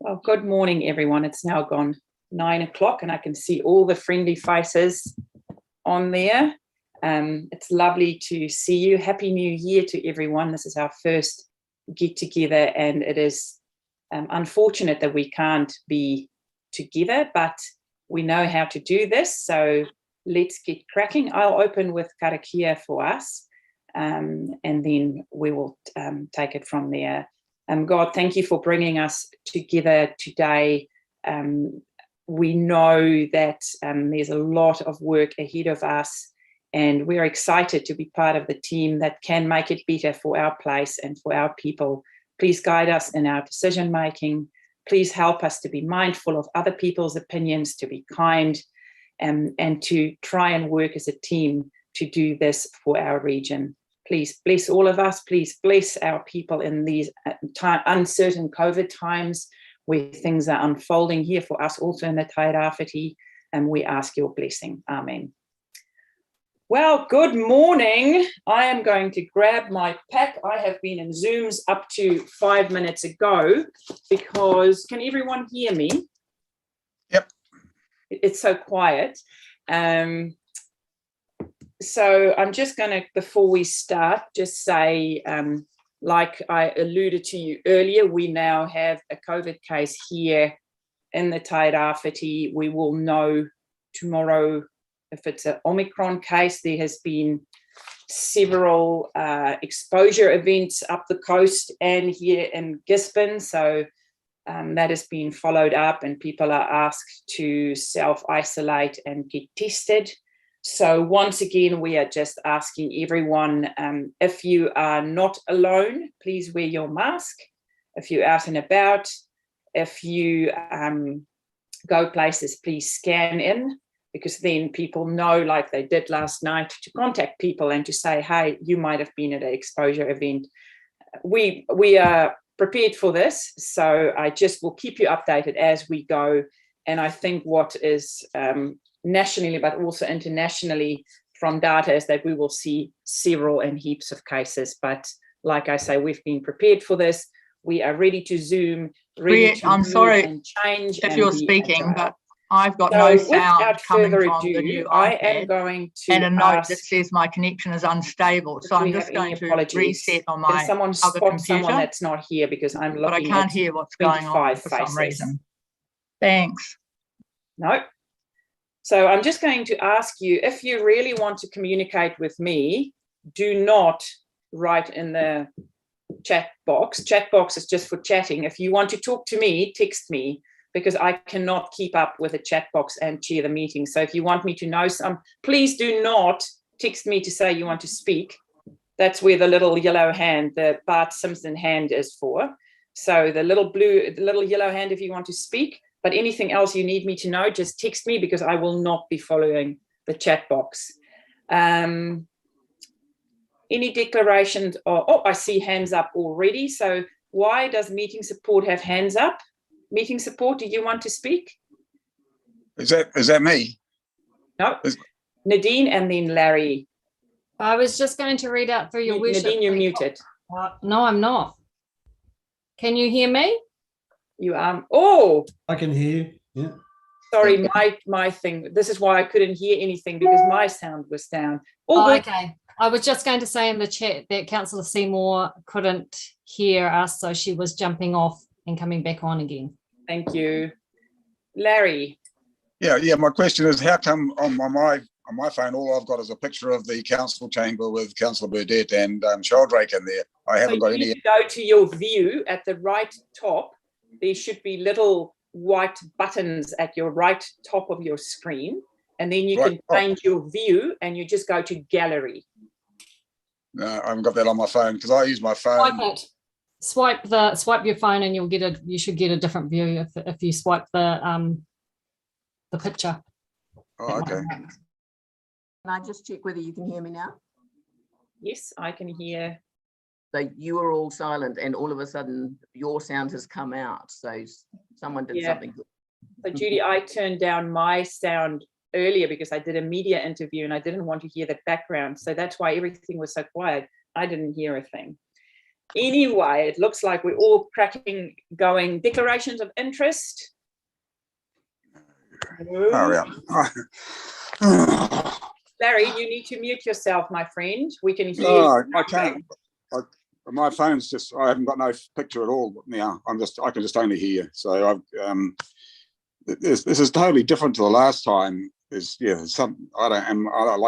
Well, good morning, everyone. It's now gone 9 o'clock and I can see all the friendly faces on there. It's lovely to see you. Happy New Year to everyone. This is our first get together and it is unfortunate that we can't be together, but we know how to do this. So let's get cracking. I'll open with karakia for us and then we will take it from there. God, thank you for bringing us together today. We know that there's a lot of work ahead of us, and we're excited to be part of the team that can make it better for our place and for our people. Please guide us in our decision making. Please help us to be mindful of other people's opinions, to be kind, and to try and work as a team to do this for our region. Please bless all of us. Please bless our people in these uncertain COVID times where things are unfolding here for us also in the Tairawhiti, and we ask your blessing. Amen. Well, good morning. I am going to grab my pack. I have been in Zooms up to 5 minutes ago because, can everyone hear me? Yep. It's so quiet. So I'm just going to, before we start, just say, like I alluded to you earlier, we now have a COVID case here in the Tairawhiti. We will know tomorrow if it's an Omicron case. There has been several exposure events up the coast and here in Gisborne. So that has been followed up and people are asked to self-isolate and get tested. So once again, we are just asking everyone, if you are not alone, please wear your mask. If you're out and about, if you go places, please scan in, because then people know, like they did last night, to contact people and to say, hey, you might have been at an exposure event. We are prepared for this, so I just will keep you updated as we go. And I think what is nationally, but also internationally from data is that we will see several and heaps of cases. But like I say, we've been prepared for this. We are ready to Zoom, ready to I'm sorry and change. if you're speaking, agile. but I've got So no sound without coming further from the ado, new I iPad, am going to and a note ask that says my connection is unstable. So I'm just going to reset on my someone other spot computer. someone that's not here, because I'm looking but I can't at hear what's going on for faces. some reason. Thanks. No. So I'm just going to ask you, if you really want to communicate with me, do not write in the chat box. Chat box is just for chatting. If you want to talk to me, text me, because I cannot keep up with a chat box and chair the meeting. So if you want me to know please do not text me to say you want to speak. That's where the little yellow hand, the Bart Simpson hand, is for. So the little yellow hand if you want to speak. But anything else you need me to know, just text me, because I will not be following the chat box. Any declarations? Oh, I see hands up already. So why does meeting support have hands up? Meeting support, do you want to speak? Is that me? No. Nadine and then Larry. I was just going to read out for your worship. Nadine, you're muted. No, I'm not. Can you hear me? You oh, I can hear you. Yeah. Sorry, my thing. This is why I couldn't hear anything, because my sound was down. Okay. I was just going to say in the chat that Councillor Seymour couldn't hear us, so she was jumping off and coming back on again. Thank you. Larry. Yeah. My question is, how come on my phone all I've got is a picture of the council chamber with Councillor Burdett and Sheldrake in there? I haven't got any. You go to your view at the right top. There should be little white buttons at your right top of your screen, and then you can change your view, and you just go to gallery. No, I haven't got that on my phone, because I use my phone. Swipe your phone, and you should get a different view if you swipe the picture. Oh, okay. Can I just check whether you can hear me now? Yes, I can hear. So you were all silent and all of a sudden your sound has come out. So someone did something good. So Judy, I turned down my sound earlier because I did a media interview and I didn't want to hear the background. So that's why everything was so quiet. I didn't hear a thing. Anyway, it looks like we're all cracking, going. Declarations of interest. Oh, yeah. Larry, you need to mute yourself, my friend. We can hear Oh, you. I can't. My phone's just, I haven't got no picture at all now. I can just only hear. So this is totally different to the last time. Like I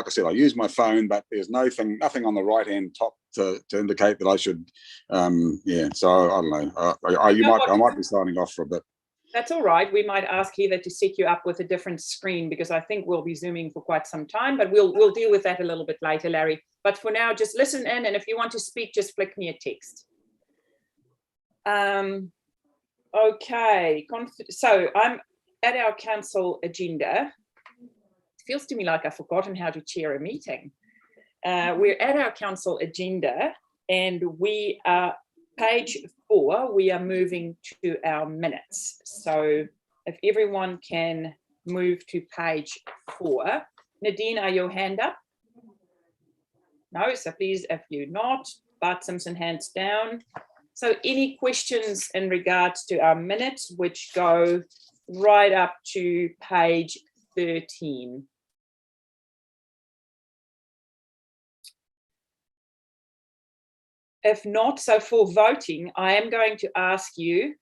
said, I use my phone, but there's nothing on the right hand top to indicate that I should, so I don't know. I might be starting off for a bit. That's all right. We might ask Heather to set you up with a different screen, because I think we'll be Zooming for quite some time, but we'll deal with that a little bit later, Larry. But for now, just listen in, and if you want to speak, just flick me a text. Okay, so I'm at our council agenda. It feels to me like I've forgotten how to chair a meeting. We're at our council agenda, and we are page 4, we are moving to our minutes. So if everyone can move to page 4. Nadine, are your hand up? No, so please, if you're not, Bart Simpson, hands down. So any questions in regards to our minutes, which go right up to page 13? If not, so for voting, I am going to ask you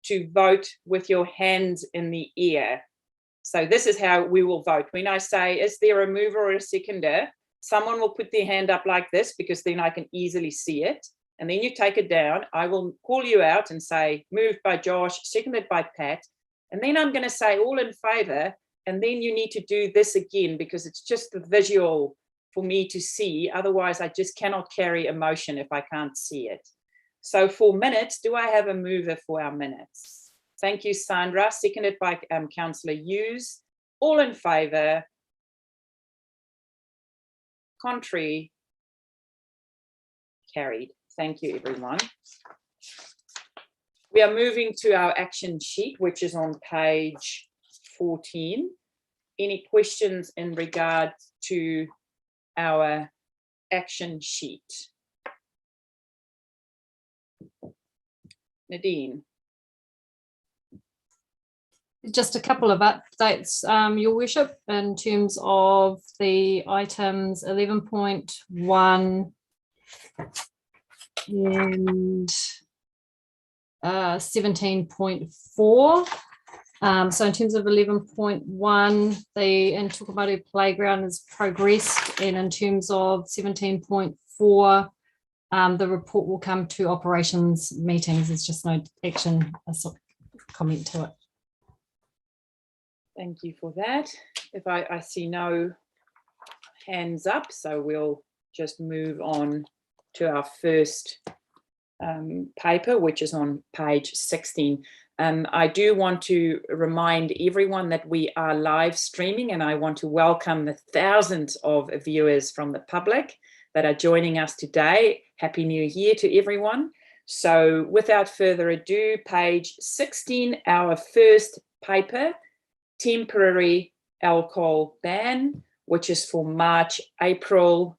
to vote with your hands in the air. So this is how we will vote. When I say, is there a mover or a seconder, someone will put their hand up like this, because then I can easily see it. And then you take it down. I will call you out and say, moved by Josh, seconded by Pat. And then I'm going to say all in favor. And then you need to do this again, because it's just the visual for me to see. Otherwise, I just cannot carry a motion if I can't see it. So for minutes, do I have a mover for our minutes? Thank you, Sandra. Seconded by Councillor Hughes. All in favour? Contrary? Carried. Thank you, everyone. We are moving to our action sheet, which is on page 14. Any questions in regard to our action sheet? Nadine. Just a couple of updates, Your Worship, in terms of the items 11.1 and 17.4. So in terms of 11.1, the Intukamari playground has progressed, and in terms of 17.4, the report will come to operations meetings. There's just no action, a sort of comment to it. Thank you for that. If I see no hands up, so we'll just move on to our first paper, which is on page 16. I do want to remind everyone that we are live streaming, and I want to welcome the thousands of viewers from the public that are joining us today. Happy New Year to everyone. So without further ado, page 16, our first paper, temporary alcohol ban, which is for March, April.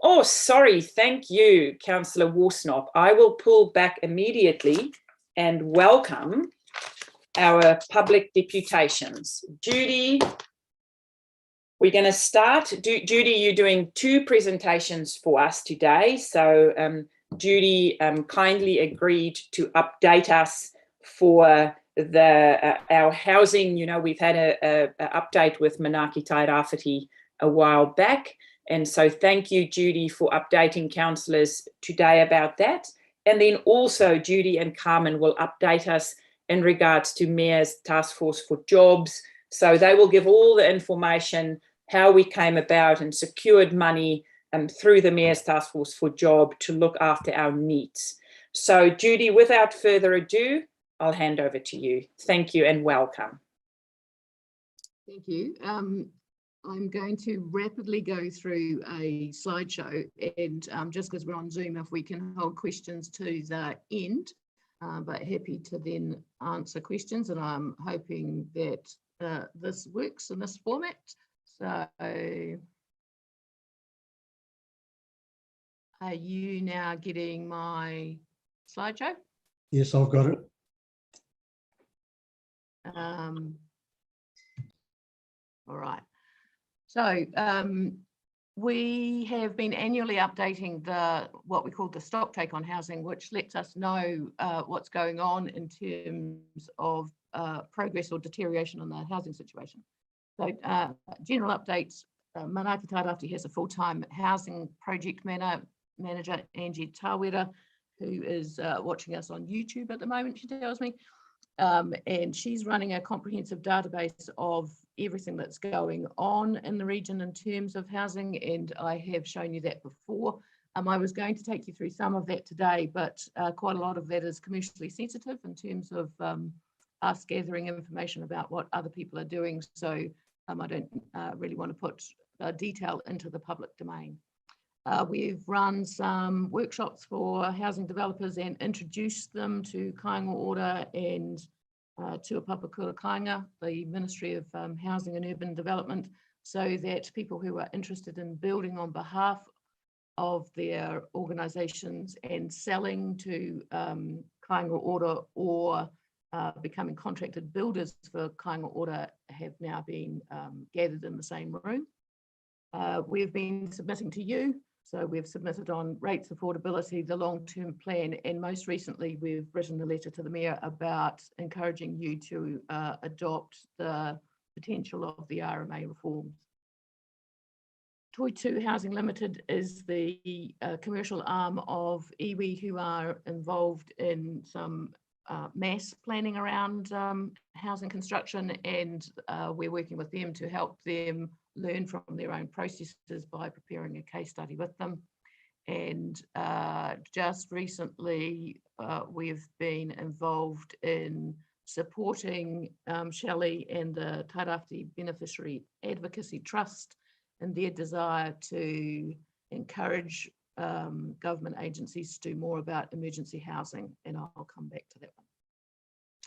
Oh, sorry, thank you, Councillor Worsnop. I will pull back immediately and welcome our public deputations. Judy, we're going to start. Judy, you're doing 2 presentations for us today. So Judy kindly agreed to update us for our housing. You know, we've had a update with Manaaki Tairawhiti a while back. And so thank you, Judy, for updating councillors today about that. And then also Judy and Carmen will update us in regards to Mayor's Task Force for Jobs. So they will give all the information, how we came about and secured money through the Mayor's Task Force for Job to look after our needs. So Judy, without further ado, I'll hand over to you. Thank you and welcome. Thank you. I'm going to rapidly go through a slideshow, and just because we're on Zoom, if we can hold questions to the end, but happy to then answer questions, and I'm hoping that this works in this format. So Are you now getting my slideshow? Yes, I've got it. All right. So we have been annually updating what we call the stock take on housing, which lets us know what's going on in terms of progress or deterioration in the housing situation. So general updates, Manaaki Tairawhiti has a full-time housing project manager, Angie Tawera, who is watching us on YouTube at the moment, she tells me. And she's running a comprehensive database of everything that's going on in the region in terms of housing, and I have shown you that before. I was going to take you through some of that today, but quite a lot of that is commercially sensitive in terms of us gathering information about what other people are doing. So I don't really want to put detail into the public domain. We've run some workshops for housing developers and introduced them to Kāinga Order and to Papakura Kāinga, the Ministry of Housing and Urban Development, so that people who are interested in building on behalf of their organisations and selling to Kāinga Order or becoming contracted builders for Kāinga Order have now been gathered in the same room. We've been submitting to you. So we've submitted on rates, affordability, the long-term plan, and most recently we've written a letter to the Mayor about encouraging you to adopt the potential of the RMA reforms. Toitū Housing Limited is the commercial arm of iwi who are involved in some mass planning around housing construction, and we're working with them to help them learn from their own processes by preparing a case study with them. And just recently, we've been involved in supporting Shelley and the Tairawhiti Beneficiary Advocacy Trust in their desire to encourage government agencies to do more about emergency housing, and I'll come back to that one.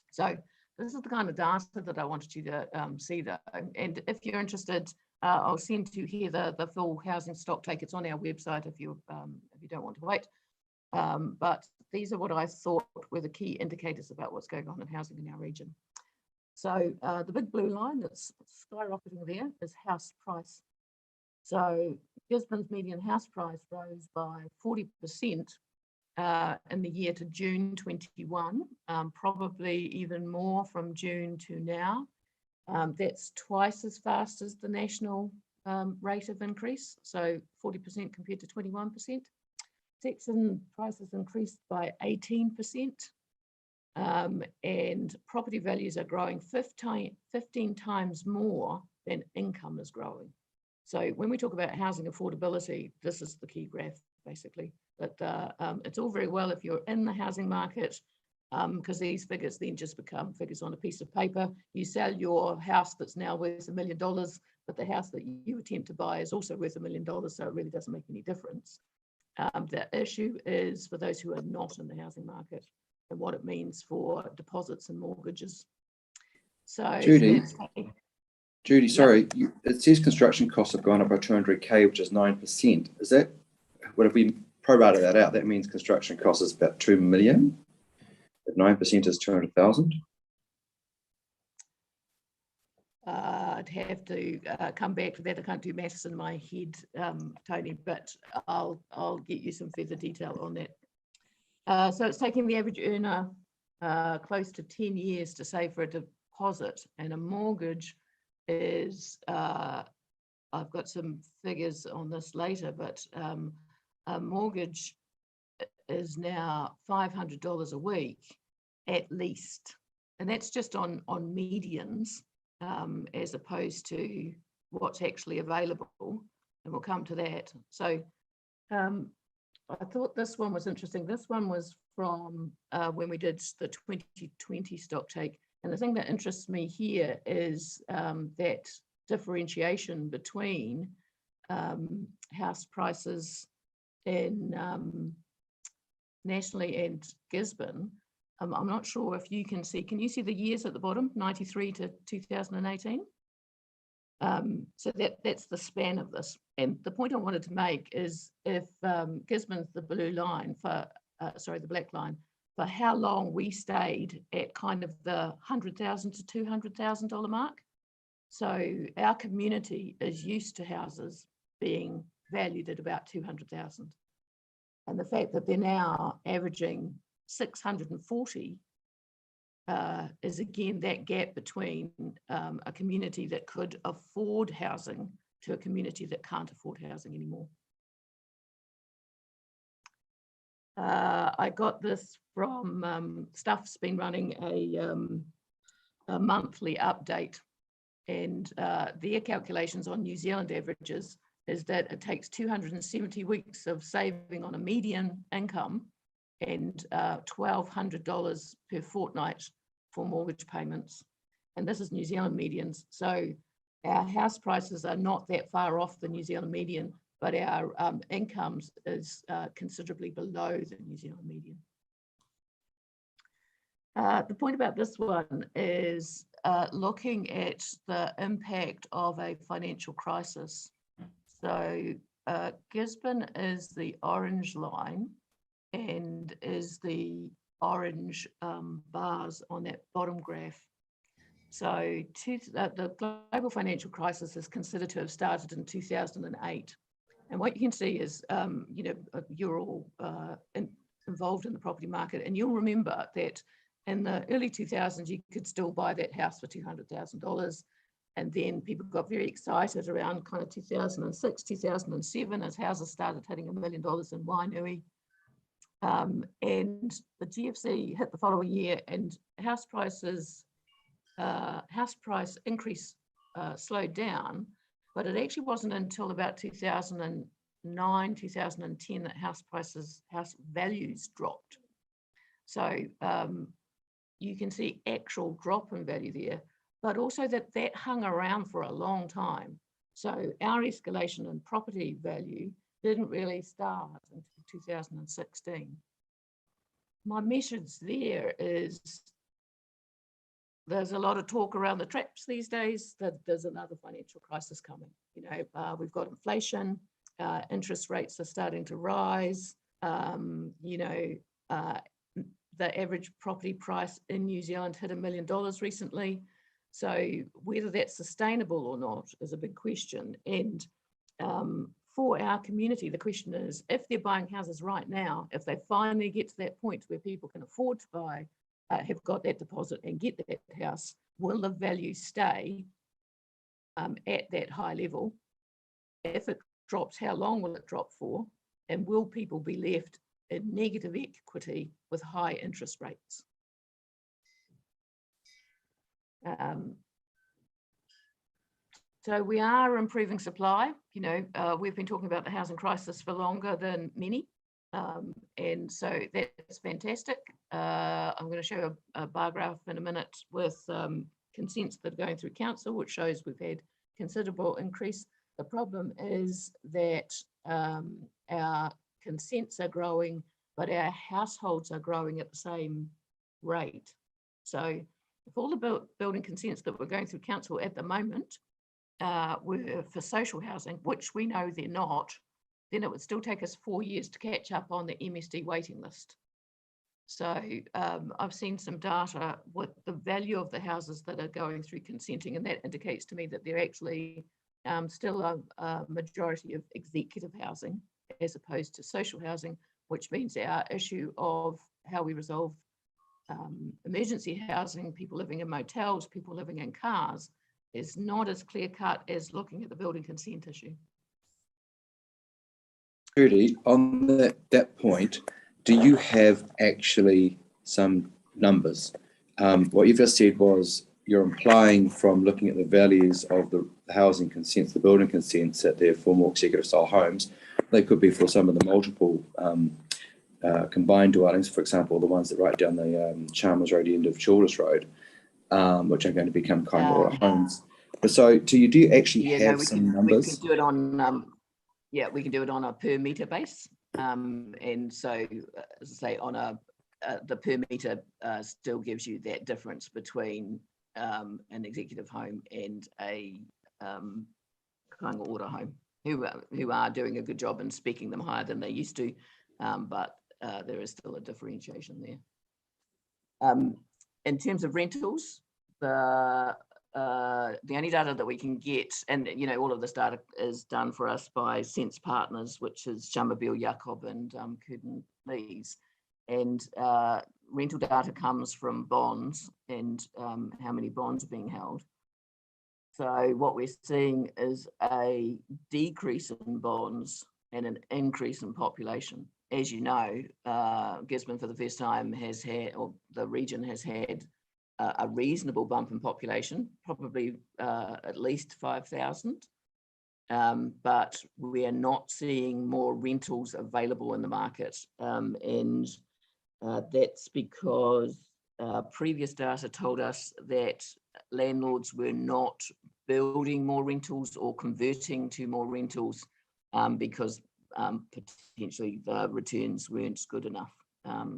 So this is the kind of data that I wanted you to see though, and if you're interested, I'll send you here the full housing stock take. It's on our website if you don't want to wait. But these are what I thought were the key indicators about what's going on in housing in our region. So the big blue line that's skyrocketing there is house price. So Gisborne's median house price rose by 40% in the year to June 21, probably even more from June to now. That's twice as fast as the national rate of increase, so 40% compared to 21%. Section prices increased by 18%, and property values are growing 15 times more than income is growing. So when we talk about housing affordability, this is the key graph, basically. But it's all very well if you're in the housing market, because these figures then just become figures on a piece of paper. You sell your house that's now worth $1 million, but the house that you attempt to buy is also worth $1 million, so it really doesn't make any difference. The issue is for those who are not in the housing market and what it means for deposits and mortgages. So Judy, sorry, it says construction costs have gone up by 200K, which is 9%. Is that, what if we prorate that out, that means construction costs is about 2 million? If 9% is 200,000? I'd have to come back to that. I can't do maths in my head, Tony, but I'll get you some further detail on that. So it's taking the average earner close to 10 years to save for a deposit, and a mortgage is, I've got some figures on this later, but a mortgage is now $500 a week at least, and that's just on medians, as opposed to what's actually available, and we'll come to that. So I thought this one was interesting. This one was from when we did the 2020 stock take, and the thing that interests me here is that differentiation between house prices in nationally and Gisborne. I'm not sure if you can see the years at the bottom, 93 to 2018? So that's the span of this. And the point I wanted to make is if Gisborne's the blue line for, the black line, for how long we stayed at kind of the $100,000 to $200,000 mark. So our community is used to houses being valued at about 200,000. And the fact that they're now averaging 640 is again that gap between a community that could afford housing to a community that can't afford housing anymore. I got this from Stuff's been running a monthly update, and their calculations on New Zealand averages is that it takes 270 weeks of saving on a median income and $1,200 per fortnight for mortgage payments. And this is New Zealand medians. So our house prices are not that far off the New Zealand median, but our incomes is considerably below the New Zealand median. The point about this one is looking at the impact of a financial crisis. So Gisborne is the orange line and is the orange bars on that bottom graph. So the global financial crisis is considered to have started in 2008. And what you can see is, you know, you're all involved in the property market, and you'll remember that in the early 2000s, you could still buy that house for $200,000. And then people got very excited around kind of 2006, 2007, as houses started hitting $1 million in Wainui. And the GFC hit the following year, and house price increase slowed down, but it actually wasn't until about 2009, 2010 that house values dropped. So you can see actual drop in value there, but also that hung around for a long time. So our escalation in property value didn't really start until 2016. My message there is there's a lot of talk around the traps these days that there's another financial crisis coming. You know, we've got inflation, interest rates are starting to rise. You know, the average property price in New Zealand hit $1 million recently. So whether that's sustainable or not is a big question. And for our community, the question is, if they're buying houses right now, if they finally get to that point where people can afford to buy, have got that deposit and get that house, will the value stay at that high level? If it drops, how long will it drop for? And will people be left in negative equity with high interest rates? So we are improving supply. You know, we've been talking about the housing crisis for longer than many. And so that's fantastic. I'm going to show a bar graph in a minute with consents that are going through council, which shows we've had considerable increase. The problem is that our consents are growing, but our households are growing at the same rate. So if all the building consents that we're going through council at the moment were for social housing, which we know they're not, then it would still take us 4 years to catch up on the MSD waiting list. So I've seen some data with the value of the houses that are going through consenting, and that indicates to me that they're actually still a majority of executive housing as opposed to social housing, which means our issue of how we resolve emergency housing, people living in motels, people living in cars, is not as clear cut as looking at the building consent issue. Judy, on that point, do you have actually some numbers? What you've just said was you're implying from looking at the values of the housing consents, the building consents, that they're for more executive style homes. They could be for some of the multiple combined dwellings, for example, the ones that right down the Chalmers Road end of Childers Road, which are going to become kind of order homes. But so do you actually have some numbers? We can do it on, we can do it on a per metre base. And so, as I say, on the per metre still gives you that difference between an executive home and a kāinga ora home, who are doing a good job in speaking them higher than they used to, but there is still a differentiation there. In terms of rentals, the only data that we can get, and all of this data is done for us by Sense Partners, which is Jamabeel Jacob and Curtin Lees, and rental data comes from bonds and how many bonds are being held. So what we're seeing is a decrease in bonds and an increase in population. As you know, Gisborne for the first time has had, or the region has had, a reasonable bump in population, probably at least 5,000. But we are not seeing more rentals available in the market. And that's because previous data told us that landlords were not building more rentals or converting to more rentals because potentially the returns weren't good enough.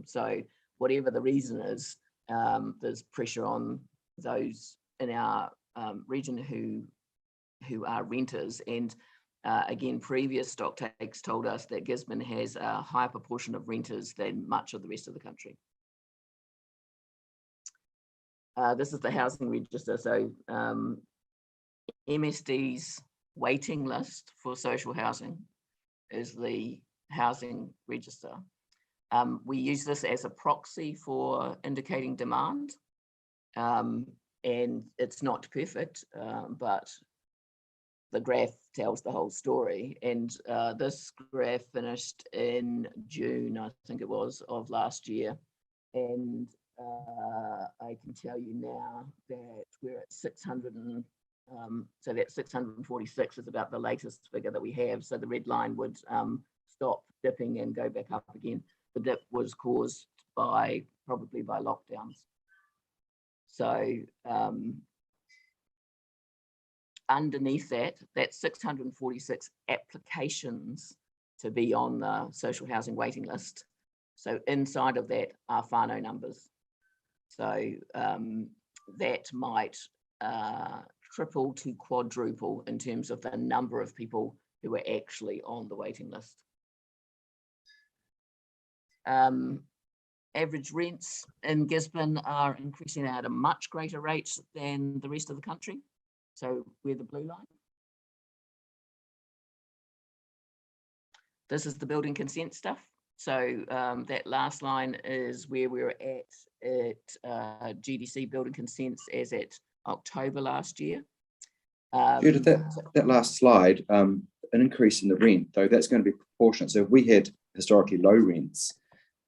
So whatever the reason is, there's pressure on those in our region who are renters. And again, previous stock takes told us that Gisborne has a higher proportion of renters than much of the rest of the country. This is the housing register. So MSD's waiting list for social housing is the housing register. We use this as a proxy for indicating demand, and it's not perfect, but the graph tells the whole story. And this graph finished in June, I think it was, of last year. And I can tell you now that we're at 600 and so that 646 is about the latest figure that we have. So the red line would stop dipping and go back up again. The dip was caused probably by lockdowns. So underneath that's 646 applications to be on the social housing waiting list. So inside of that are whānau numbers. So that might triple to quadruple in terms of the number of people who are actually on the waiting list. Average rents in Gisborne are increasing at a much greater rate than the rest of the country. So we're the blue line. This is the building consent stuff. So that last line is where we're at GDC building consents as at October last year. Judith, that last slide, an increase in the rent, though, that's going to be proportionate. So if we had historically low rents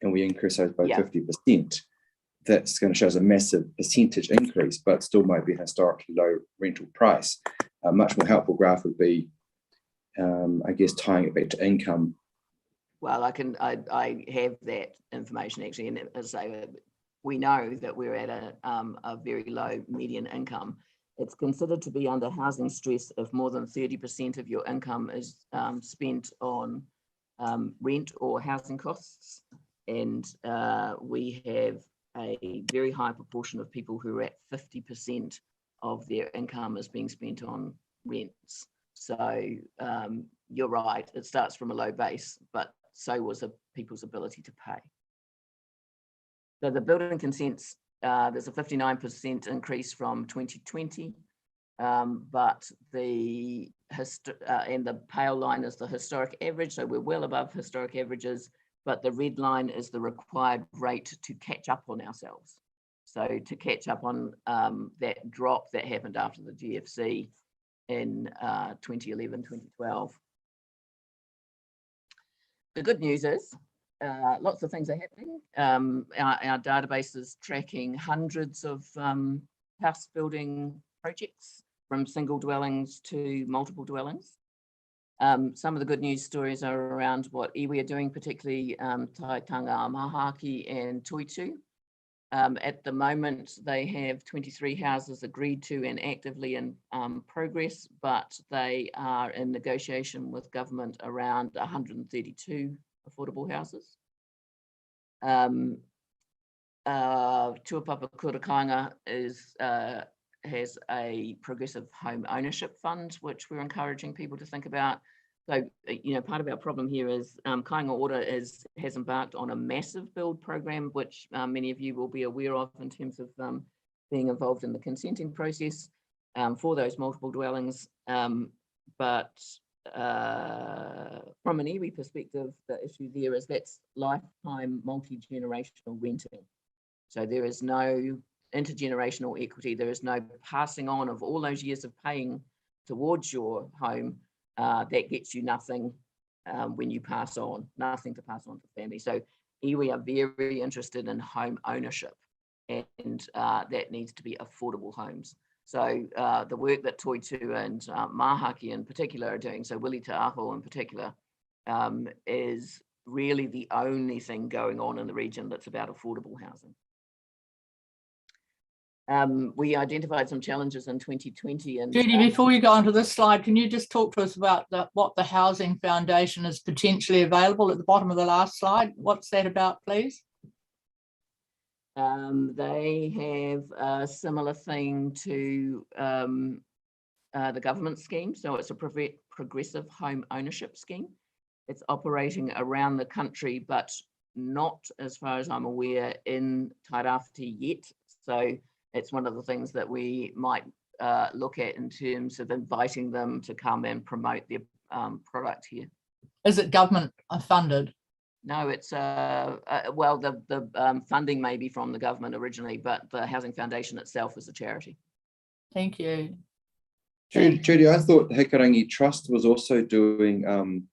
and we increase those by 50%, that's going to show us a massive percentage increase, but still might be a historically low rental price. A much more helpful graph would be, I guess, tying it back to income. Well, I have that information actually, and as I say, we know that we're at a very low median income. It's considered to be under housing stress if more than 30% of your income is spent on rent or housing costs. And we have a very high proportion of people who are at 50% of their income is being spent on rents. So you're right, it starts from a low base, but so was people's ability to pay. So the building consents, there's a 59% increase from 2020, but and the pale line is the historic average, so we're well above historic averages, but the red line is the required rate to catch up on ourselves. So to catch up on that drop that happened after the GFC in 2011, 2012. The good news is lots of things are happening. Our database is tracking hundreds of house building projects from single dwellings to multiple dwellings. Some of the good news stories are around what iwi are doing, particularly Taitanga, Manaaki and Toitu. At the moment, they have 23 houses agreed to and actively in progress, but they are in negotiation with government around 132 affordable houses. Tuapapa Kurakanga is has a progressive home ownership fund, which we're encouraging people to think about. So, part of our problem here is Kāinga Ora has embarked on a massive build program, which many of you will be aware of in terms of being involved in the consenting process for those multiple dwellings. But from an iwi perspective, the issue there is that's lifetime multi-generational renting. So there is no intergenerational equity. There is no passing on of all those years of paying towards your home that gets you nothing when you pass on, nothing to pass on to family. So iwi are very interested in home ownership, and that needs to be affordable homes. So the work that Toitu and Manaaki in particular are doing, so Wili Te Aho in particular, is really the only thing going on in the region that's about affordable housing. We identified some challenges in 2020. And Judy, before you go on to this slide, can you just talk to us about what the Housing Foundation is potentially available at the bottom of the last slide? What's that about, please? They have a similar thing to the government scheme. So it's a progressive home ownership scheme. It's operating around the country, but not, as far as I'm aware, in Tairawhiti yet. So it's one of the things that we might look at in terms of inviting them to come and promote their product here. Is it government funded? No, it's well, the funding may be from the government originally, but the Housing Foundation itself is a charity. Thank you. Judy, I thought Hikarangi Trust was also doing 1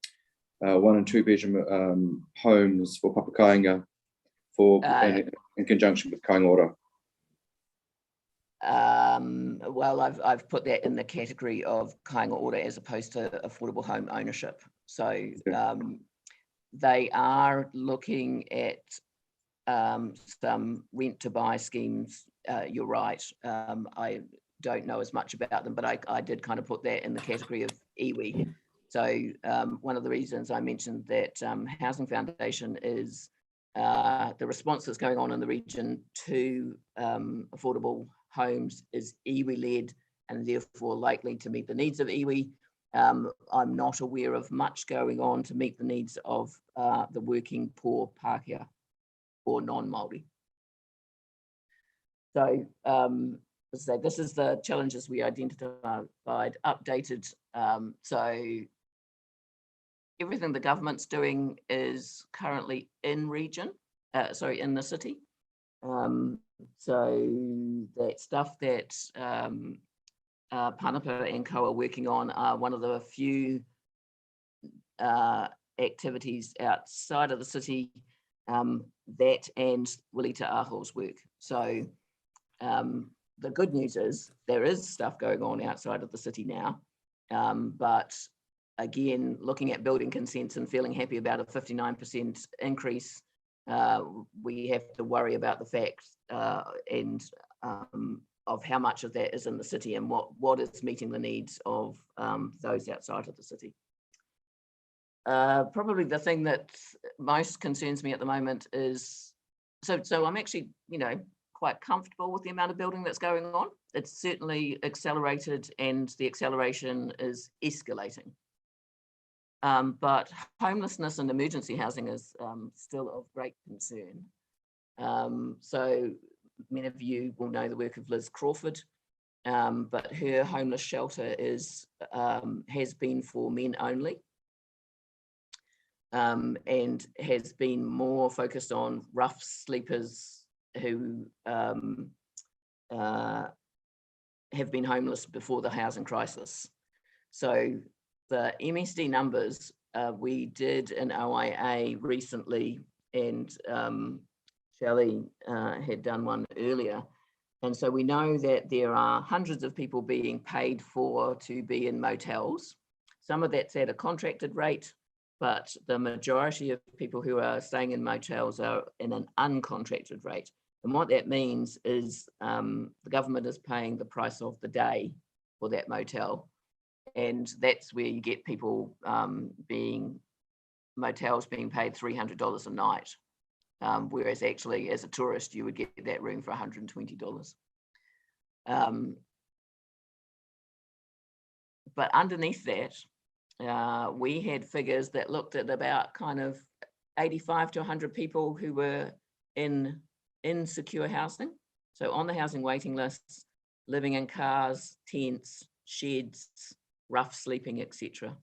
and 2 bedroom homes for Papakainga in conjunction with Kāinga Ora. Well, I've put that in the category of Kāinga Ora as opposed to affordable home ownership. So they are looking at some rent to buy schemes. You're right. I don't know as much about them, but I did kind of put that in the category of iwi. So one of the reasons I mentioned that Housing Foundation is the response that's going on in the region to affordable homes is iwi-led and therefore likely to meet the needs of iwi. I'm not aware of much going on to meet the needs of the working poor Pākehā or non-Māori. So this is the challenges we identified, updated. So everything the government's doing is currently in region, in the city. So that stuff that Panapa and Co are working on are one of the few activities outside of the city that and Wili Te Aho's work. So the good news is there is stuff going on outside of the city now, but again, looking at building consents and feeling happy about a 59% increase, we have to worry about the fact of how much of that is in the city and what is meeting the needs of those outside of the city. Probably the thing that most concerns me at the moment is, so I'm actually, quite comfortable with the amount of building that's going on. It's certainly accelerated and the acceleration is escalating. But homelessness and emergency housing is still of great concern. So many of you will know the work of Liz Crawford, but her homeless shelter has been for men only, and has been more focused on rough sleepers who have been homeless before the housing crisis. So the MSD numbers, we did an OIA recently, and Shelley had done one earlier. And so we know that there are hundreds of people being paid for to be in motels. Some of that's at a contracted rate, but the majority of people who are staying in motels are in an uncontracted rate. And what that means is the government is paying the price of the day for that motel. And that's where you get people motels being paid $300 a night. Whereas actually as a tourist, you would get that room for $120. But underneath that, we had figures that looked at about kind of 85 to 100 people who were in secure housing. So on the housing waiting lists, living in cars, tents, sheds, rough sleeping, etc.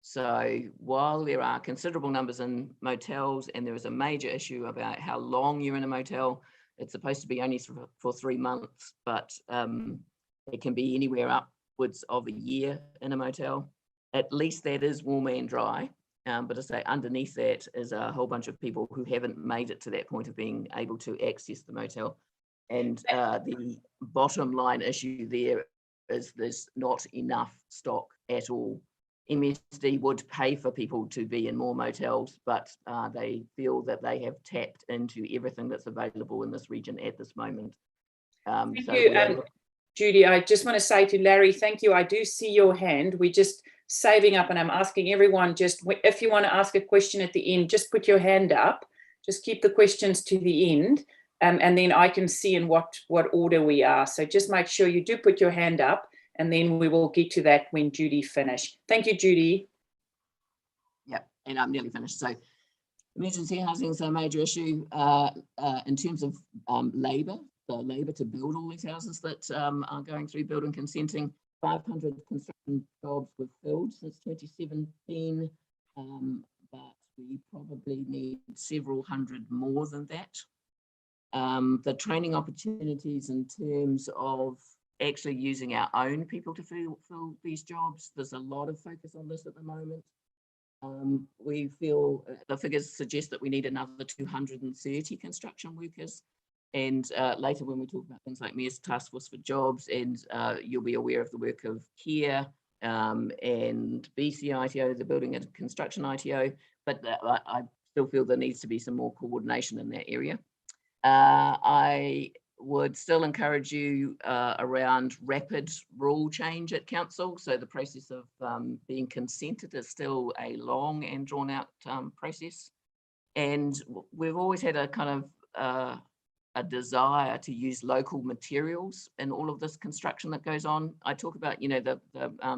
So while there are considerable numbers in motels, and there is a major issue about how long you're in a motel, it's supposed to be only for 3 months, but it can be anywhere upwards of a year in a motel. At least that is warm and dry. But to say underneath that is a whole bunch of people who haven't made it to that point of being able to access the motel. And the bottom line issue there is there's not enough stock at all. MSD would pay for people to be in more motels, but they feel that they have tapped into everything that's available in this region at this moment. Thank you, Judy. I just want to say to Larry, thank you. I do see your hand. We're just saving up, and I'm asking everyone, just if you want to ask a question at the end, just put your hand up. Just keep the questions to the end, and then I can see in what order we are. So just make sure you do put your hand up, and then we will get to that when Judy finished. Thank you, Judy. Yeah, and I'm nearly finished. So emergency housing is a major issue in terms of labour. The labour to build all these houses that are going through building consenting. 500 construction jobs were filled since 2017, but we probably need several hundred more than that. The training opportunities in terms of actually using our own people to fill these jobs, there's a lot of focus on this at the moment. We feel the figures suggest that we need another 230 construction workers. And later when we talk about things like Mayor's Task Force for Jobs, and you'll be aware of the work of CARE and BCITO, the Building and Construction ITO, but I still feel there needs to be some more coordination in that area. I would still encourage you around rapid rule change at council. So the process of being consented is still a long and drawn out process. And we've always had a kind of a desire to use local materials in all of this construction that goes on. I talk about, you know, the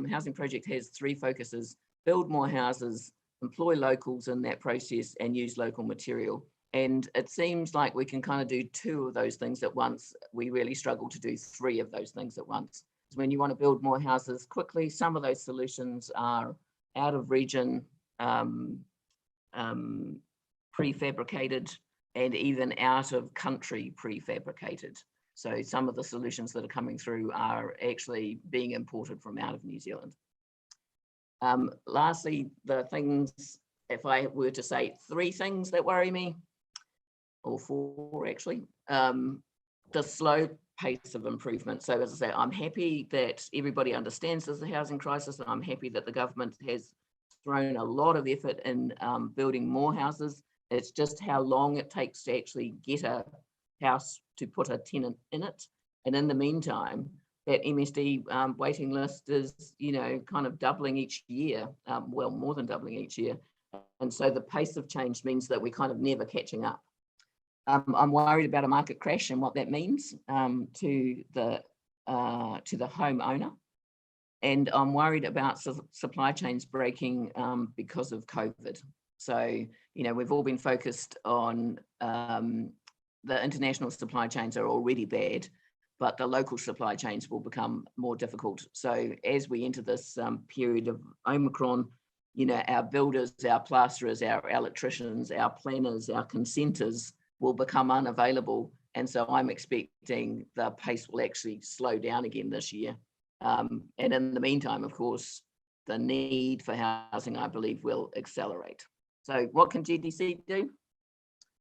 housing project has 3 focuses: build more houses, employ locals in that process, and use local material. And it seems like we can kind of do 2 of those things at once. We really struggle to do 3 of those things at once. When you want to build more houses quickly, some of those solutions are out of region, prefabricated, and even out of country prefabricated. So some of the solutions that are coming through are actually being imported from out of New Zealand. Lastly, the things, if I were to say 3 things that worry me, or 4 actually, the slow pace of improvement. So as I say, I'm happy that everybody understands there's a housing crisis, and I'm happy that the government has thrown a lot of effort in building more houses. It's just how long it takes to actually get a house to put a tenant in it. And in the meantime, that MSD waiting list is, you know, kind of doubling each year, well, more than doubling each year. And so the pace of change means that we're kind of never catching up. I'm worried about a market crash and what that means to the homeowner. And I'm worried about supply chains breaking because of COVID. So, you know, we've all been focused on the international supply chains are already bad, but the local supply chains will become more difficult. So as we enter this period of Omicron, you know, our builders, our plasterers, our electricians, our planners, our consenters will become unavailable. And so I'm expecting the pace will actually slow down again this year. And in the meantime, of course, the need for housing, I believe, will accelerate. So what can GDC do?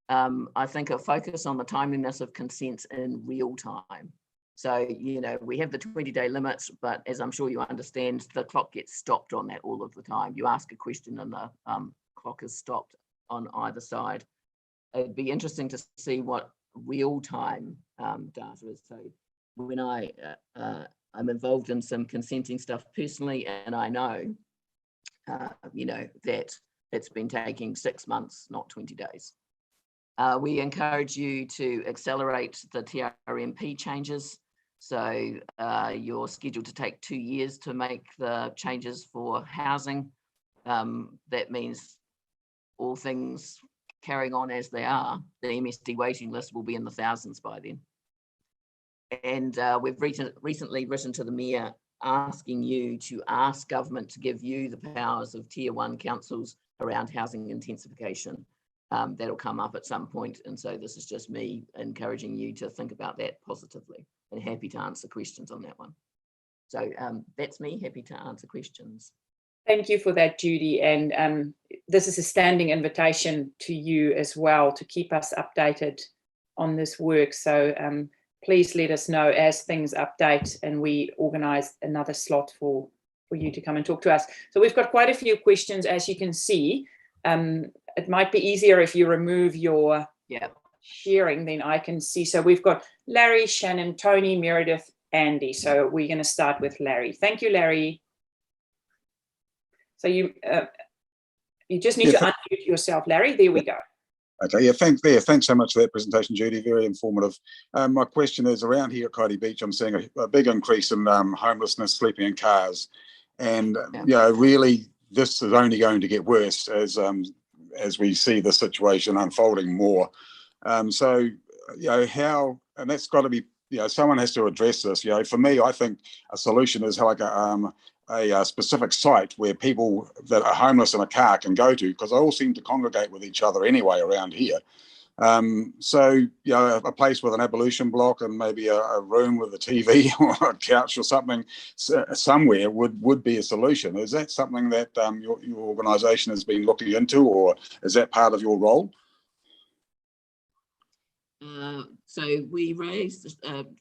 I think a focus on the timeliness of consents in real time. So, you know, we have the 20-day limits, but as I'm sure you understand, the clock gets stopped on that all of the time. You ask a question and the clock is stopped on either side. It'd be interesting to see what real-time data is. So when I'm involved in some consenting stuff personally, and I know, you know, that it's been taking 6 months, not 20 days. We encourage you to accelerate the TRMP changes. So you're scheduled to take 2 years to make the changes for housing. That means all things carrying on as they are, the MSD waiting list will be in the thousands by then. And we've recently written to the Mayor asking you to ask government to give you the powers of Tier 1 councils around housing intensification. That'll come up at some point. And so this is just me encouraging you to think about that positively, and happy to answer questions on that one. So that's me, happy to answer questions. Thank you for that, Judy. And this is a standing invitation to you as well to keep us updated on this work. So please let us know as things update and we organise another slot for you to come and talk to us. So we've got quite a few questions, as you can see. It might be easier if you remove your sharing, then I can see. So we've got Larry, Shannon, Tony, Meredith, Andy. So we're going to start with Larry. Thank you, Larry. So you just need to unmute yourself, Larry. There we go. Okay, yeah, thanks so much for that presentation, Judy. Very informative. My question is, around here at Coyote Beach, I'm seeing a big increase in homelessness, sleeping in cars, and you know, really, this is only going to get worse as we see the situation unfolding more. So, you know, how, and that's got to be, you know, someone has to address this. You know, for me, I think a solution is like a specific site where people that are homeless in a car can go to, because they all seem to congregate with each other anyway around here. So, you know, a place with an ablution block and maybe a room with a TV or a couch or something somewhere would be a solution. Is that something that your organisation has been looking into, or is that part of your role? So we raised,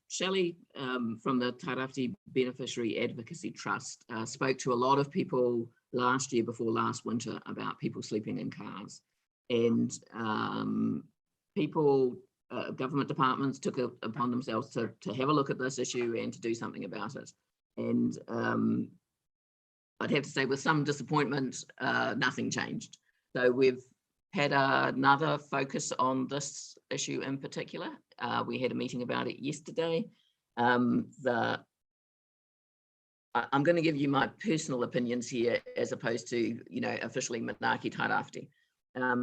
Shelley from the Tairawhiti Beneficiary Advocacy Trust spoke to a lot of people last year before last winter about people sleeping in cars, and people, government departments took it upon themselves to have a look at this issue and to do something about it. And I'd have to say with some disappointment, nothing changed. So we've had another focus on this issue in particular. We had a meeting about it yesterday. I'm going to give you my personal opinions here as opposed to, you know, officially Manaaki Tairawhiti.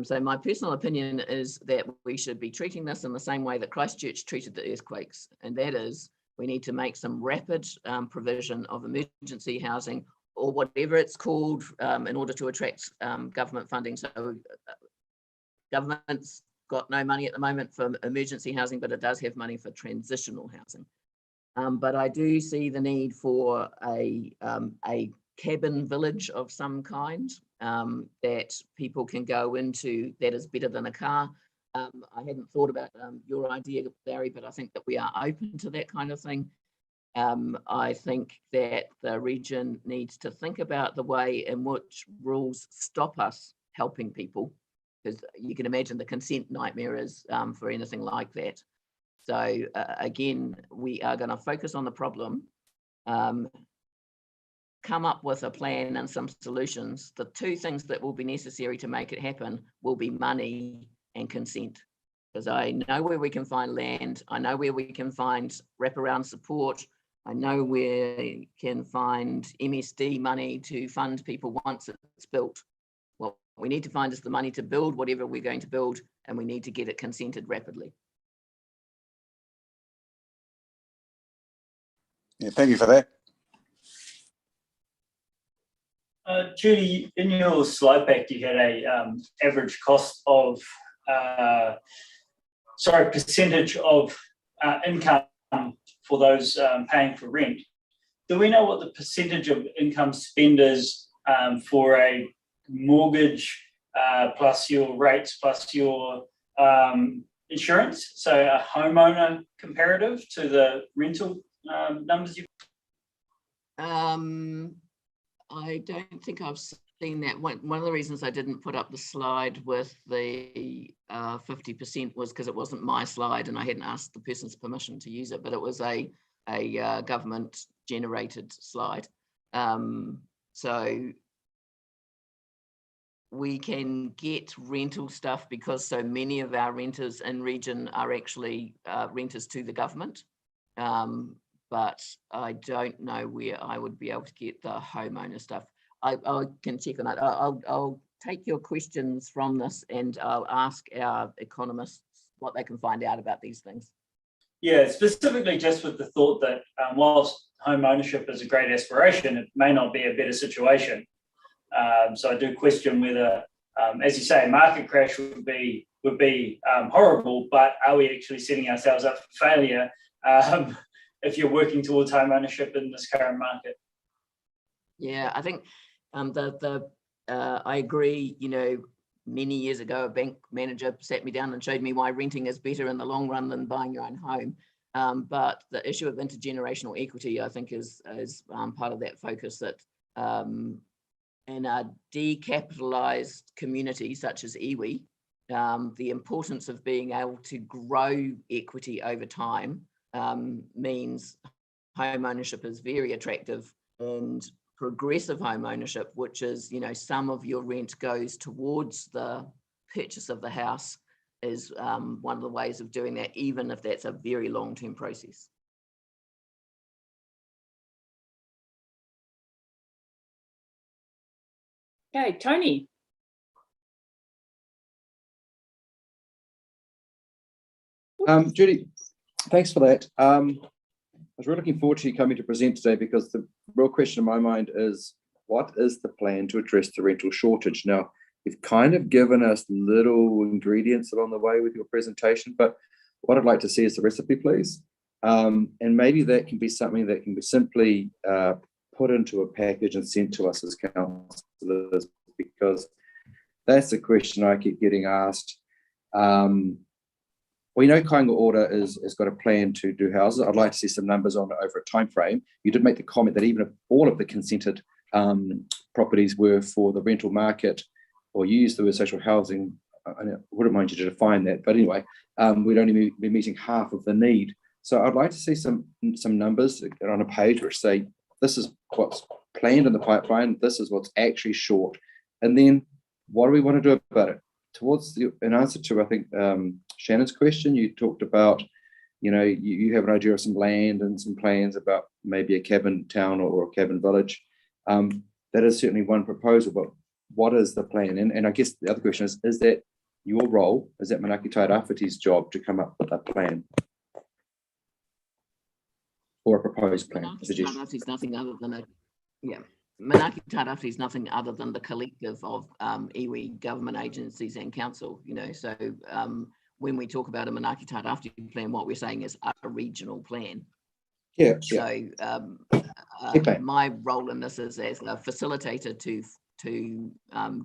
So my personal opinion is that we should be treating this in the same way that Christchurch treated the earthquakes, and that is we need to make some rapid provision of emergency housing, or whatever it's called, in order to attract government funding. So government's got no money at the moment for emergency housing, but it does have money for transitional housing. But I do see the need for a cabin village of some kind that people can go into that is better than a car. I hadn't thought about your idea, Larry, but I think that we are open to that kind of thing. I think that the region needs to think about the way in which rules stop us helping people, because you can imagine the consent nightmare is for anything like that. So again, we are going to focus on the problem, come up with a plan and some solutions. The two things that will be necessary to make it happen will be money and consent, because I know where we can find land, I know where we can find wraparound support, I know where we can find MSD money to fund people once it's built. What we need to find is the money to build whatever we're going to build, and we need to get it consented rapidly. Yeah, thank you for that. Judy, in your slide pack, you had a average cost of, percentage of income for those paying for rent. Do we know what the percentage of income spend is for a mortgage plus your rates plus your insurance? So a homeowner comparative to the rental numbers you. I don't think I've seen that. One of the reasons I didn't put up the slide with the 50% was because it wasn't my slide and I hadn't asked the person's permission to use it, but it was a government generated slide. So we can get rental stuff because so many of our renters in region are actually renters to the government. but I don't know where I would be able to get the homeowner stuff. I can check on that. I'll take your questions from this and I'll ask our economists what they can find out about these things. Yeah, specifically just with the thought that whilst home ownership is a great aspiration, it may not be a better situation. So I do question whether, as you say, market crash would be horrible, but are we actually setting ourselves up for failure if you're working towards home ownership in this current market? Yeah, I think I agree. You know, many years ago, a bank manager sat me down and showed me why renting is better in the long run than buying your own home. But the issue of intergenerational equity, I think, is part of that focus, that in a decapitalised community such as iwi, the importance of being able to grow equity over time means home ownership is very attractive, and progressive home ownership, which is, you know, some of your rent goes towards the purchase of the house, is one of the ways of doing that, even if that's a very long-term process. Okay, Tony. Judy, thanks for that. I was really looking forward to you coming to present today, because the real question in my mind is, what is the plan to address the rental shortage? Now, you've kind of given us little ingredients along the way with your presentation, but what I'd like to see is the recipe, please. And maybe that can be something that can be simply put into a package and sent to us as councillors, because that's the question I keep getting asked. We know Kāinga Order has got a plan to do houses. I'd like to see some numbers on it over a time frame. You did make the comment that even if all of the consented properties were for the rental market, or you used the word social housing, I wouldn't mind you to define that, but anyway, we'd only be meeting half of the need. So I'd like to see some numbers on a page which say, this is what's planned in the pipeline, this is what's actually short, and then what do we want to do about it? In answer to, I think, Shannon's question, you talked about, you know, you have an idea of some land and some plans about maybe a cabin town or a cabin village. That is certainly one proposal, but what is the plan? And I guess the other question is that your role? Is that Manaaki Tairawhiti's job to come up with a plan or a proposed plan? Manaaki Tairawhiti is nothing other than Manaaki Tairawhiti is nothing other than the collective of iwi government agencies and council, you know. So when we talk about a Manaaki Tairawhiti plan, what we're saying is a regional plan. Yeah. So my role in this is as a facilitator to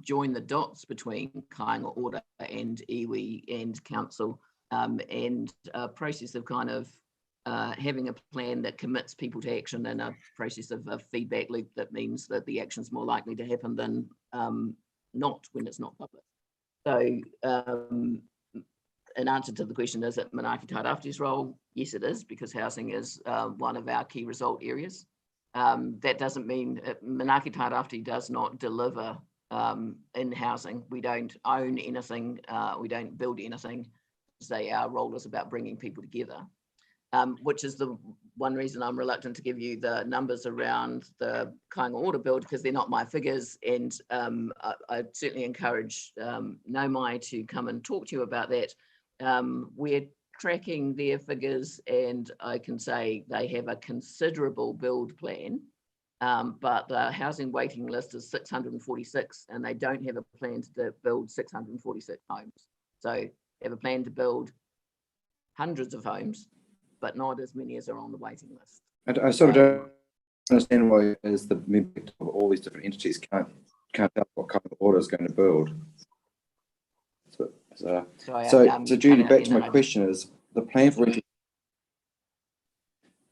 join the dots between Kāinga Order and iwi and council, and a process of kind of having a plan that commits people to action, and a process of a feedback loop that means that the action's more likely to happen than not when it's not public. So in answer to the question, is it Manaaki Tairawhiti's role? Yes, it is, because housing is one of our key result areas. That doesn't mean Manaaki Tairawhiti does not deliver in housing. We don't own anything, we don't build anything. Say our role is about bringing people together. Which is the one reason I'm reluctant to give you the numbers around the Kāinga Order build, because they're not my figures, and I'd certainly encourage Nomai to come and talk to you about that. We're tracking their figures, and I can say they have a considerable build plan, but the housing waiting list is 646, and they don't have a plan to build 646 homes. So they have a plan to build hundreds of homes, but not as many as are on the waiting list. And I sort of don't understand why, as the member of all these different entities can't tell what kind of order is going to build. So Judy, back to my question is the plan for rental.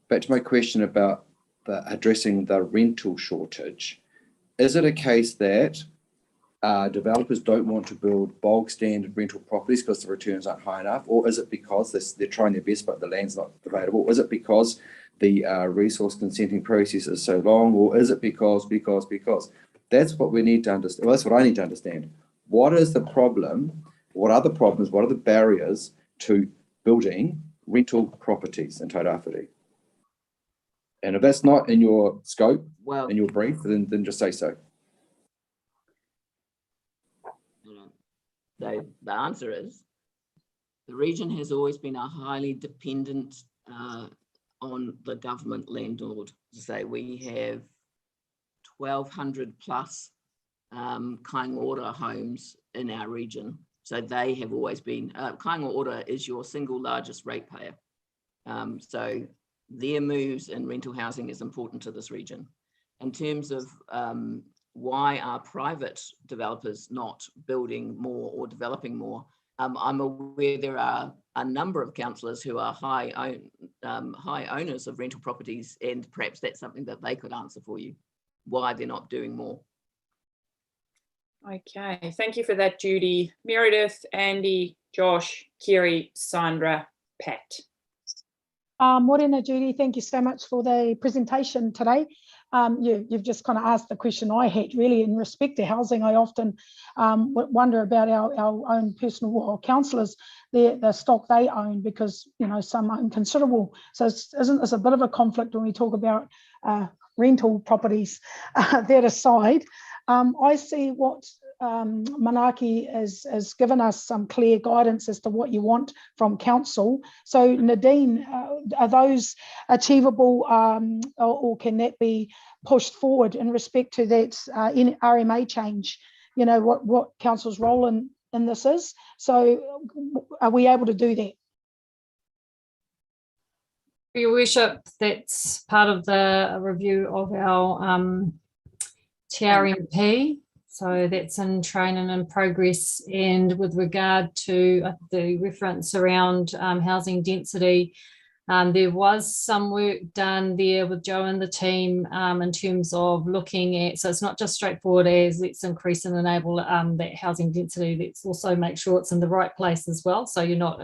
Back to my question about addressing the rental shortage. Is it a case that developers don't want to build bog standard rental properties because the returns aren't high enough, or is it because they're trying their best but the land's not available? Is it because the resource consenting process is so long, or is it because? That's what we need to understand. Well, that's what I need to understand. What is the problem? What are the problems? What are the barriers to building rental properties in Tairawhiti? And if that's not in your scope, Well, in your brief, then just say so. so the answer is the region has always been a highly dependent on the government landlord. So we have 1,200 plus kāinga ora homes in our region. So they have always been, kāinga ora is your single largest ratepayer. So their moves in rental housing is important to this region. In terms of why are private developers not building more or developing more, I'm aware there are a number of councillors who are high owners of rental properties, and perhaps that's something that they could answer for you, why they're not doing more. Okay, thank you for that, Judy. Meredith, Andy, Josh, Kiri, Sandra, Pat. Morena, Judy, thank you so much for the presentation today. You've just kind of asked the question I had really in respect to housing. I often wonder about our own personal councillors, the stock they own, because some own considerable. So isn't this a bit of a conflict when we talk about rental properties? That aside, I see what Manaaki has given us some clear guidance as to what you want from council. So Nadine, are those achievable or can that be pushed forward in respect to that in RMA change? What council's role in this is. So are we able to do that? Your Worship, that's part of the review of our TRMP. So that's in training and progress. And with regard to the reference around housing density, there was some work done there with Joe and the team in terms of looking at, so it's not just straightforward as let's increase and enable that housing density, let's also make sure it's in the right place as well, so you're not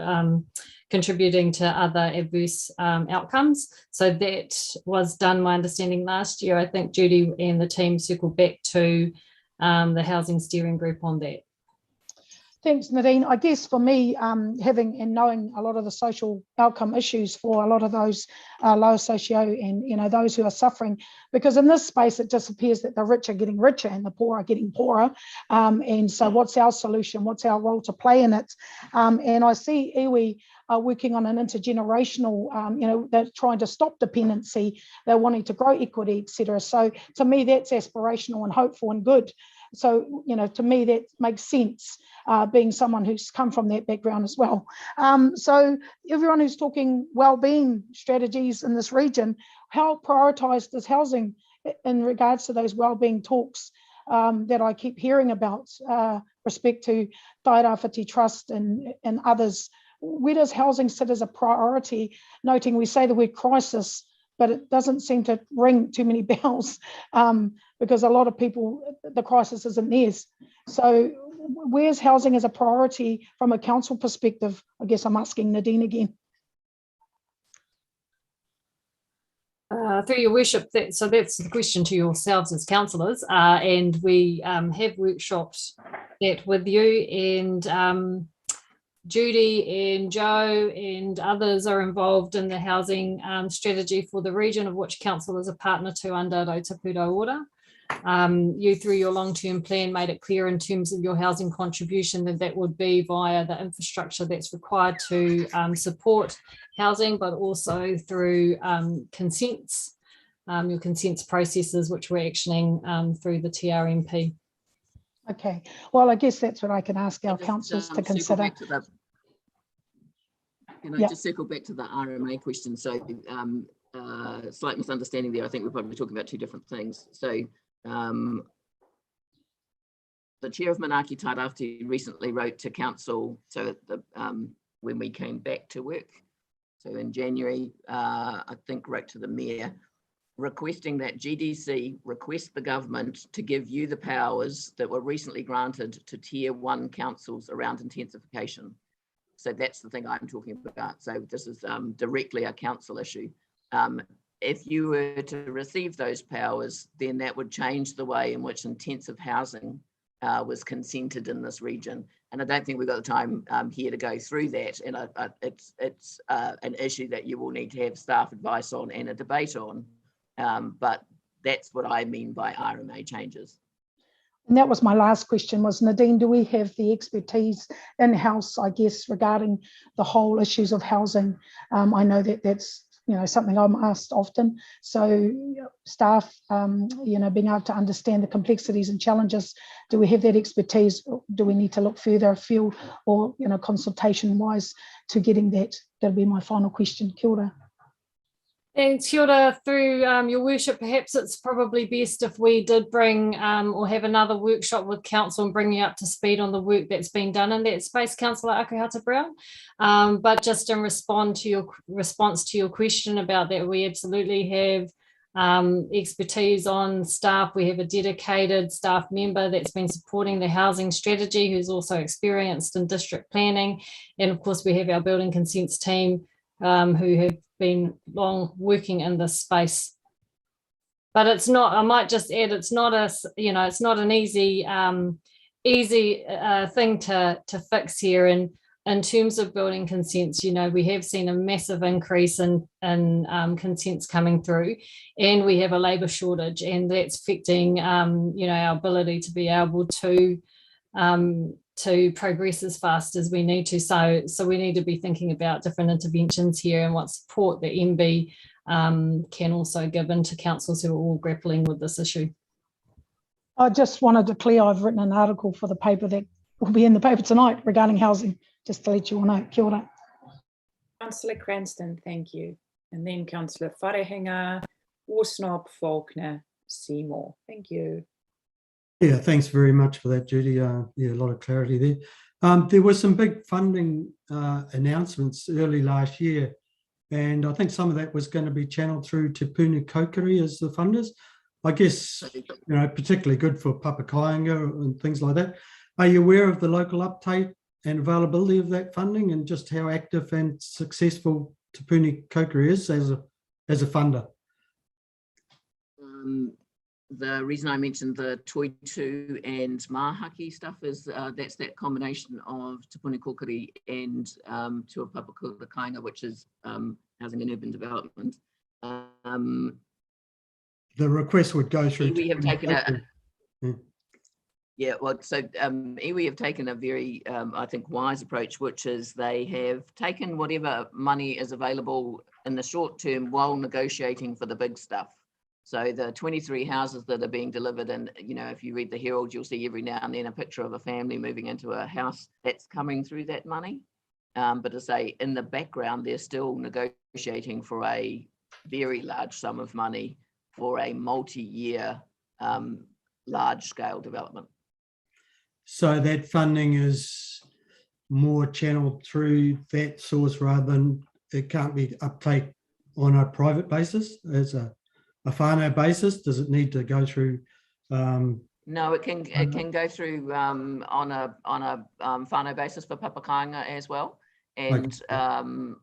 contributing to other adverse outcomes. So that was done, my understanding, last year. I think Judy and the team circled back to the housing steering group on that. Thanks, Nadine. I guess for me, having and knowing a lot of the social outcome issues for a lot of those lower socio and those who are suffering, because in this space it just appears that the rich are getting richer and the poor are getting poorer. And so what's our solution? What's our role to play in it? And I see iwi working on an intergenerational, they're trying to stop dependency, they're wanting to grow equity, etc. So to me, that's aspirational and hopeful and good. So, to me, that makes sense, being someone who's come from that background as well. So everyone who's talking well-being strategies in this region, how prioritised is housing in regards to those well-being talks that I keep hearing about, respect to Tairawhiti Trust and others? Where does housing sit as a priority, noting we say the word crisis, but it doesn't seem to ring too many bells because a lot of people, the crisis isn't theirs. So where's housing as a priority from a council perspective? I guess I'm asking Nadine again. Through your worship, so that's the question to yourselves as councillors, and we have workshopped that with you, and Judy and Joe and others are involved in the housing strategy for the region, of which council is a partner to under Rautapura Order. You, through your long-term plan, made it clear in terms of your housing contribution that would be via the infrastructure that's required to support housing, but also through consents, your consents processes, which we're actioning through the TRMP. Okay, well, I guess that's what I can ask our councils to consider. Can I just circle back to the RMA question? So slight misunderstanding there. I think we're probably talking about two different things. So the chair of Manaaki Tairawhiti recently wrote to council, so when we came back to work, so in January, I think wrote to the mayor, requesting that GDC request the government to give you the powers that were recently granted to tier 1 councils around intensification. So that's the thing I'm talking about. So this is directly a council issue. If you were to receive those powers, then that would change the way in which intensive housing was consented in this region. And I don't think we've got the time here to go through that. And it's an issue that you will need to have staff advice on and a debate on. But that's what I mean by RMA changes. And that was my last question, was Nadine, do we have the expertise in-house, I guess, regarding the whole issues of housing? I know that that's, something I'm asked often. So staff, being able to understand the complexities and challenges, do we have that expertise? Do we need to look further afield or, consultation-wise to getting that? That'll be my final question. Kia ora. Thanks, kia ora. Through your worship, perhaps it's probably best if we did bring or have another workshop with council and bring you up to speed on the work that's been done in that space, Councillor Akuhata-Brown. But just in response to your question about that, we absolutely have expertise on staff. We have a dedicated staff member that's been supporting the housing strategy, who's also experienced in district planning. And of course, we have our building consents team who have been long working in this space. But it's not, I might just add, it's not an easy thing to fix here. And in terms of building consents, we have seen a massive increase in consents coming through, and we have a labour shortage, and that's affecting our ability to be able to progress as fast as we need to. So we need to be thinking about different interventions here and what support the MB can also give into councils who are all grappling with this issue. I just want to declare I've written an article for the paper that will be in the paper tonight regarding housing, just to let you all know. Kia ora. Councillor Cranston, thank you. And then Councillor Wharehinga, Worsnop, Faulkner, Seymour. Thank you. Yeah, thanks very much for that, Judy. A lot of clarity there. There were some big funding announcements early last year, and I think some of that was going to be channeled through Te Puni Kokiri as the funders. I guess, particularly good for Papakāinga and things like that. Are you aware of the local uptake and availability of that funding, and just how active and successful Te Puni Kokiri is as a funder? The reason I mentioned the Toitu and Manaaki stuff is that's that combination of Te Puni Kokiri and Tua Papakāinga, which is housing and urban development. The request would go through. We have taken iwi have taken a very, I think, wise approach, which is they have taken whatever money is available in the short term while negotiating for the big stuff. So the 23 houses that are being delivered, and if you read the Herald, you'll see every now and then a picture of a family moving into a house that's coming through that money. But to say in the background, they're still negotiating for a very large sum of money for a multi-year large-scale development. So that funding is more channeled through that source rather than it can't be uptake on a private basis as a whānau basis? Does it need to go through? No, it can go through on a whānau basis for Papakāinga as well. And okay.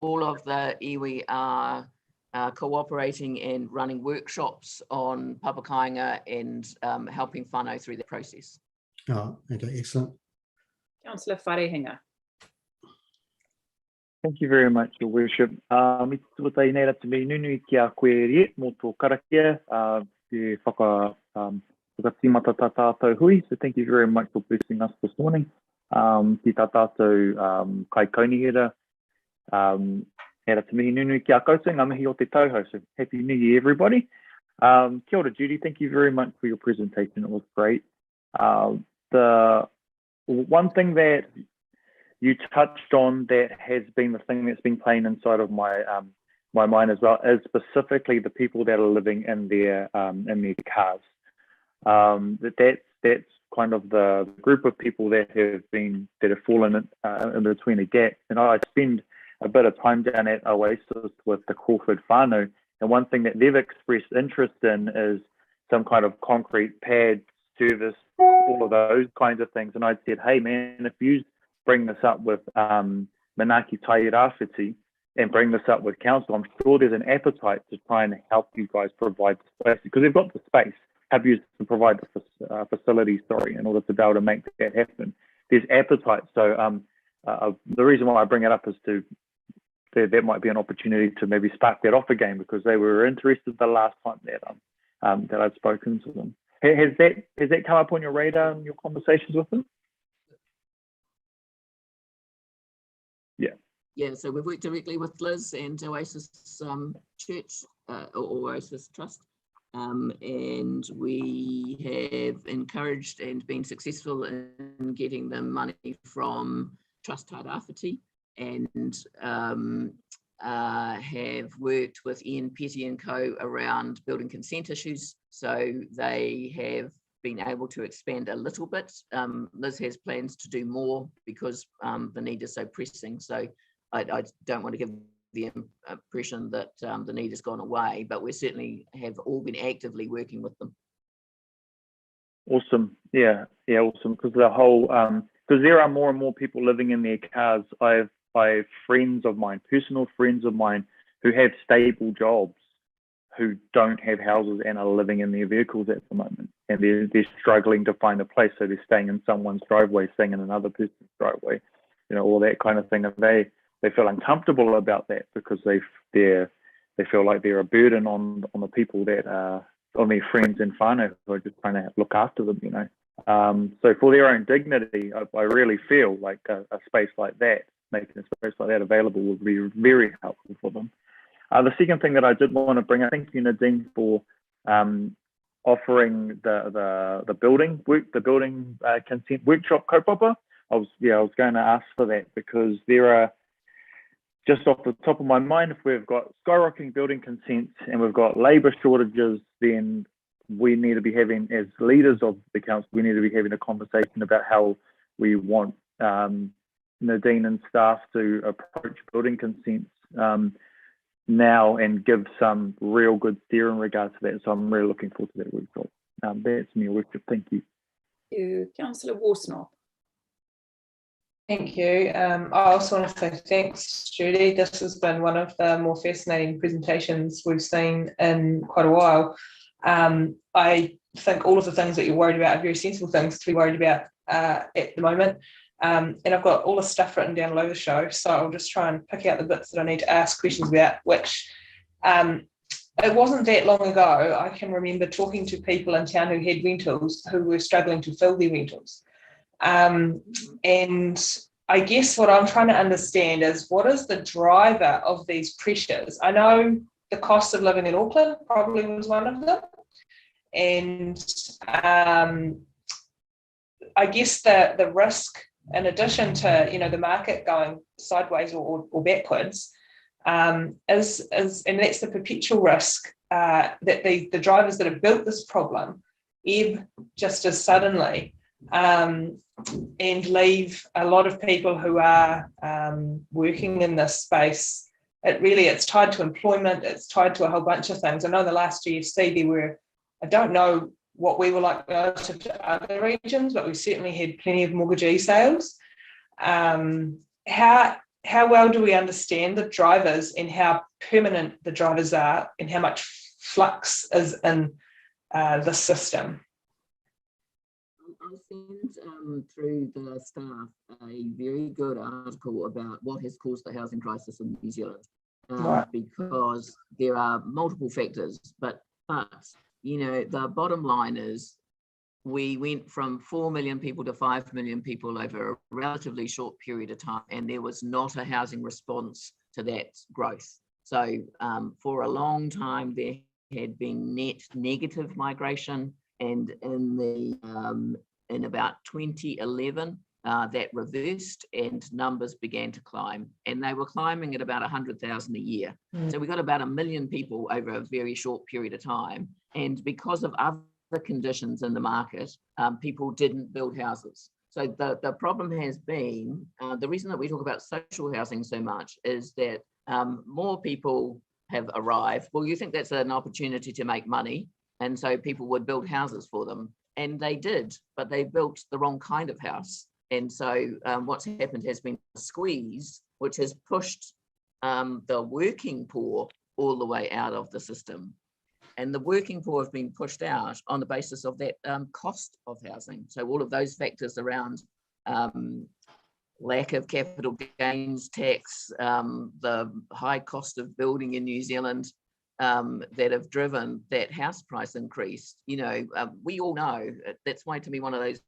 All of the iwi are cooperating and running workshops on Papakāinga and helping whānau through the process. Oh, okay, excellent. Councillor Wharehinga. Thank you very much, Your Worship. I tuatai nei rata me nunui ki a koe rie mō tō karakia te whakatimata tā tātou hui. So thank you very much for blessing us this morning. Ki tā tātou kai kaunihera. He rata mihi nunui ki a koutou, ngā mihi o te tauhou. So happy New Year, everybody. Kia ora, Judy. Thank you very much for your presentation. It was great. The one thing that you touched on that has been the thing that's been playing inside of my my mind as well is specifically the people that are living in their cars. That's kind of the group of people that have fallen in between a gap. And I spend a bit of time down at Oasis with the Crawford whānau, and one thing that they've expressed interest in is some kind of concrete pad service, all of those kinds of things. And I said, hey man, if you bring this up with Manaaki Tairawhiti and bring this up with council, I'm sure there's an appetite to try and help you guys provide the space, because they've got the space, have you to provide the facility, in order to be able to make that happen. There's appetite. So the reason why I bring it up is to that might be an opportunity to maybe spark that off again, because they were interested the last time that I'd spoken to them. Has that come up on your radar in your conversations with them? Yeah, so we've worked directly with Liz and Oasis Church or Oasis Trust, and we have encouraged and been successful in getting them money from Trust Tairawhiti, and have worked with Ian Petty & Co around building consent issues. So they have been able to expand a little bit. Liz has plans to do more because the need is so pressing. So I don't want to give the impression that the need has gone away, but we certainly have all been actively working with them. Awesome. Yeah, awesome. Because the whole, because there are more and more people living in their cars. I have friends of mine, personal friends of mine, who have stable jobs, who don't have houses and are living in their vehicles at the moment, and they're struggling to find a place. So they're staying in someone's driveway, staying in another person's driveway, all that kind of thing. And they feel uncomfortable about that because they feel like they're a burden on the people that are on their friends and whānau who are just trying to look after them, So for their own dignity, I really feel like a space like that, making a space like that available would be very helpful for them. The second thing that I did want to bring, I thank you, Nadine, for offering the building consent workshop kaupapa. I was going to ask for that, because there are, just off the top of my mind, if we've got skyrocketing building consents and we've got labour shortages, then we need to be having, as leaders of the council, we need to be having a conversation about how we want Nadine and staff to approach building consents now, and give some real good steer in regards to that. So I'm really looking forward to that workshop. That's me, workshop. Thank you. Thank you. Councillor Warsnop. Thank you. I also want to say thanks, Judy. This has been one of the more fascinating presentations we've seen in quite a while. I think all of the things that you're worried about are very sensible things to be worried about at the moment. And I've got all the stuff written down all over the show, so I'll just try and pick out the bits that I need to ask questions about, which it wasn't that long ago. I can remember talking to people in town who had rentals who were struggling to fill their rentals. And I guess what I'm trying to understand is, what is the driver of these pressures? I know the cost of living in Auckland probably was one of them. And I guess the risk, in addition to the market going sideways or backwards, is and that's the perpetual risk that the drivers that have built this problem ebb just as suddenly, and leave a lot of people who are working in this space. It's tied to employment, it's tied to a whole bunch of things. I know in the last GFC there were, I don't know what we were like relative to other regions, but we certainly had plenty of mortgagee sales. How well do we understand the drivers and how permanent the drivers are, and how much flux is in the system? I sent through the staff a very good article about what has caused the housing crisis in New Zealand, because there are multiple factors, but the bottom line is we went from 4 million people to 5 million people over a relatively short period of time, and there was not a housing response to that growth. So for a long time there had been net negative migration, and in about 2011 that reversed and numbers began to climb, and they were climbing at about 100,000 a year. So we got about 1 million people over a very short period of time, and because of other conditions in the market, people didn't build houses. So the problem has been, the reason that we talk about social housing so much is that more people have arrived. Well, you think that's an opportunity to make money, and so people would build houses for them. And they did, but they built the wrong kind of house. And so what's happened has been a squeeze, which has pushed the working poor all the way out of the system. And the working poor have been pushed out on the basis of that cost of housing. So all of those factors around lack of capital gains tax, the high cost of building in New Zealand, that have driven that house price increase. You know, we all know, that's why to me one of those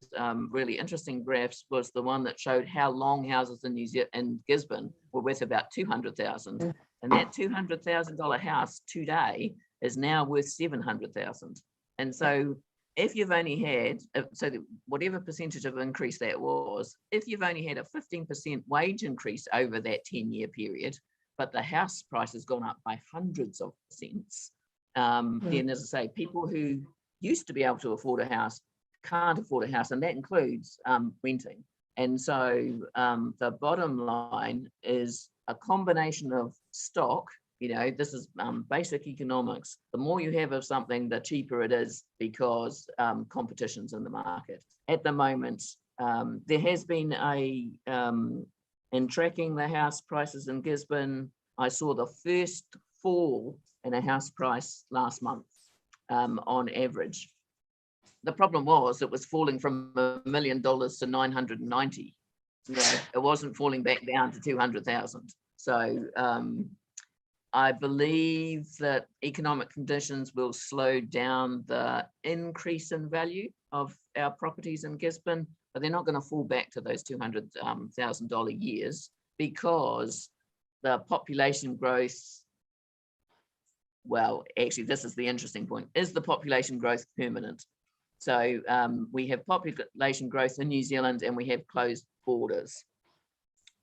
really interesting graphs was the one that showed how long houses in New Zealand and Gisborne were worth about 200,000, and that $200,000 house today is now worth 700,000. And so if you've only had, so whatever percentage of increase that was, if you've only had a 15% wage increase over that 10-year period, but the house price has gone up by hundreds of percents, then as I say, people who used to be able to afford a house can't afford a house, and that includes renting. And so the bottom line is a combination of stock. You know, this is basic economics. The more you have of something, the cheaper it is, because competition's in the market. At the moment, there has been a, in tracking the house prices in Gisborne, I saw the first fall in a house price last month on average. The problem was it was falling from $1 million to 990. You know, it wasn't falling back down to 200,000. So I believe that economic conditions will slow down the increase in value of our properties in Gisborne, but they're not going to fall back to those $200,000 years, because the population growth, well, actually, this is the interesting point. Is the population growth permanent? So we have population growth in New Zealand and we have closed borders.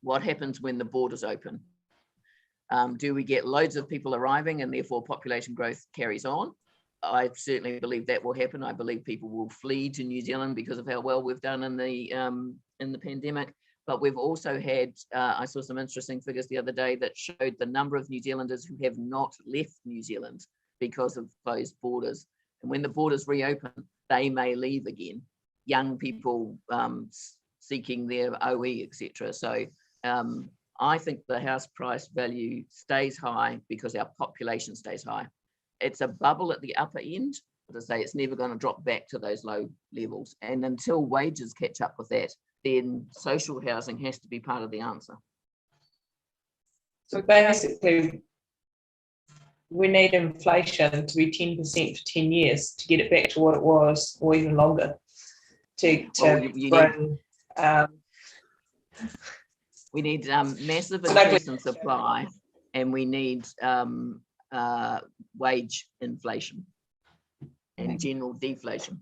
What happens when the borders open? Do we get loads of people arriving and therefore population growth carries on? I certainly believe that will happen. I believe people will flee to New Zealand because of how well we've done in the pandemic. But we've also had, I saw some interesting figures the other day that showed the number of New Zealanders who have not left New Zealand because of closed borders. And when the borders reopen, they may leave again. Young people seeking their OE, etc. So I think the house price value stays high because our population stays high. It's a bubble at the upper end, but I say it's never going to drop back to those low levels. And until wages catch up with that, then social housing has to be part of the answer. So basically, we need inflation to be 10% for 10 years to get it back to what it was, or even longer. We need massive increase in supply, and we need wage inflation and general deflation.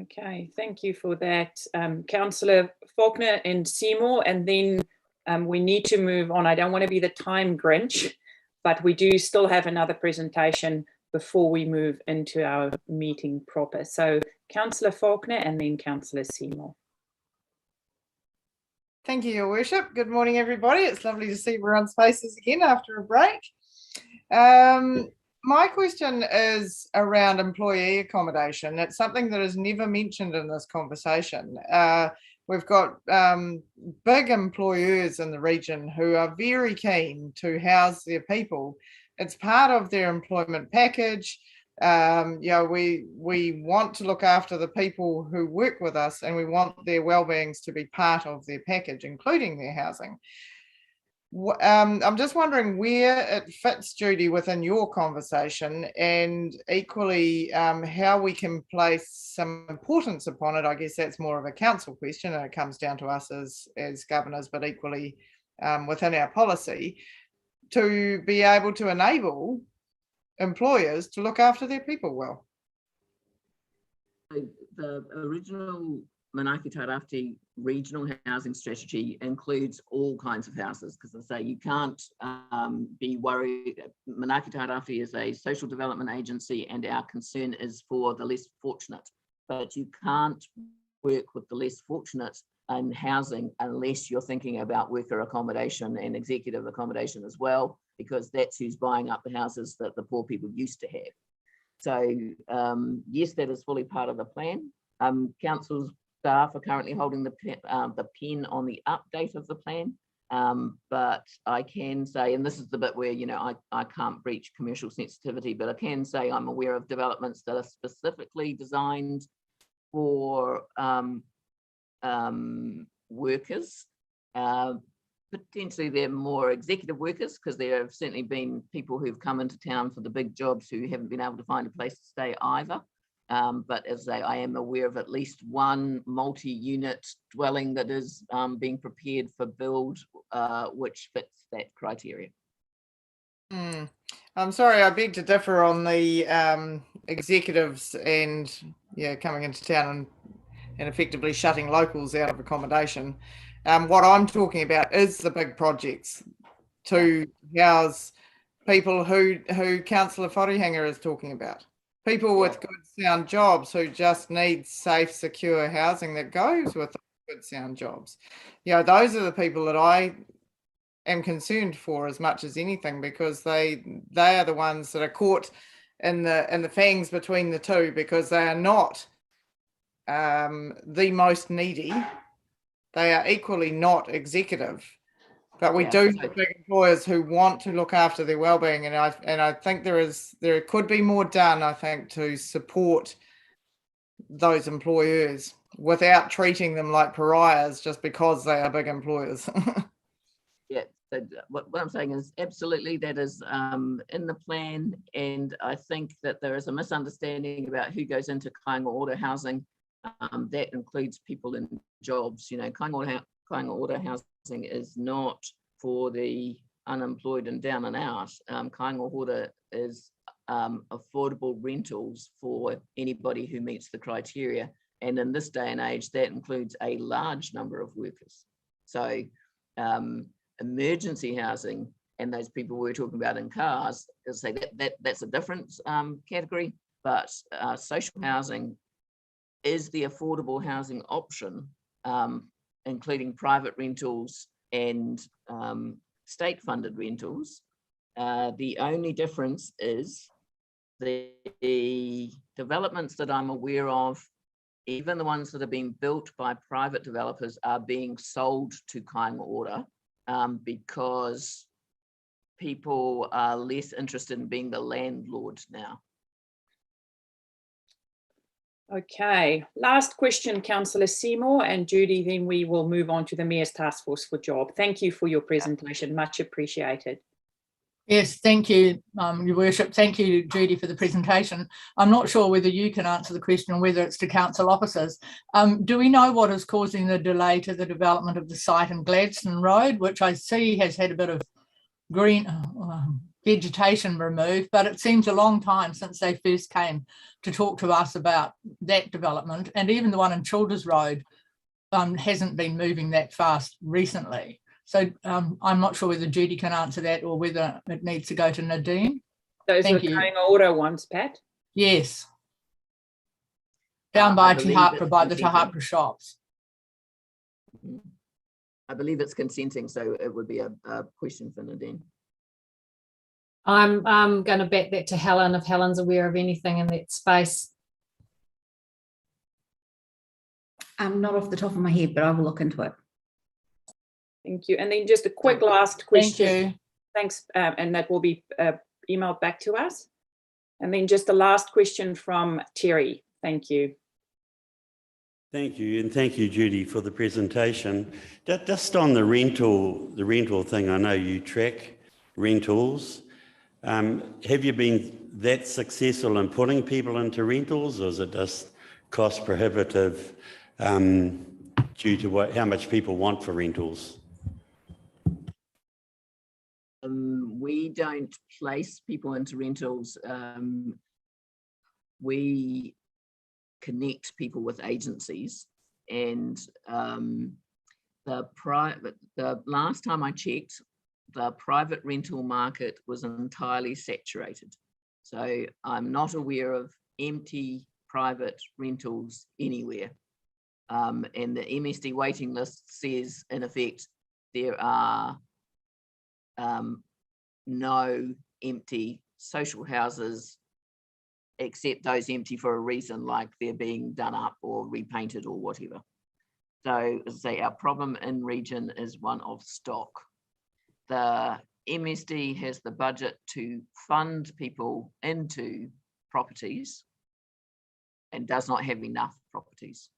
Okay, thank you for that, Councillor Faulkner and Seymour. And then we need to move on. I don't want to be the time Grinch, but we do still have another presentation before we move into our meeting proper. So Councillor Faulkner and then Councillor Seymour. Thank you, Your Worship. Good morning, everybody. It's lovely to see everyone's faces again after a break. My question is around employee accommodation. It's something that is never mentioned in this conversation. We've got big employers in the region who are very keen to house their people. It's part of their employment package. You know, we want to look after the people who work with us, and we want their well-beings to be part of their package, including their housing. I'm just wondering where it fits, Judy, within your conversation, and equally how we can place some importance upon it. I guess that's more of a council question, and it comes down to us as governors, but equally within our policy, to be able to enable employers to look after their people well. The original Manaaki Tairawhiti regional housing strategy includes all kinds of houses, because I say you can't be worried. Manaaki Tairawhiti is a social development agency, and our concern is for the less fortunate, but you can't work with the less fortunate in housing unless you're thinking about worker accommodation and executive accommodation as well, because that's who's buying up the houses that the poor people used to have. So yes, that is fully part of the plan. Council's staff are currently holding the pen on the update of the plan, but I can say, and this is the bit where, you know, I can't breach commercial sensitivity, but I can say I'm aware of developments that are specifically designed for workers Potentially they're more executive workers, because there have certainly been people who've come into town for the big jobs who haven't been able to find a place to stay either. But as I am aware of at least one multi-unit dwelling that is being prepared for build, which fits that criteria. I'm sorry, I beg to differ on the executives and coming into town and effectively shutting locals out of accommodation. What I'm talking about is the big projects to house people who Councillor Wharehanger is talking about. People with good sound jobs who just need safe, secure housing that goes with good sound jobs. Those are the people that I am concerned for as much as anything, because they are the ones that are caught in the fangs between the two, because they are not the most needy. They are equally not executive, but we do have big employers who want to look after their well-being, and I think there could be more done, I think, to support those employers without treating them like pariahs just because they are big employers. Yeah, so what I'm saying is absolutely that is in the plan, and I think that there is a misunderstanding about who goes into kāinga order housing. That includes people in jobs. Kāinga order housing is not for the unemployed and down and out. Kāinga order is affordable rentals for anybody who meets the criteria, and in this day and age that includes a large number of workers. So emergency housing and those people we're talking about in cars, say that's a different category, but social housing is the affordable housing option, including private rentals and state-funded rentals. The only difference is the developments that I'm aware of, even the ones that are being built by private developers, are being sold to kāinga order because people are less interested in being the landlord now. Okay, last question, Councillor Seymour and Judy, then we will move on to the Mayor's Task Force for Job. Thank you for your presentation, much appreciated. Yes, thank you, Your Worship. Thank you, Judy, for the presentation. I'm not sure whether you can answer the question, whether it's to council officers. Do we know what is causing the delay to the development of the site in Gladstone Road, which I see has had a bit of green vegetation removed, but it seems a long time since they first came to talk to us about that development, and even the one in Childers Road hasn't been moving that fast recently. So I'm not sure whether Judy can answer that or whether it needs to go to Nadine. Those are kāinga order ones, Pat? Yes. Down by Te Hapra, by the Te consenting. Hapra shops. I believe it's consenting, so it would be a question for Nadine. I'm going to back that to Helen, if Helen's aware of anything in that space. Not off the top of my head, but I will look into it. Thank you. And then just a quick last question. Thank you. Thanks, and that will be emailed back to us. And then just the last question from Terry. Thank you. Thank you, and thank you, Judy, for the presentation. Just on the rental thing, I know you track rentals. Have you been that successful in putting people into rentals, or is it just cost prohibitive due to how much people want for rentals? We don't place people into rentals. We connect people with agencies, and the last time I checked, the private rental market was entirely saturated. So I'm not aware of empty private rentals anywhere. And the MSD waiting list says, in effect, there are no empty social houses, except those empty for a reason, like they're being done up or repainted or whatever. So as I say, our problem in region is one of stock. The MSD has the budget to fund people into properties and does not have enough properties.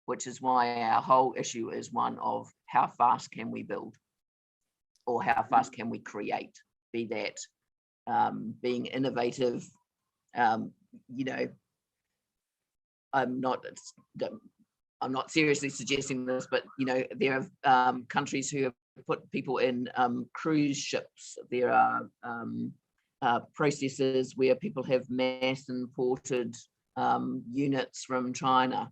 which is why our whole issue is one of how fast can we build, or how fast can we create, be that being innovative. You know, I'm not seriously suggesting this, but you know, there are countries who have put people in cruise ships. There are processes where people have mass imported units from China.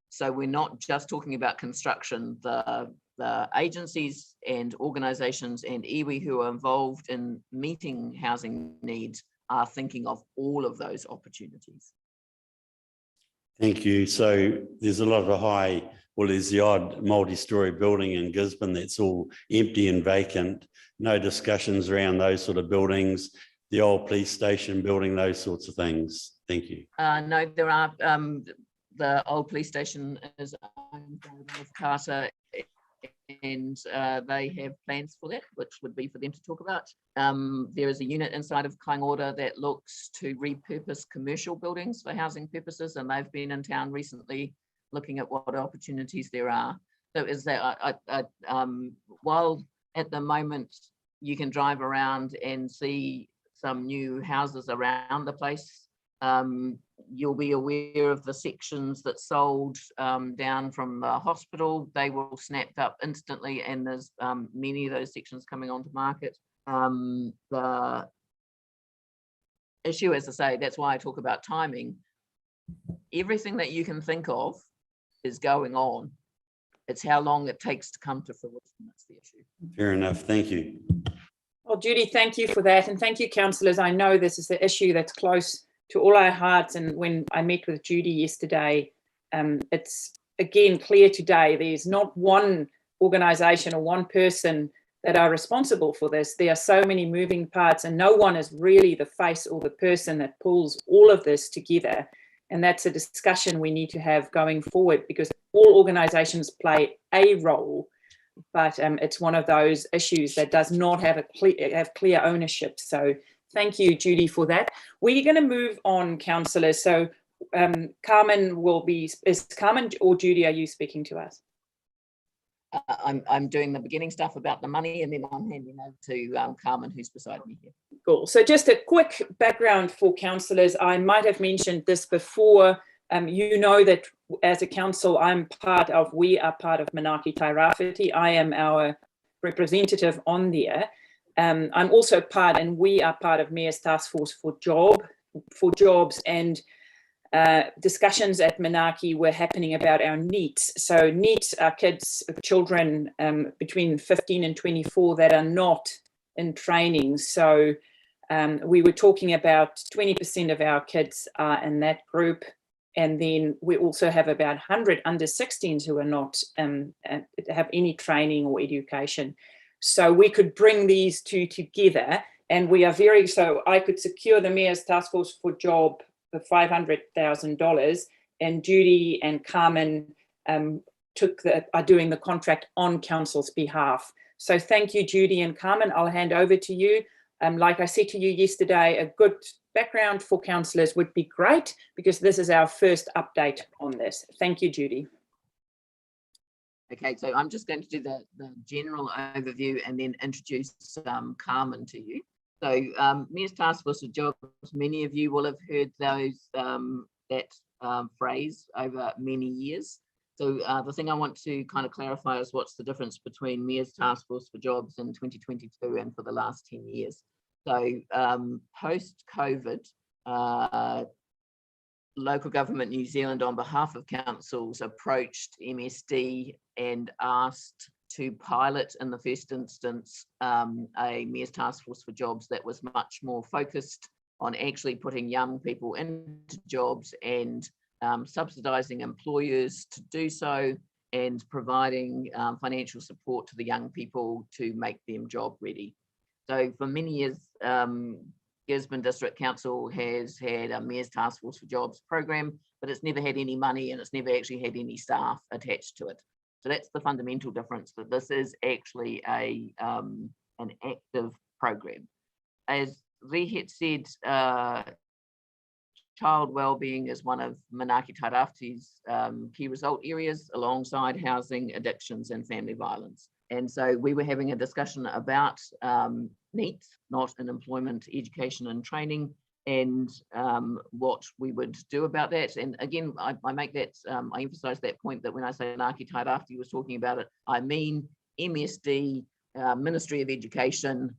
So we're not just talking about construction. The agencies and organisations and iwi who are involved in meeting housing needs are thinking of all of those opportunities. Thank you. So there's a lot of there's the odd multi-storey building in Gisborne that's all empty and vacant. No discussions around those sort of buildings, the old police station building, those sorts of things. Thank you. No, there are. The old police station is owned by Carter, and they have plans for that, which would be for them to talk about. There is a unit inside of Kaingora that looks to repurpose commercial buildings for housing purposes, and they've been in town recently looking at what opportunities there are. So is that while at the moment you can drive around and see some new houses around the place, you'll be aware of the sections that sold down from the hospital. They were snapped up instantly, and there's many of those sections coming onto market. The issue, as I say, that's why I talk about timing. Everything that you can think of is going on. It's how long it takes to come to fruition. That's the issue. Fair enough. Thank you. Well, Judy, thank you for that. And thank you, councillors. I know this is the issue that's close to all our hearts. And when I met with Judy yesterday, it's again clear today, there's not one organisation or one person that are responsible for this. There are so many moving parts, and no one is really the face or the person that pulls all of this together. And that's a discussion we need to have going forward, because all organisations play a role, but it's one of those issues that does not have clear ownership. So thank you, Judy, for that. We're going to move on, councillors. So Carmen is Carmen or Judy, are you speaking to us? I'm doing the beginning stuff about the money, and then I'm handing over to Carmen, who's beside me here. Cool. So just a quick background for councillors. I might have mentioned this before. You know that as a council, we are part of Manaaki Tairawhiti. I am our representative on there. I'm also we are part of Mayor's Task Force for Jobs, and discussions at Manaaki were happening about our NEETs. So NEETs are children between 15 and 24 that are not in training. So we were talking about 20% of our kids are in that group. And then we also have about 100 under 16s who are not have any training or education. So we could bring these two together, and we are so I could secure the Mayor's Task Force for Job for $500,000, and Judy and Carmen are doing the contract on council's behalf. So thank you, Judy and Carmen. I'll hand over to you. Like I said to you yesterday, a good background for councillors would be great, because this is our first update on this. Thank you, Judy. Okay, so I'm just going to do the general overview and then introduce Carmen to you. So Mayor's Task Force for Jobs, many of you will have heard that phrase over many years. So the thing I want to kind of clarify is what's the difference between Mayor's Task Force for Jobs in 2022 and for the last 10 years. So post-COVID, Local Government New Zealand, on behalf of councils, approached MSD and asked to pilot in the first instance a Mayor's Task Force for Jobs that was much more focused on actually putting young people into jobs and subsidising employers to do so, and providing financial support to the young people to make them job ready. So for many years, Gisborne District Council has had a Mayor's Task Force for Jobs program, but it's never had any money, and it's never actually had any staff attached to it. So that's the fundamental difference, that this is actually an active program. As Rehet said child wellbeing is one of Manaaki Tairawhiti's key result areas, alongside housing, addictions and family violence. And so we were having a discussion about NEETs, not in employment, education and training, and what we would do about that. And again, I make that, I emphasize that point that when I say Manaaki Tairawhiti was talking about it, I mean MSD, Ministry of Education,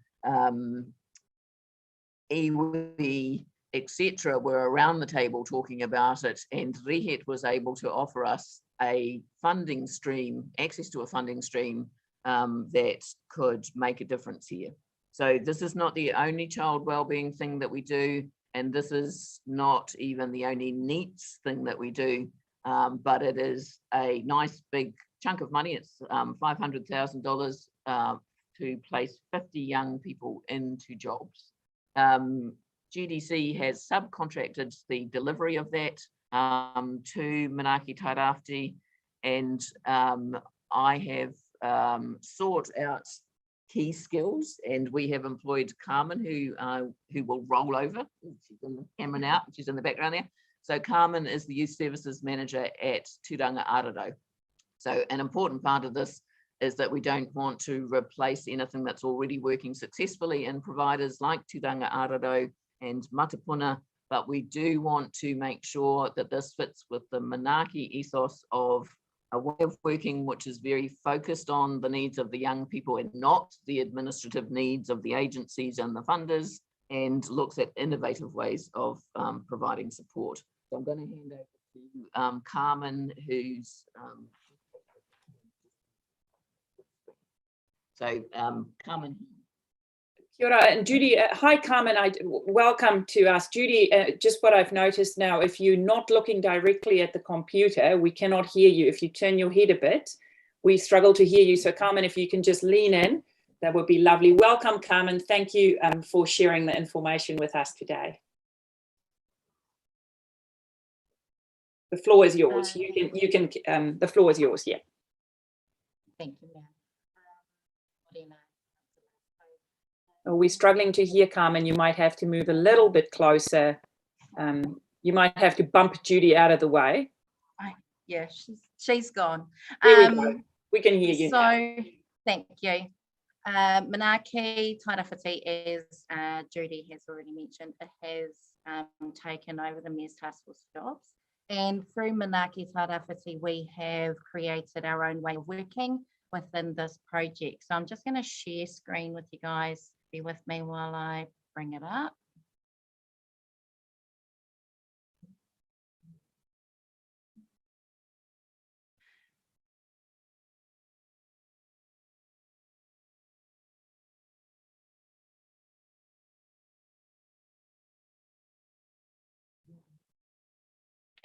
iwi, etc. were around the table talking about it, and Rehet was able to offer us a funding stream, access to a funding stream that could make a difference here. So this is not the only child wellbeing thing that we do, and this is not even the only NEETs thing that we do, but it is a nice big chunk of money. It's $500,000 to place 50 young people into jobs. GDC has subcontracted the delivery of that to Manaaki Tairawhiti, and I have sought out key skills, and we have employed Carmen, who will roll over. She's in the camera now, she's in the background there. So Carmen is the Youth Services Manager at Turanga Araro. So an important part of this is that we don't want to replace anything that's already working successfully in providers like Turanga Araro and Matapuna, but we do want to make sure that this fits with the Manaaki ethos of a way of working which is very focused on the needs of the young people and not the administrative needs of the agencies and the funders, and looks at innovative ways of providing support. So I'm going to hand over to Carmen, who's Carmen. Kia ora. And Judy, hi Carmen, welcome to us. Judy, just what I've noticed now, if you're not looking directly at the computer, we cannot hear you. If you turn your head a bit, we struggle to hear you. So Carmen, if you can just lean in, that would be lovely. Welcome, Carmen. Thank you for sharing the information with us today. The floor is yours. The floor is yours, yeah. Thank you, ma'am. Are we struggling to hear, Carmen? You might have to move a little bit closer. You might have to bump Judy out of the way. Yeah, she's gone. There we go. We can hear you So, now. Thank you. Manaaki Tairawhiti, as Judy has already mentioned, it has taken over the Mayor's Task Force jobs. And through Manaaki Tairawhiti, we have created our own way of working within this project. So I'm just going to share screen with you guys. Be with me while I bring it up.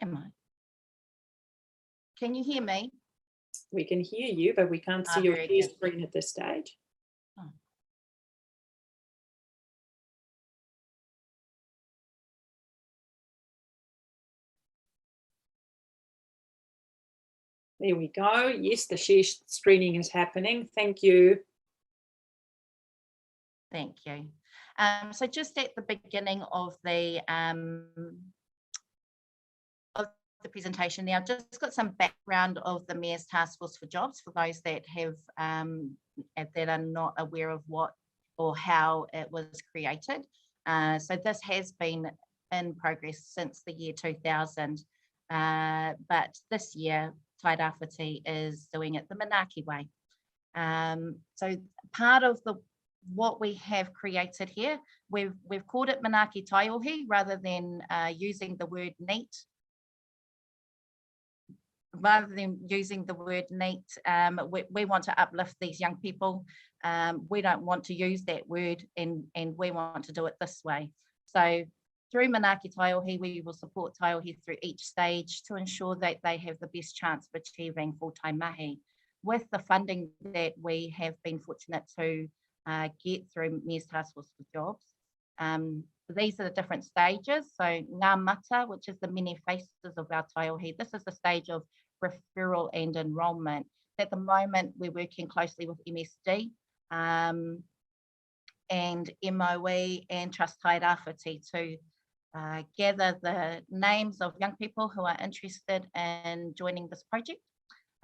Am I? Can you hear me? We can hear you, but we can't see your share screen at this stage. Oh. There we go. Yes, the share screening is happening. Thank you. Thank you. So just at the beginning of the presentation now, just got some background of the Mayor's Task Force for Jobs for those that have that are not aware of what or how it was created. So this has been in progress since the year 2000, but this year Tairawhiti is doing it the Manaaki way. So part of what we have created here, we've called it Manaaki Taiohi rather than using the word NEET. Rather than using the word NEET, we want to uplift these young people. We don't want to use that word, and we want to do it this way. So through Manaaki Taiohi, we will support Taiohi through each stage to ensure that they have the best chance of achieving full-time mahi. With the funding that we have been fortunate to get through Mayor's Task Force for Jobs, these are the different stages. So Ngā Mata, which is the many faces of our Taiohi, this is the stage of referral and enrolment. At the moment, we're working closely with MSD and MOE and Trust Tairawhiti to gather the names of young people who are interested in joining this project.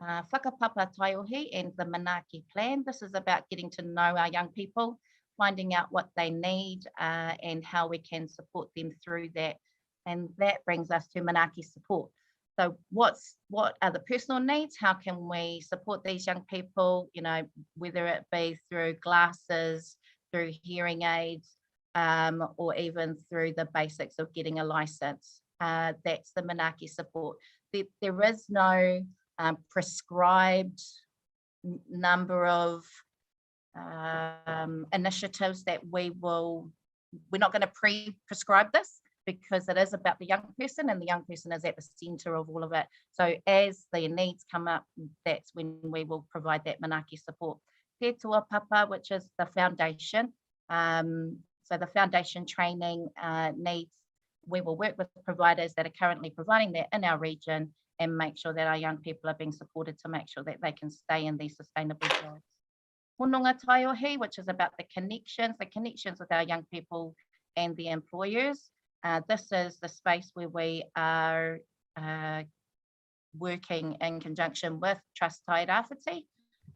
Whakapapa Taiohi and the Manaaki plan. This is about getting to know our young people, finding out what they need and how we can support them through that. And that brings us to Manaaki support. So what are the personal needs? How can we support these young people, you know, whether it be through glasses, through hearing aids, or even through the basics of getting a license. That's the Manaaki support. There is no prescribed number of initiatives that we're not going to prescribe this, because it is about the young person, and the young person is at the center of all of it. So as the needs come up, that's when we will provide that Manaaki support. Te Tua Papa, which is the foundation. So the foundation training needs, we will work with providers that are currently providing that in our region and make sure that our young people are being supported to make sure that they can stay in these sustainable jobs. Hononga Taiohi, which is about the connections with our young people and the employers. This is the space where we are working in conjunction with Trust Tairawhiti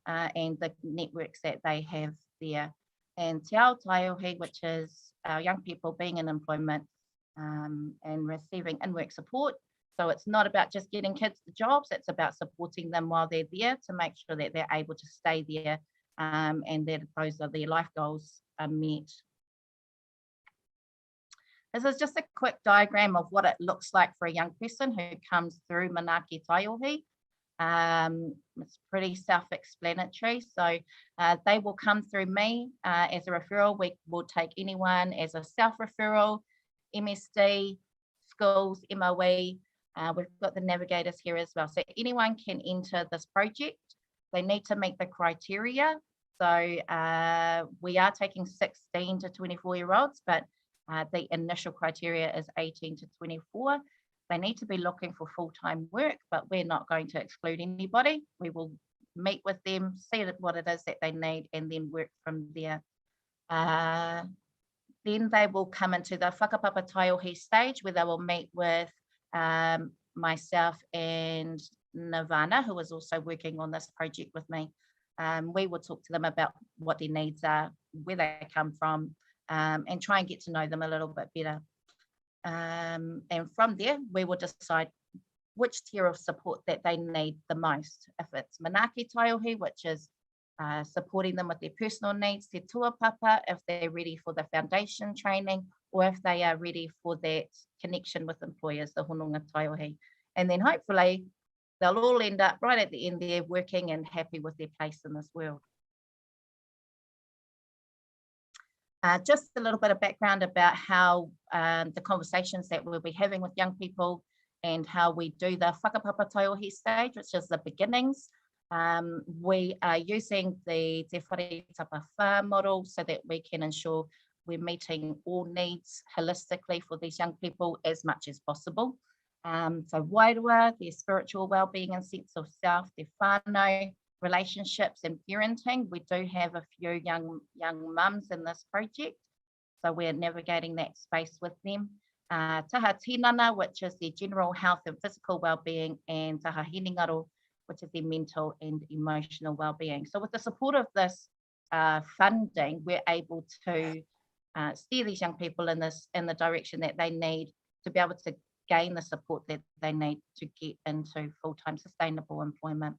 and the networks that they have there. And Te Ao Taiohi, which is our young people being in employment and receiving in-work support. So it's not about just getting kids the jobs, it's about supporting them while they're there to make sure that they're able to stay there and that those are their life goals are met. This is just a quick diagram of what it looks like for a young person who comes through Manaaki Taiohi. It's pretty self-explanatory. So they will come through me as a referral. We will take anyone as a self-referral, MSD, schools, MOE. We've got the navigators here as well. So anyone can enter this project. They need to meet the criteria. So we are taking 16 to 24-year-olds, but the initial criteria is 18 to 24. They need to be looking for full-time work, but we're not going to exclude anybody. We will meet with them, see what it is that they need, and then work from there. Then they will come into the Whakapapa Taiohi stage where they will meet with myself and Nirvana, who is also working on this project with me. We will talk to them about what their needs are, where they come from, and try and get to know them a little bit better. And from there, we will decide which tier of support that they need the most. If it's Manaaki Taiohi, which is supporting them with their personal needs, Te Tua Papa, if they're ready for the foundation training, or if they are ready for that connection with employers, the Hononga Taiohi. And then hopefully they'll all end up right at the end there working and happy with their place in this world. Just a little bit of background about how the conversations that we'll be having with young people and how we do the Whakapapa Taiohi stage, which is the beginnings. We are using the Te Whare Tapa Whā model so that we can ensure we're meeting all needs holistically for these young people as much as possible. So wairua, their spiritual well-being and sense of self, their whānau, relationships and parenting. We do have a few young mums in this project, so we're navigating that space with them. Taha tinana, which is their general health and physical well-being, and taha hiningaro, which is their mental and emotional well-being. So with the support of this funding, we're able to steer these young people in the direction that they need to be able to gain the support that they need to get into full-time sustainable employment.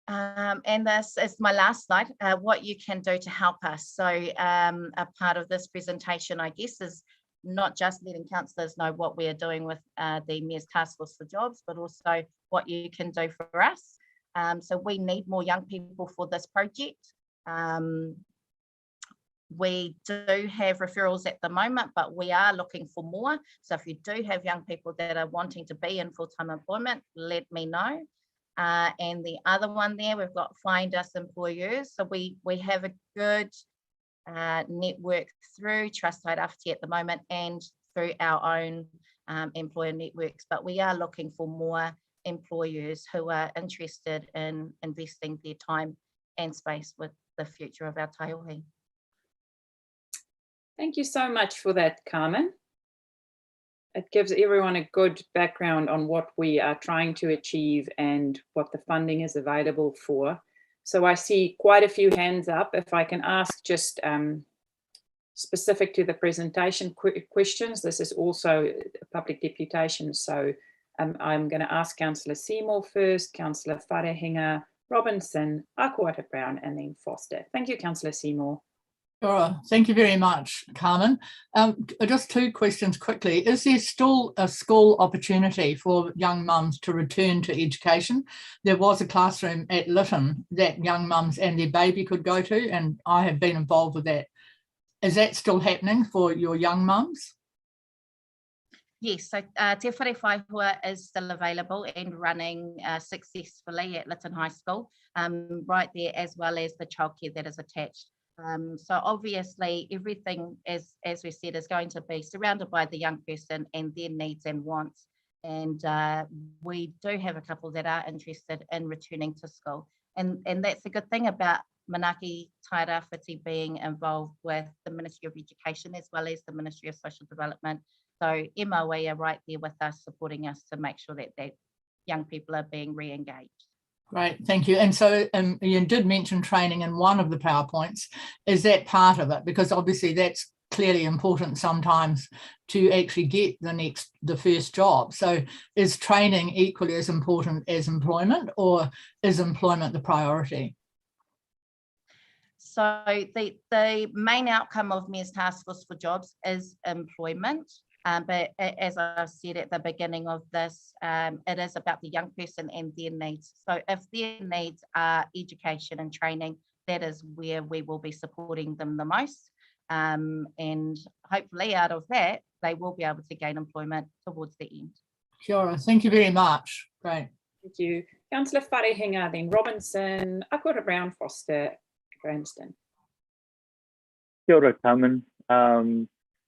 And this is my last slide, what you can do to help us. So a part of this presentation, I guess, is not just letting councillors know what we are doing with the Mayor's Task Force for Jobs, but also what you can do for us. So we need more young people for this project. We do have referrals at the moment, but we are looking for more. So if you do have young people that are wanting to be in full-time employment, let me know. And the other one there, we've got Find Us Employers. So we have a good network through Trust Tairawhiti at the moment and through our own employer networks, but we are looking for more employers who are interested in investing their time and space with the future of our Taiohi. Thank you so much for that, Carmen. It gives everyone a good background on what we are trying to achieve and what the funding is available for. So I see quite a few hands up. If I can ask just specific to the presentation questions, this is also a public deputation. So I'm going to ask Councillor Seymour first, Councillor Wharehinga, Robinson, Akwata Brown, and then Foster. Thank you, Councillor Seymour. Sure. Thank you very much, Carmen. Just two questions quickly. Is there still a school opportunity for young mums to return to education? There was a classroom at Lytton that young mums and their baby could go to, and I have been involved with that. Is that still happening for your young mums? Yes, so Te Whare Whaihua is still available and running successfully at Lytton High School, right there, as well as the childcare that is attached. So obviously everything, as we said, is going to be surrounded by the young person and their needs and wants. And we do have a couple that are interested in returning to school. And that's the good thing about Manaaki Tairawhiti being involved with the Ministry of Education as well as the Ministry of Social Development. So MOE are right there with us, supporting us to make sure that young people are being re-engaged. Great, thank you. And so you did mention training in one of the PowerPoints. Is that part of it? Because obviously that's clearly important sometimes to actually get the first job. So is training equally as important as employment, or is employment the priority? So the main outcome of Mayor's Task Force for Jobs is employment. But as I said at the beginning of this, it is about the young person and their needs. So if their needs are education and training, that is where we will be supporting them the most. And hopefully out of that, they will be able to gain employment towards the end. Sure, thank you very much. Great. Thank you. Councillor Wharehinga, then Robinson, Akwata Brown, Foster, Grahamston. Kia ora, Carmen.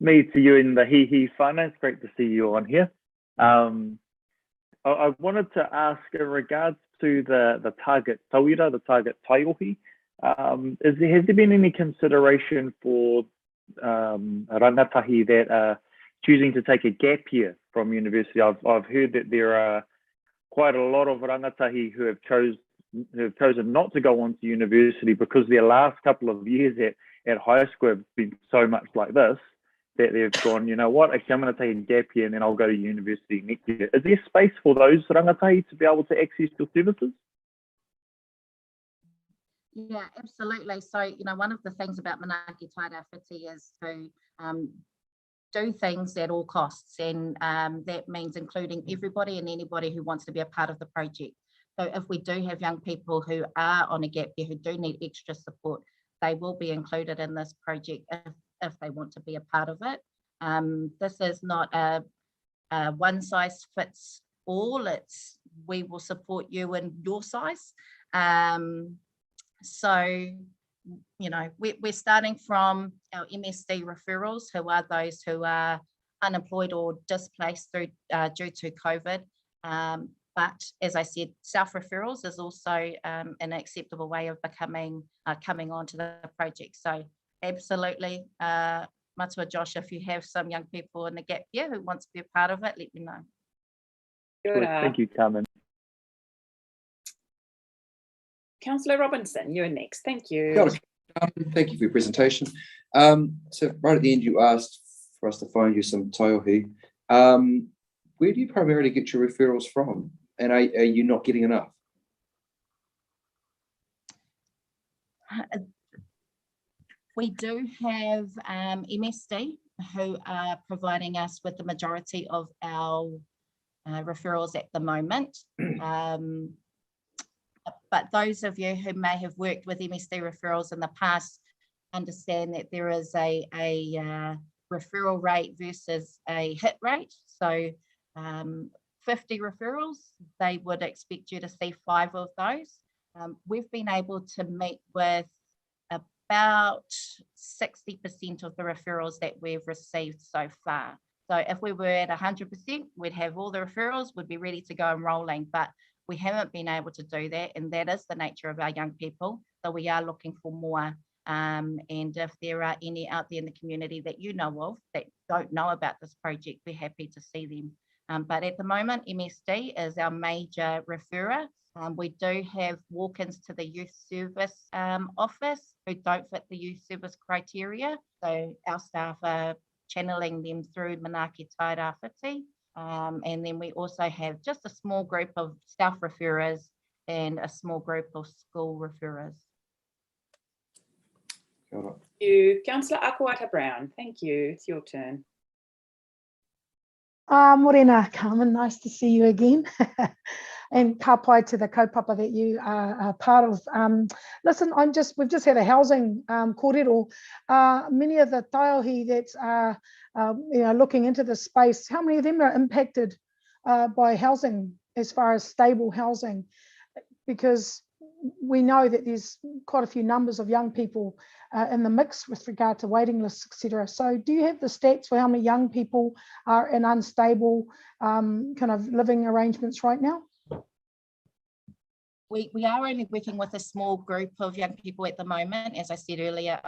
Me to you in the Hihi whānau, it's great to see you on here. I wanted to ask in regards to the target tauira, the target Taiohi, has there been any consideration for rangatahi that are choosing to take a gap year from university? I've heard that there are quite a lot of rangatahi who have chosen not to go on to university because their last couple of years at high school have been so much like this, that they've gone, you know what, actually I'm going to take a gap year and then I'll go to university next year. Is there space for those rangatahi to be able to access your services? Yeah, absolutely. So, one of the things about Manaaki Tairawhiti is to do things at all costs, and that means including everybody and anybody who wants to be a part of the project. So if we do have young people who are on a gap year who do need extra support, they will be included in this project if they want to be a part of it. This is not a one size fits all. It's we will support you in your size. So, we're starting from our MSD referrals, who are those who are unemployed or displaced due to COVID. But as I said, self-referrals is also an acceptable way of coming onto the project. So absolutely, Matua Josh, if you have some young people in the gap year who want to be a part of it, let me know. Good. Thank you, Carmen. Councillor Robinson, you're next. Thank you. Thank you for your presentation. So right at the end, you asked for us to find you some Taiohi. Where do you primarily get your referrals from? And are you not getting enough? We do have MSD who are providing us with the majority of our referrals at the moment. But those of you who may have worked with MSD referrals in the past understand that there is a referral rate versus a hit rate. So 50 referrals, they would expect you to see 5 of those. We've been able to meet with about 60% of the referrals that we've received so far. So if we were at 100%, we'd have all the referrals, we'd be ready to go and rolling, but we haven't been able to do that, and that is the nature of our young people. So we are looking for more And if there are any out there in the community that you know of that don't know about this project, we're happy to see them. But at the moment, MSD is our major referrer. We do have walk-ins to the youth service office who don't fit the youth service criteria. So our staff are channeling them through Manaaki Tairawhiti. And then we also have just a small group of staff referrers and a small group of school referrers. Thank you. Councillor Akuata Brown, thank you. It's your turn. Morena, Carmen, nice to see you again. And ka pai to the kaupapa that you are part of. Listen, we've just had a housing kōrero. Many of the Taiohi that are looking into the space, how many of them are impacted by housing as far as stable housing? Because we know that there's quite a few numbers of young people in the mix with regard to waiting lists, etc. So do you have the stats for how many young people are in unstable kind of living arrangements right now? We are only working with a small group of young people at the moment. As I said earlier,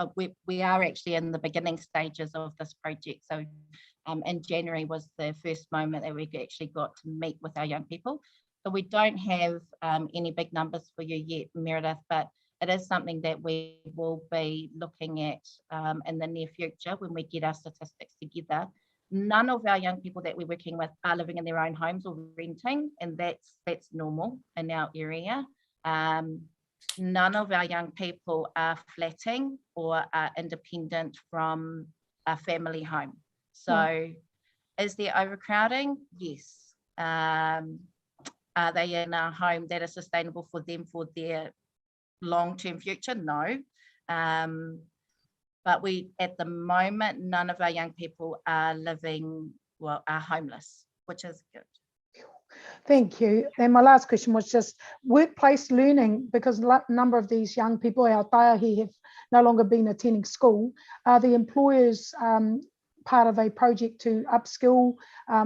we are actually in the beginning stages of this project. So in January was the first moment that we actually got to meet with our young people. So we don't have any big numbers for you yet, Meredith, but it is something that we will be looking at in the near future when we get our statistics together. None of our young people that we're working with are living in their own homes or renting, and that's normal in our area. None of our young people are flatting or are independent from a family home. So is there overcrowding? Yes. Are they in a home that is sustainable for them for their long-term future? No. But at the moment, none of our young people are are homeless, which is good. Thank you. And my last question was just workplace learning, because a number of these young people, our Taiohi, have no longer been attending school. Are the employers part of a project to upskill,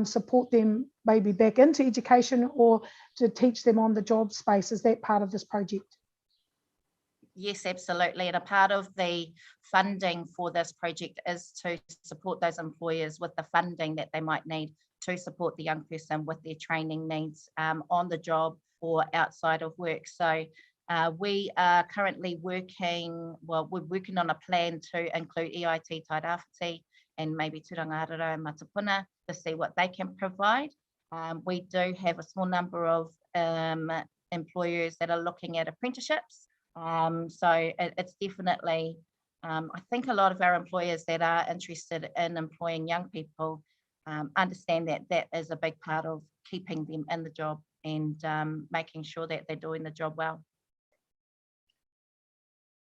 support them maybe back into education or to teach them on the job space? Is that part of this project? Yes, absolutely. And a part of the funding for this project is to support those employers with the funding that they might need to support the young person with their training needs on the job or outside of work. So we are currently working on a plan to include EIT Tairawhiti and maybe Turangarara and Matapuna to see what they can provide. We do have a small number of employers that are looking at apprenticeships. So it's definitely, I think a lot of our employers that are interested in employing young people understand that that is a big part of keeping them in the job and making sure that they're doing the job well.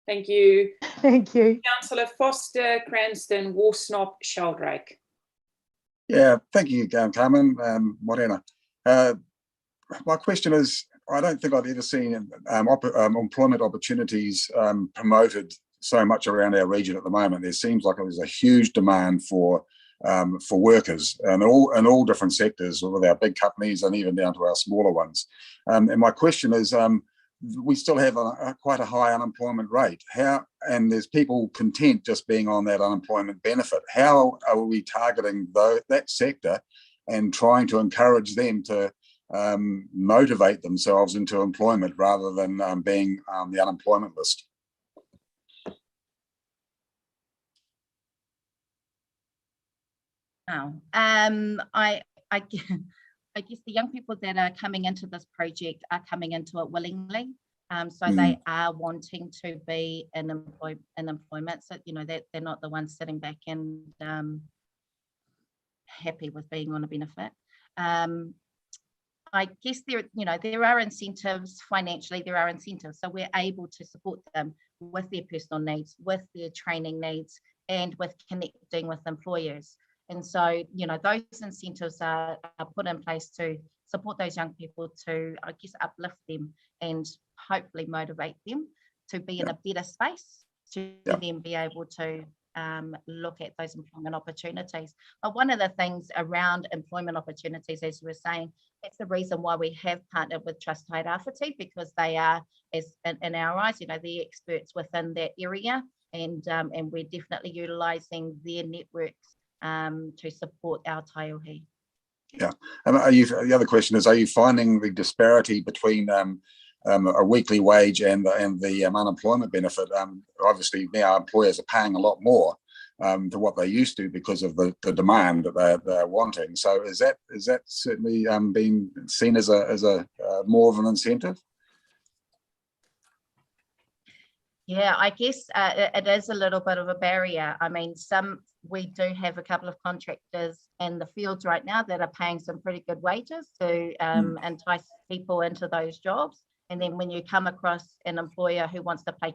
Thank you. Thank you. Councillor Foster, Cranston, Warsnop, Sheldrake. Yeah, thank you, Carmen, Morena. My question is, I don't think I've ever seen employment opportunities promoted so much around our region at the moment. There seems like there's a huge demand for workers in all different sectors, with our big companies and even down to our smaller ones. And my question is, we still have quite a high unemployment rate. And there's people content just being on that unemployment benefit. How are we targeting that sector and trying to encourage them to motivate themselves into employment rather than being on the unemployment list? I guess the young people that are coming into this project are coming into it willingly. So they are wanting to be in employment. So, that they're not the ones sitting back and happy with being on a benefit. I guess there are incentives financially, there are incentives. So we're able to support them with their personal needs, with their training needs, and with connecting with employers. And so, those incentives are put in place to support those young people to, I guess, uplift them and hopefully motivate them to be in a better space to then be able to look at those employment opportunities. But one of the things around employment opportunities, as you were saying, that's the reason why we have partnered with Trust Tairawhiti, because they are, as in our eyes, the experts within that area. and we're definitely utilising their networks to support our Taiohi. Yeah, and the other question is, are you finding the disparity between a weekly wage and the unemployment benefit? Obviously now employers are paying a lot more to what they used to because of the demand that they're wanting. So is that certainly being seen as a more of an incentive? Yeah, I guess it is a little bit of a barrier. I mean, we do have a couple of contractors in the fields right now that are paying some pretty good wages to entice people into those jobs. And then when you come across an employer who wants to pay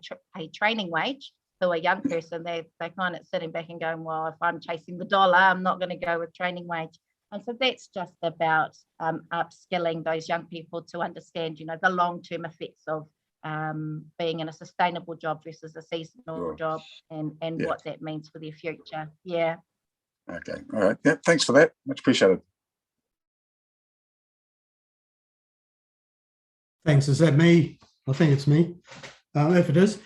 training wage to a young person, they're kind of sitting back and going, well, if I'm chasing the dollar, I'm not going to go with training wage. And so that's just about upskilling those young people to understand, the long-term effects of being in a sustainable job versus a seasonal job, and what that means for their future. Yeah. Okay. All right. Yeah. Thanks for that. Much appreciated. Thanks. Is that me? I think it's me. If it is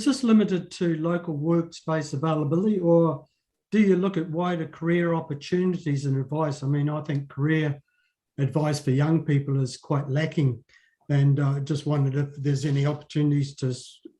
this limited to local workspace availability, or do you look at wider career opportunities and advice? I mean, I think career advice for young people is quite lacking. And I just wondered if there's any opportunities to,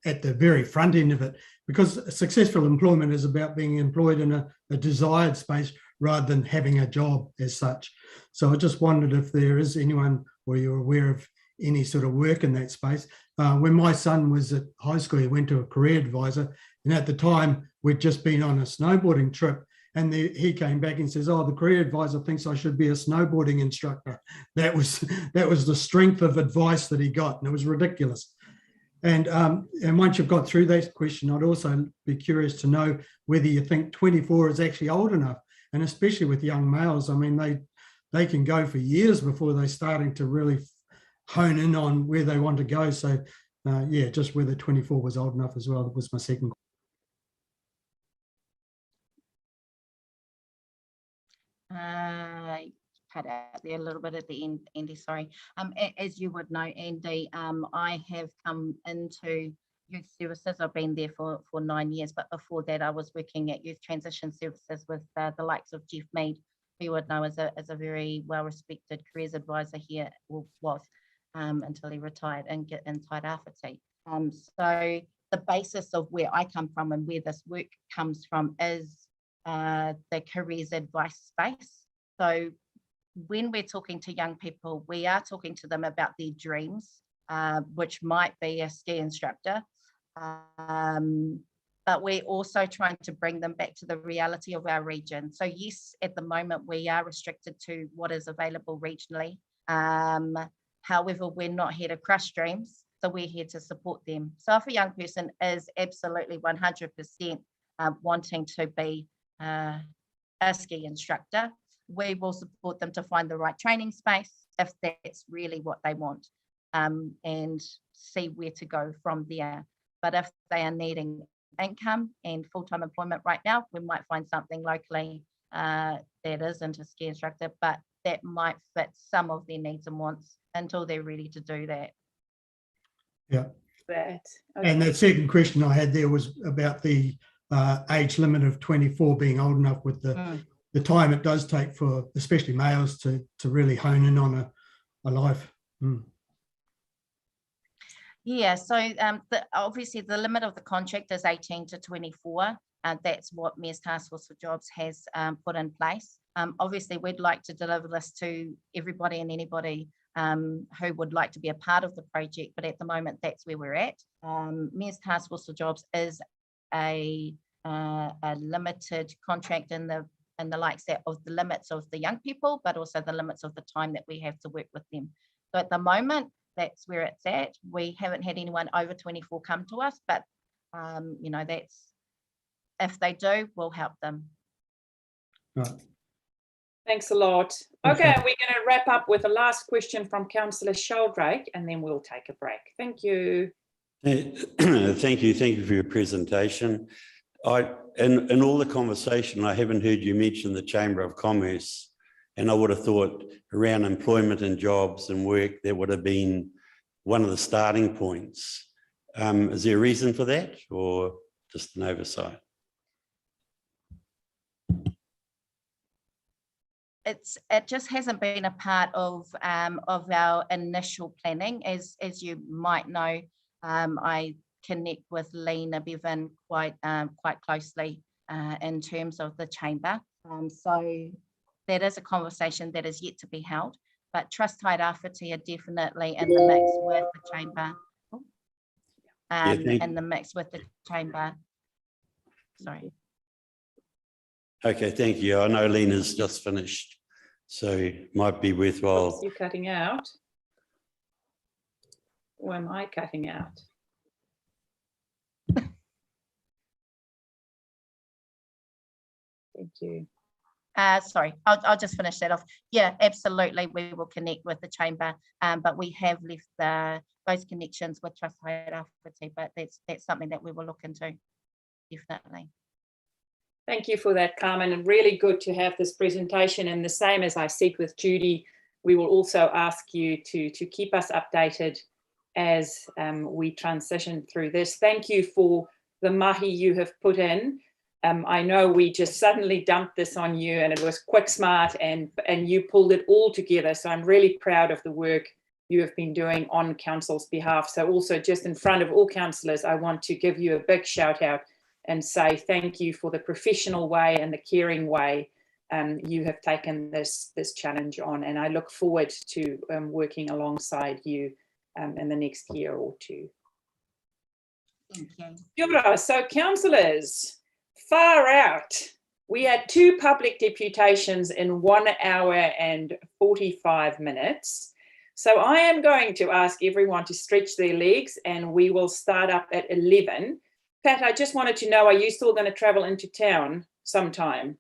at the very front end of it, because successful employment is about being employed in a desired space rather than having a job as such. So I just wondered if there is anyone, or you're aware of any sort of work in that space. When my son was at high school, he went to a career advisor, and at the time we'd just been on a snowboarding trip. And he came back and says, oh, the career advisor thinks I should be a snowboarding instructor. That was the strength of advice that he got, and it was ridiculous. And once you've got through that question, I'd also be curious to know whether you think 24 is actually old enough, and especially with young males. I mean, they can go for years before they're starting to really hone in on where they want to go. So yeah, just whether 24 was old enough as well was my second question. Cut out there a little bit at the end, Andy, sorry. As you would know, Andy, I have come into youth services. I've been there for 9 years, but before that I was working at youth transition services with the likes of Jeff Mead, who you would know as a very well-respected careers advisor here, or was, until he retired in Tairawhiti. So the basis of where I come from and where this work comes from is the careers advice space. So when we're talking to young people, we are talking to them about their dreams, which might be a ski instructor, but we're also trying to bring them back to the reality of our region. So yes, at the moment we are restricted to what is available regionally. However, we're not here to crush dreams, so we're here to support them. So if a young person is absolutely 100% wanting to be a ski instructor, we will support them to find the right training space if that's really what they want, and see where to go from there. But if they are needing income and full-time employment right now, we might find something locally that isn't a ski instructor, but that might fit some of their needs and wants until they're ready to do that. Yeah. Okay. And that second question I had there was about the age limit of 24 being old enough, with the time it does take for especially males to really hone in on a life. Yeah, so obviously the limit of the contract is 18 to 24, and that's what Mayor's Task Force for Jobs has put in place. Obviously we'd like to deliver this to everybody and anybody who would like to be a part of the project, but at the moment that's where we're at. Mayor's Task Force for Jobs is a limited contract in the likes of the limits of the young people, but also the limits of the time that we have to work with them. So at the moment, that's where it's at. We haven't had anyone over 24 come to us, but that's, if they do, we'll help them. Right. Thanks a lot. Okay, we're going to wrap up with the last question from Councillor Sheldrake, and then we'll take a break. Thank you. Thank you for your presentation. In all the conversation, I haven't heard you mention the Chamber of Commerce, and I would have thought around employment and jobs and work, that would have been one of the starting points. Is there a reason for that, or? just an oversight? It just hasn't been a part of our initial planning. As you might know, I connect with Lena Bevan quite closely in terms of the chamber. So that is a conversation that is yet to be held. But Trust Tairawhiti are definitely in the mix with the chamber. In the mix with the chamber. Sorry. Okay, thank you. I know Lena's just finished, so it might be worthwhile. You're cutting out. Or am I cutting out? Thank you. Sorry, I'll just finish that off. Yeah, absolutely. We will connect with the chamber, but we have left those connections with Trust Tairawhiti, but that's something that we will look into, definitely. Thank you for that, Carmen, and really good to have this presentation. And the same as I said with Judy, we will also ask you to keep us updated as we transition through this. Thank you for the mahi you have put in. I know we just suddenly dumped this on you and it was quick, smart, and you pulled it all together. So I'm really proud of the work you have been doing on Council's behalf. So also just in front of all councillors, I want to give you a big shout out and say thank you for the professional way and the caring way you have taken this challenge on. And I look forward to working alongside you in the next year or two. Thank you. Kia ora. So councillors, far out. We had 2 public deputations in 1 hour and 45 minutes. So I am going to ask everyone to stretch their legs and we will start up at 11. Pat, I just wanted to know, are you still going to travel into town sometime?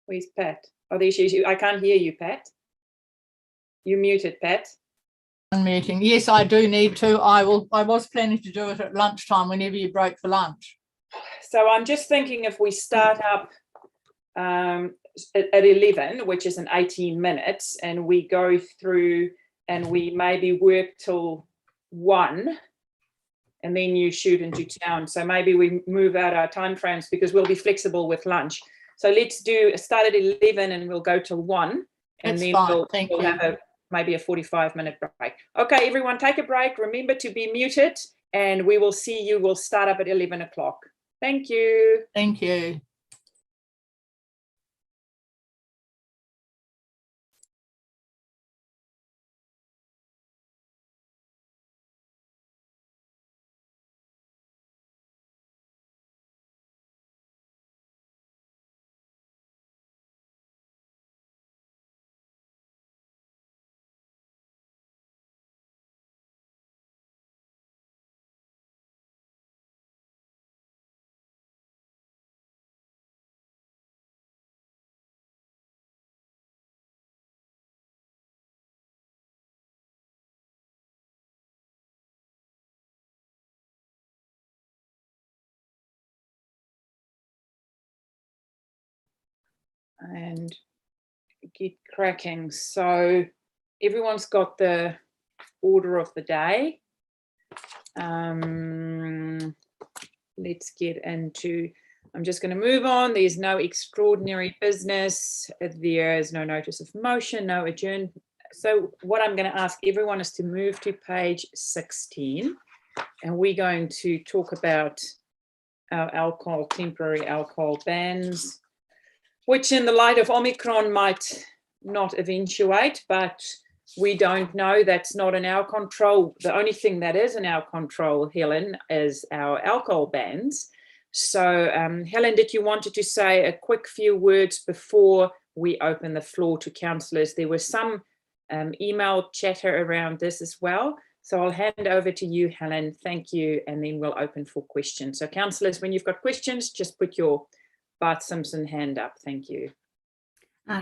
Where's Pat? Oh, there she is. I can't hear you, Pat. You're muted, Pat. Meeting. Yes, I do need to. I was planning to do it at lunchtime whenever you break for lunch. So I'm just thinking if we start up at 11, which is in 18 minutes, and we go through and we maybe work till 1. And then you shoot into town. So maybe we move out our timeframes because we'll be flexible with lunch. So let's start at 11 and we'll go till 1. And That's then fine. we'll have maybe a 45-minute break. Okay, everyone, take a break. Remember to be muted and we will see you. We'll start up at 11 o'clock. Thank you. Thank you. And get cracking. So everyone's got the order of the day. Let's get into, I'm just going to move on. There's no extraordinary business. There is no notice of motion, no adjourn. So what I'm going to ask everyone is to move to page 16. And we're going to talk about our temporary alcohol bans, which in the light of Omicron might not eventuate, but we don't know. That's not in our control. The only thing that is in our control, Helen, is our alcohol bans. So Helen, did you want to say a quick few words before we open the floor to councillors? There was some email chatter around this as well. So I'll hand over to you, Helen. Thank you. And then we'll open for questions. So councillors, when you've got questions, just put your Bart Simpson hand up. Thank you.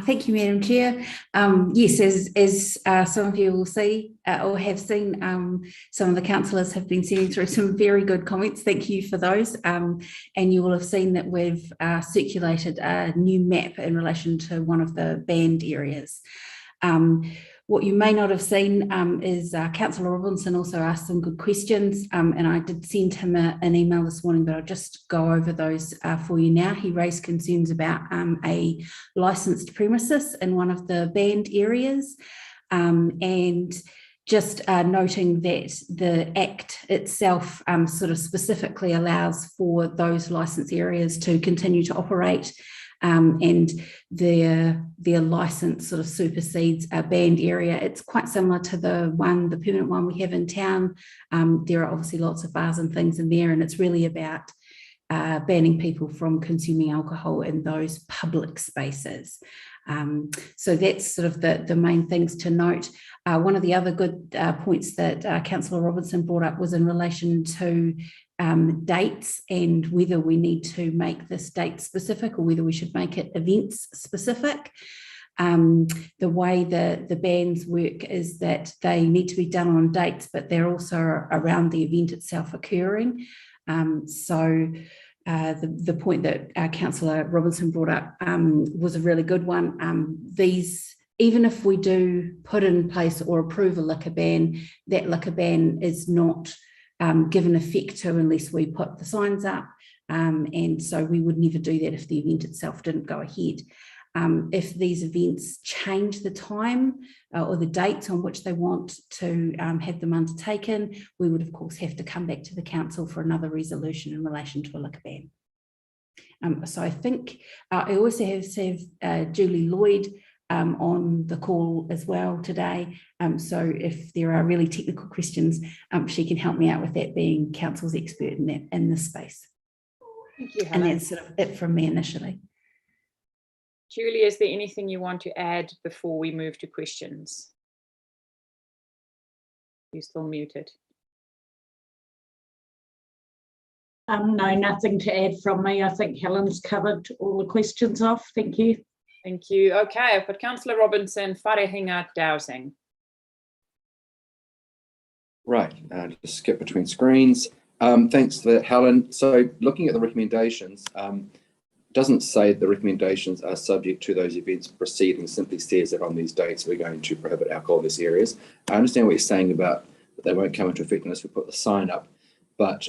Thank you, Madam Chair. Yes, as some of you will see or have seen, some of the councillors have been sending through some very good comments. Thank you for those. And you will have seen that we've circulated a new map in relation to one of the banned areas. What you may not have seen is Councillor Robinson also asked some good questions, and I did send him an email this morning, but I'll just go over those for you now. He raised concerns about a licensed premises in one of the banned areas, and just noting that the Act itself sort of specifically allows for those licensed areas to continue to operate, and their license sort of supersedes a banned area. It's quite similar to the permanent one we have in town. There are obviously lots of bars and things in there, and it's really about banning people from consuming alcohol in those public spaces. So that's sort of the main things to note. One of the other good points that Councillor Robinson brought up was in relation to dates and whether we need to make this date specific or whether we should make it events specific. The way the bans work is that they need to be done on dates, but they're also around the event itself occurring. The point that Councillor Robinson brought up was a really good one. Even if we do put in place or approve a liquor ban, that liquor ban is not given effect to unless we put the signs up. And so we would never do that if the event itself didn't go ahead. If these events change the time or the dates on which they want to have them undertaken, we would of course have to come back to the council for another resolution in relation to a liquor ban. So I think I also have Julie Lloyd on the call as well today. So if there are really technical questions, she can help me out with that, being council's expert in this space. Thank you, Helen. And that's sort of it from me initially. Julie, is there anything you want to add before we move to questions? You're still muted. No, nothing to add from me. I think Helen's covered all the questions off. Thank you. Thank you. Okay, I've got Councillor Robinson, wharehinga dowsing. Right, just skip between screens. Thanks for that, Helen. So looking at the recommendations, doesn't say the recommendations are subject to those events proceeding, simply says that on these dates we're going to prohibit alcohol in these areas. I understand what you're saying about that they won't come into effect unless we put the sign up, but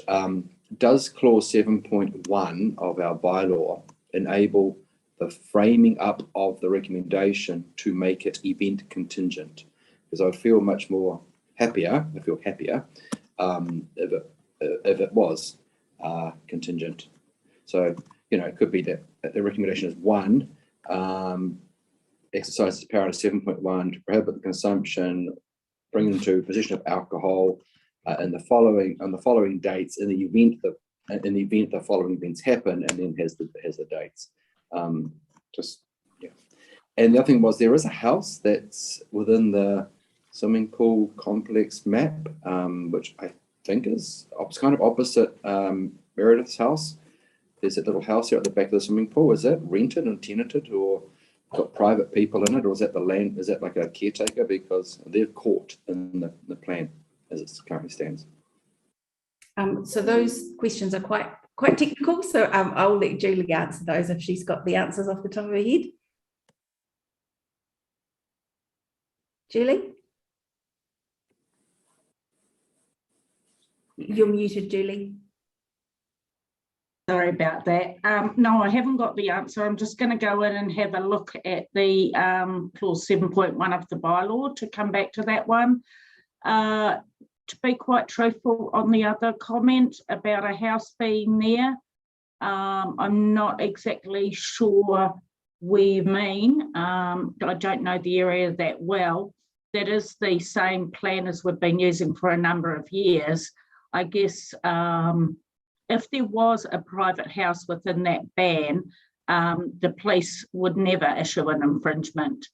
does clause 7.1 of our bylaw enable the framing up of the recommendation to make it event contingent? Because I would feel much more happier, if it was contingent. So, you know, it could be that the recommendation is 1, exercises the power of 7.1 to prohibit the consumption, bring them to possession of alcohol on the following dates in the event the following events happen, and then has the dates. And the other thing was, there is a house that's within the swimming pool complex map, which I think is kind of opposite Meredith's house. There's that little house here at the back of the swimming pool. Is that rented and tenanted, or got private people in it, or is that the land? Is that like a caretaker? Because they're caught in the plan as it currently stands. So those questions are quite technical. So I'll let Julie answer those if she's got the answers off the top of her head. Julie? You're muted, Julie. Sorry about that. No, I haven't got the answer. I'm just going to go in and have a look at the clause 7.1 of the bylaw to come back to that one. To be quite truthful on the other comment about a house being there, I'm not exactly sure where you mean. I don't know the area that well. That is the same plan as we've been using for a number of years. I guess if there was a private house within that ban, the police would never issue an infringement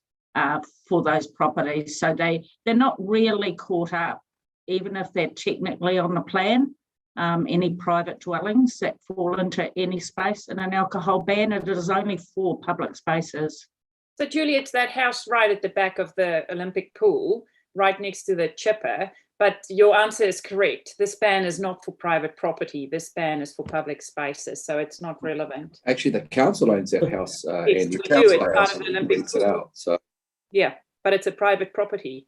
for those properties. So they're not really caught up, even if they're technically on the plan. Any private dwellings that fall into any space in an alcohol ban, it is only for public spaces. So Julie, it's that house right at the back of the Olympic pool, right next to the chipper. But your answer is correct. This ban is not for private property. This ban is for public spaces, so it's not relevant. Actually, the council owns that house, Yes, and the we do. It's council part of the Olympic rents it out. So yeah, but it's a private property.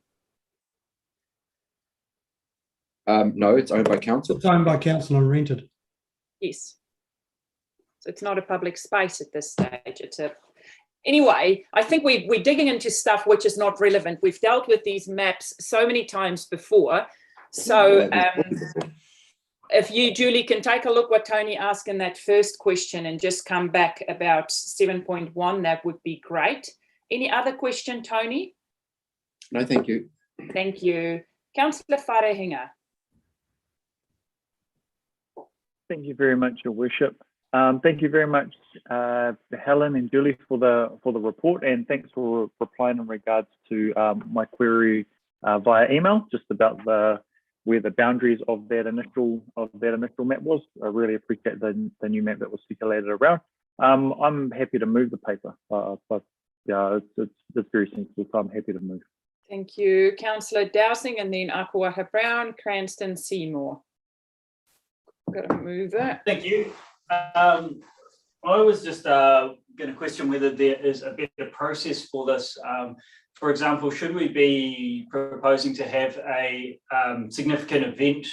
No, it's owned by council. It's owned by council and rented. Yes. So it's not a public space at this stage. It's a. Anyway, I think we're digging into stuff which is not relevant. We've dealt with these maps so many times before. So if you, Julie, can take a look what Tony asked in that first question and just come back about 7.1, that would be great. Any other question, Tony? No, thank you. Thank you. Councillor Wharehinga. Thank you very much, Your Worship. Thank you very much, Helen and Julie, for the report, and thanks for replying in regards to my query via email, just about where the boundaries of that initial map was. I really appreciate the new map that was circulated around. I'm happy to move the paper, but yeah, it's very sensible, so I'm happy to move. Thank you, Councillor Dowsing, and then Akuaha Brown, Cranston, Seymour. Got to move that. Thank you. I was just going to question whether there is a better process for this. For example, should we be proposing to have a significant event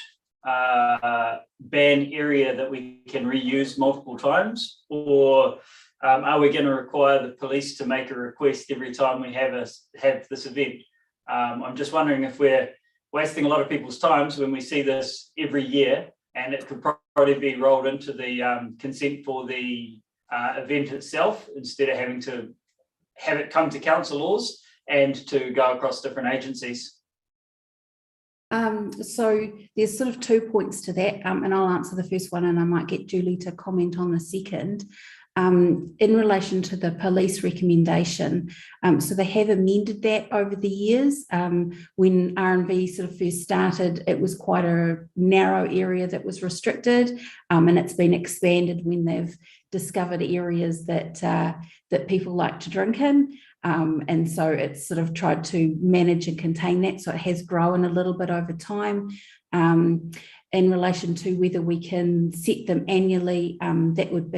ban area that we can reuse multiple times, or are we going to require the police to make a request every time we have this event? I'm just wondering if we're wasting a lot of people's times when we see this every year, and it could probably be rolled into the consent for the event itself, instead of having to have it come to council laws and to go across different agencies. So there's sort of 2 points to that, and I'll answer the first one and I might get Julie to comment on the second. In relation to the police recommendation, so they have amended that over the years. When R&V sort of first started, it was quite a narrow area that was restricted, and it's been expanded when they've discovered areas that people like to drink in. And so it's sort of tried to manage and contain that. So it has grown a little bit over time. In relation to whether we can set them annually, that would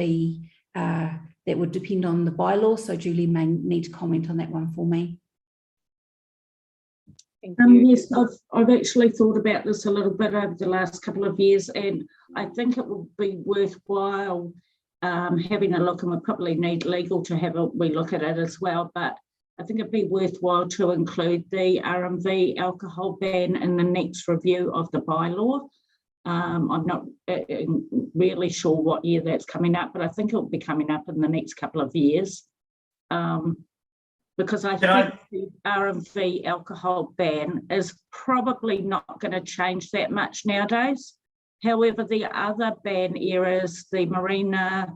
depend on the bylaw. So Julie may need to comment on that one for me. Yes, I've actually thought about this a little bit over the last couple of years, and I think it would be worthwhile having a look, and we probably need legal to have a wee look at it as well, but I think it'd be worthwhile to include the R&V alcohol ban in the next review of the bylaw. I'm not really sure what year that's coming up, but I think it'll be coming up in the next couple of years. Because I think the R&V alcohol ban is probably not going to change that much nowadays. However, the other ban areas, the Marina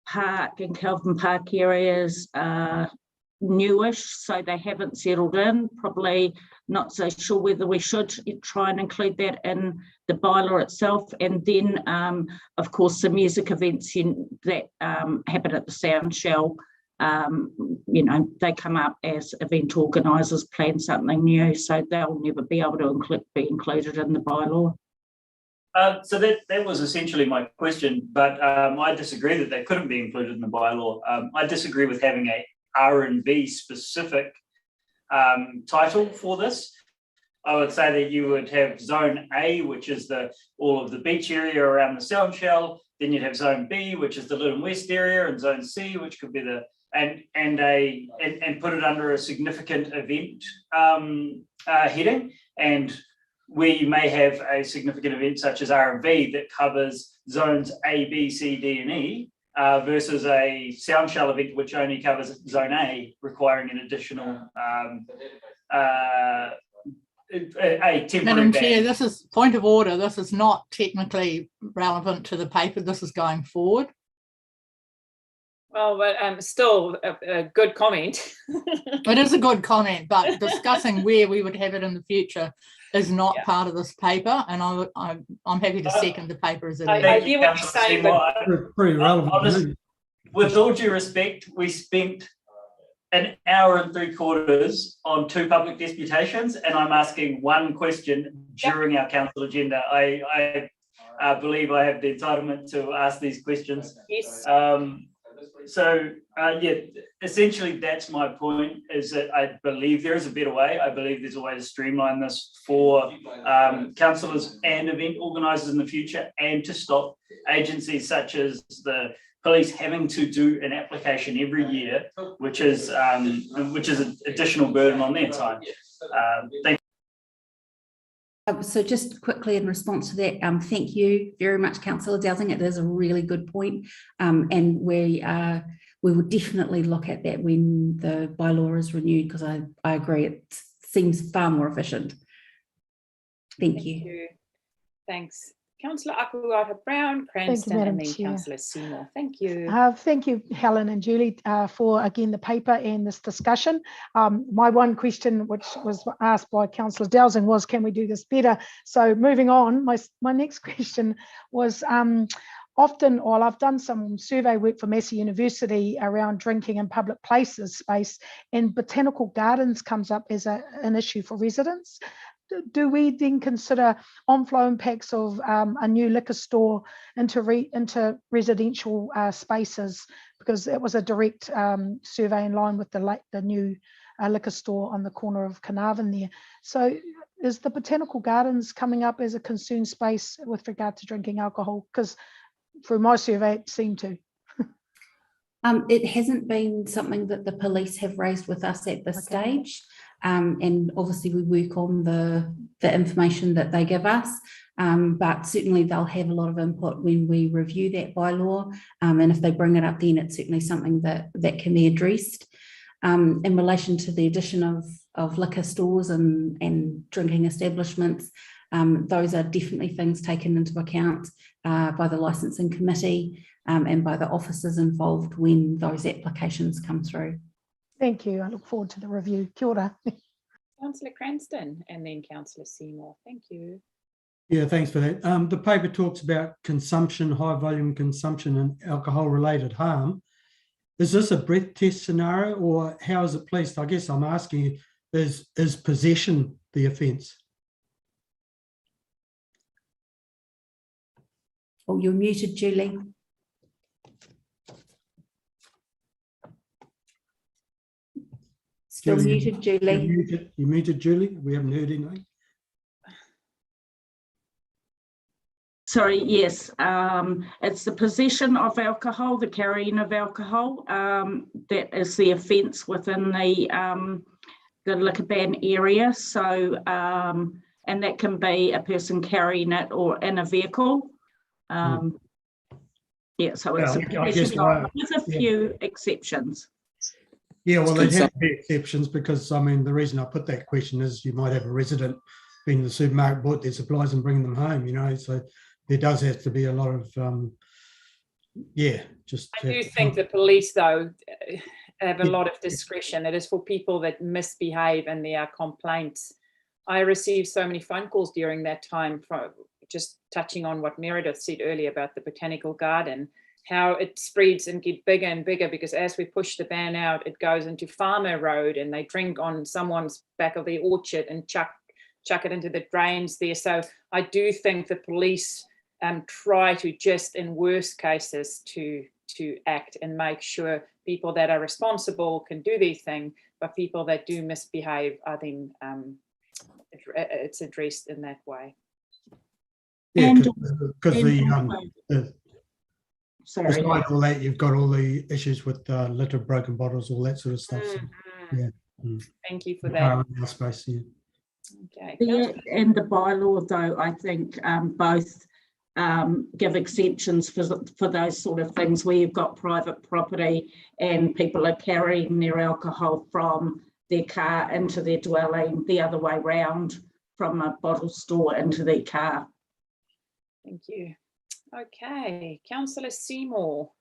Park and Kelvin Park areas, are newish, so they haven't settled in. Probably not so sure whether we should try and include that in the bylaw itself. And then, of course, the music events that happen at the Sound Shell, they come up as event organisers plan something new, so they'll never be able to be included in the bylaw. So that was essentially my question, but I disagree that they couldn't be included in the bylaw. I disagree with having a R&V specific title for this. I would say that you would have Zone A, which is all of the beach area around the Sound Shell. Then you'd have Zone B, which is the Lytton West area, and Zone C, which could be and put it under a significant event heading. And we may have a significant event such as R&V that covers zones A, B, C, D, and E, versus a Sound Shell event which only covers Zone A, requiring an additional a temporary Madam ban. Chair, this is point of order. This is not technically relevant to the paper. This is going forward. Well, but still a good comment. It is a good comment, but discussing where we would have it in the future is not part of this paper, and I'm happy to second the paper as it is. I hear what you're saying, but pretty relevant. With all due respect, we spent an hour and 3/4 on 2 public disputations, and I'm asking one question during our council agenda. I believe I have the entitlement to ask these questions. Yes. Yeah, essentially that's my point, is that I believe there is a better way. I believe there's a way to streamline this for councillors and event organisers in the future, and to stop agencies such as the police having to do an application every year, which is an additional burden on their time. Thank So just quickly in response to that, thank you very much, Councillor Dowsing. It is a really good point, and we will definitely look at that when the bylaw is renewed, because I agree it seems far more efficient. Thank you. Thanks. Councillor Akuata-Brown, Cranston, Madam and then Chair. Councillor Seymour. Thank you. Thank you, Helen and Julie, for again the paper and this discussion. My one question, which was asked by Councillor Dowsing, was, can we do this better? So moving on, my next question was, often, well, I've done some survey work for Massey University around drinking in public places space, and botanical gardens comes up as an issue for residents. Do we then consider on-flow impacts of a new liquor store into residential spaces? Because it was a direct survey in line with the new liquor store on the corner of Carnarvon there. So is the botanical gardens coming up as a concerned space with regard to drinking alcohol? Because through my survey, it seemed to. It hasn't been something that the police have raised with us at this stage. And obviously we work on the information that they give us, but certainly they'll have a lot of input when we review that bylaw, and if they bring it up, then it's certainly something that can be addressed. In relation to the addition of liquor stores and drinking establishments, those are definitely things taken into account by the licensing committee and by the officers involved when those applications come through. Thank you. I look forward to the review. Kia ora. Councillor Cranston and then Councillor Seymour. Thank you. Yeah, thanks for that. The paper talks about consumption, high volume consumption and alcohol related harm. Is this a breath test scenario, or how is it policed? I guess I'm asking you, is possession the offence? Oh, you're muted, Julie. Still muted, Julie. You're muted, Julie. We haven't heard anything. Sorry, yes. It's the possession of alcohol, the carrying of alcohol. That is the offence within the liquor ban area. So, and that can be a person carrying it or in a vehicle. Yeah, so it's with a few exceptions. Yeah, well, there'd have to be exceptions, because, I mean, the reason I put that question is you might have a resident being in the supermarket, bought their supplies and bringing them home, you know, so there does have to be a lot of, I do think the police, though, have a lot of discretion. It is for people that misbehave and there are complaints. I received so many phone calls during that time, from just touching on what Meredith said earlier about the botanical garden, how it spreads and get bigger and bigger, because as we push the ban out, it goes into Farmer Road and they drink on someone's back of their orchard and chuck it into the drains there. So I do think the police try to, just in worst cases, to act and make sure people that are responsible can do their thing, but people that do misbehave are then it's addressed in that way. Yeah, because besides all that, you've got all the issues with litter, broken bottles, all that sort of stuff. So, yeah. Thank you for that. Space, yeah. Okay. In the bylaw, though, I think both give exemptions for those sort of things where you've got private property and people are carrying their alcohol from their car into their dwelling, the other way round, from a bottle store into their car. Thank you. Okay, Councillor Seymour,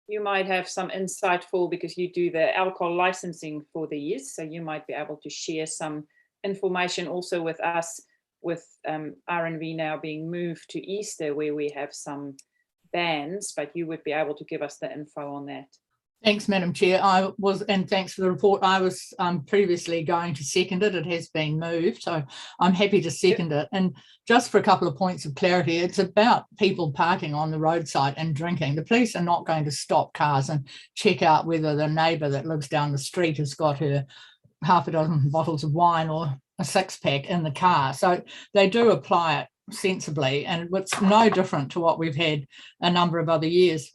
you might have some insightful, because you do the alcohol licensing for the years, so you might be able to share some information also with us, with R&V now being moved to Easter, where we have some bans, but you would be able to give us the info on that. Thanks, Madam Chair. And thanks for the report. I was previously going to second it. It has been moved, so I'm happy to second it. And just for a couple of points of clarity, it's about people parking on the roadside and drinking. The police are not going to stop cars and check out whether the neighbour that lives down the street has got her half a dozen bottles of wine or a six-pack in the car. So they do apply it sensibly, and it's no different to what we've had a number of other years.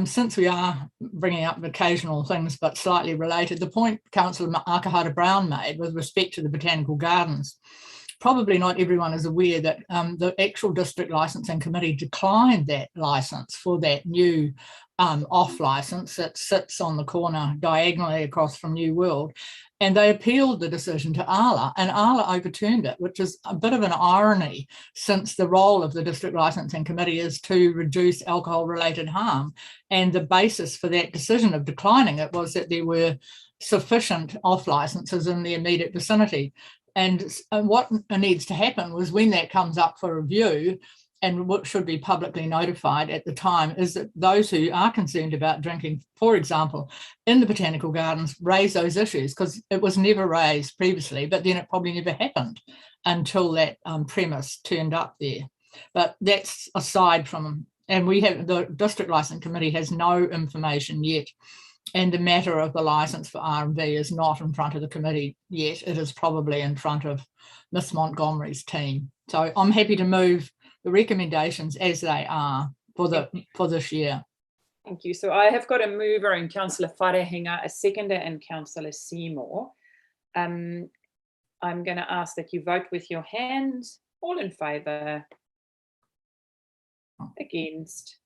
Since we are bringing up occasional things but slightly related, the point Councillor Akahara Brown made with respect to the Botanical Gardens, probably not everyone is aware that the actual District Licensing Committee declined that licence for that new off licence that sits on the corner diagonally across from New World. And they appealed the decision to ALA, and ALA overturned it, which is a bit of an irony since the role of the District Licensing Committee is to reduce alcohol-related harm. And the basis for that decision of declining it was that there were sufficient off licences in the immediate vicinity. And what needs to happen was when that comes up for review, and what should be publicly notified at the time, is that those who are concerned about drinking, for example, in the Botanical Gardens, raise those issues, because it was never raised previously, but then it probably never happened until that premise turned up there. But that's aside from, and we have, the District Licensing Committee has no information yet, and the matter of the licence for R&V is not in front of the committee yet. It is probably in front of Miss Montgomery's team. So I'm happy to move the recommendations as they are for this year. Thank you. So I have got a mover in Councillor Wharehinga, a seconder in Councillor Seymour. I'm going to ask that you vote with your hands. All in favour? Against?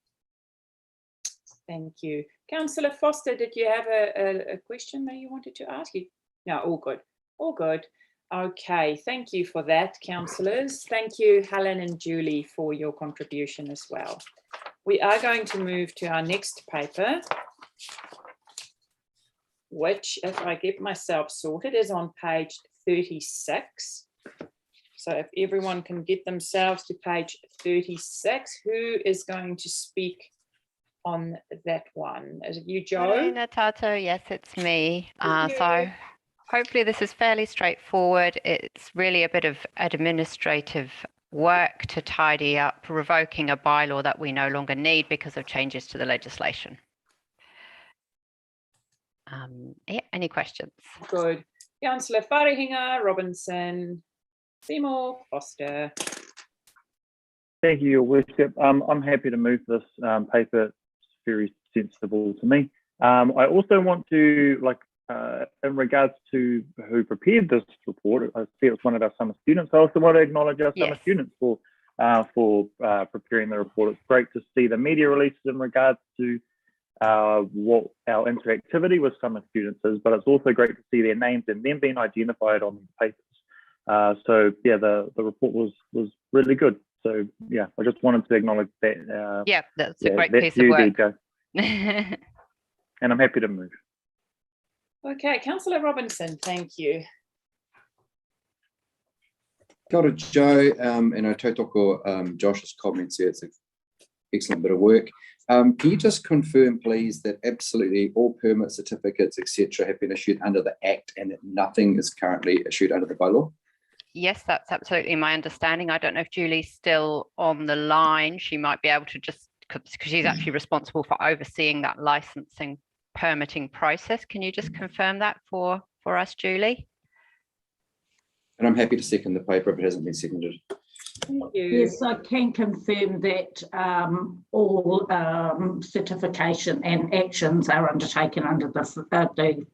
Thank you. Councillor Foster, did you have a question that you wanted to ask? No, all good. All good. Okay, thank you for that, councillors. Thank you, Helen and Julie, for your contribution as well. We are going to move to our next paper, which, if I get myself sorted, is on page 36. So if everyone can get themselves to page 36, who is going to speak on that one? Is it you, Joe? Morena Tato, yes, it's me. So hopefully this is fairly straightforward. It's really a bit of administrative work to tidy up, revoking a bylaw that we no longer need because of changes to the legislation. Yeah, any questions? Good. Councillor Wharehinga, Robinson, Seymour, Foster. Thank you, Your Worship. I'm happy to move this paper. It's very sensible to me. I also want to, in regards to who prepared this report, I see it was one of our summer students. I also want to acknowledge our summer students for preparing the report. It's great to see the media releases in regards to what our interactivity with summer students is, but it's also great to see their names and them being identified on the papers. So yeah, the report was really good. So yeah, I just wanted to acknowledge that. Yeah, that's a great piece of work. And I'm happy to move. Okay, Councillor Robinson, thank you. Kia ora, Joe, and I tautoko Josh's comments here. It's an excellent bit of work. Can you just confirm, please, that absolutely all permit certificates, etc., have been issued under the Act and that nothing is currently issued under the bylaw? Yes, that's absolutely my understanding. I don't know if Julie's still on the line. She might be able to just, because she's actually responsible for overseeing that licensing permitting process. Can you just confirm that for us, Julie? And I'm happy to second the paper if it hasn't been seconded. Thank you. Yes, I can confirm that all certification and actions are undertaken under the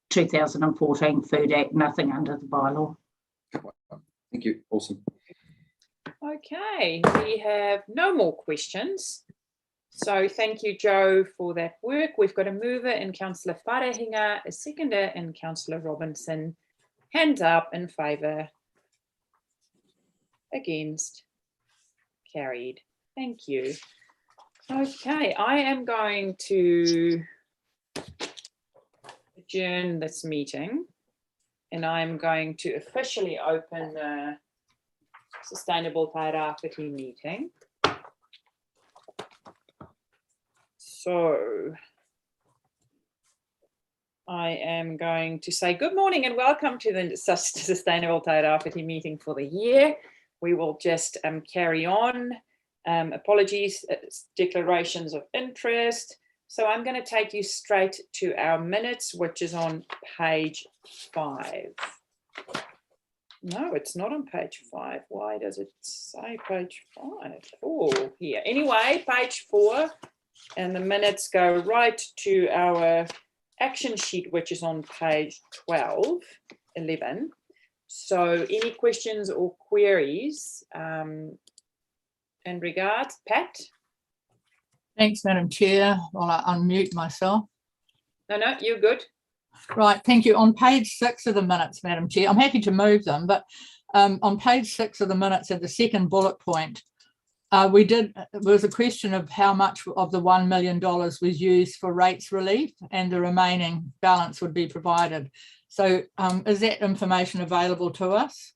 2014 Food Act, nothing under the bylaw. Thank you. Awesome. Okay, we have no more questions. So thank you, Joe, for that work. We've got a mover in Councillor Wharehinga, a seconder in Councillor Robinson. Hands up in favour. Against. Carried. Thank you. Okay, I am going to adjourn this meeting, and I'm going to officially open the Sustainable Tairawhiti meeting. So I am going to say good morning and welcome to the Sustainable Tairawhiti meeting for the year. We will just carry on. Apologies, declarations of interest. So I'm going to take you straight to our minutes, which is on page 5. No, it's not on page 5. Why does it say page 5? Oh, here. Anyway, page 4, and the minutes go right to our action sheet, which is on page 11. So any questions or queries in regards? Pat? Thanks, Madam Chair. While I unmute myself. No, you're good. Right, thank you. On page 6 of the minutes, Madam Chair, I'm happy to move them, but on page 6 of the minutes at the second bullet point, there was a question of how much of the $1 million was used for rates relief and the remaining balance would be provided. So is that information available to us?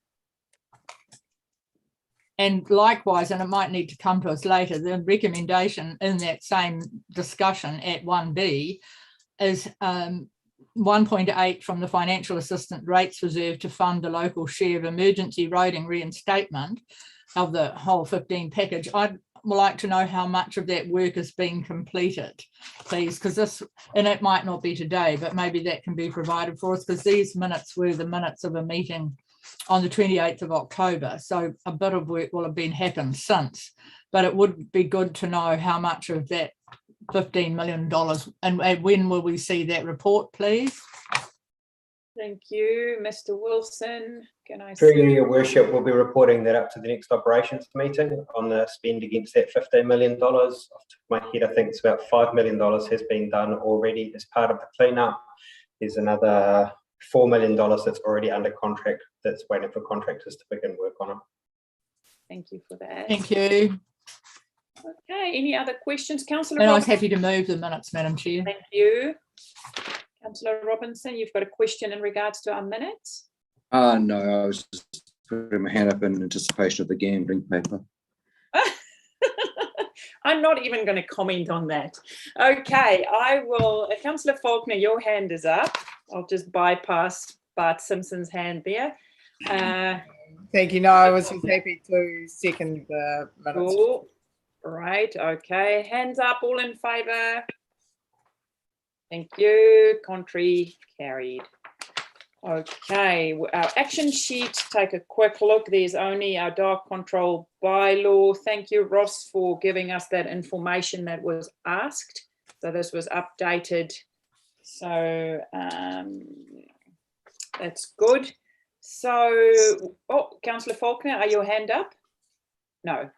And likewise, and it might need to come to us later, the recommendation in that same discussion at 1B is 1.8 from the Financial Assistance Rates Reserve to fund the local share of emergency roading reinstatement of the whole 15 package. I'd like to know how much of that work has been completed, please, because this, and it might not be today, but maybe that can be provided for us, because these minutes were the minutes of a meeting on the 28th of October. So a bit of work will have been happened since, but it would be good to know how much of that $15 million and when will we see that report, please? Thank you, Mr. Wilson. Can I Through see? you, Your Worship, we'll be reporting that up to the next operations meeting on the spend against that $15 million. Off the top of my head, I think it's about $5 million has been done already as part of the cleanup. There's another $4 million that's already under contract that's waiting for contractors to begin work on it. Thank you for that. Thank you. Okay, any other questions? Councillor And I was Robinson? happy to move the minutes, Madam Chair. Thank you. Councillor Robinson, you've got a question in regards to our minutes? No, I was just putting my hand up in anticipation of the gambling paper. I'm not even going to comment on that. Okay, I will. Councillor Faulkner, your hand is up. I'll just bypass Bart Simpson's hand there. Thank you. No, I was just happy to second the minutes. Cool. Right, okay. Hands up, all in favour. Thank you. Contrary, carried. Okay, our action sheet, take a quick look. There's only our dark control bylaw. Thank you, Ross, for giving us that information that was asked. So this was updated. So that's good. So, oh, Councillor Faulkner, are your hand up? No.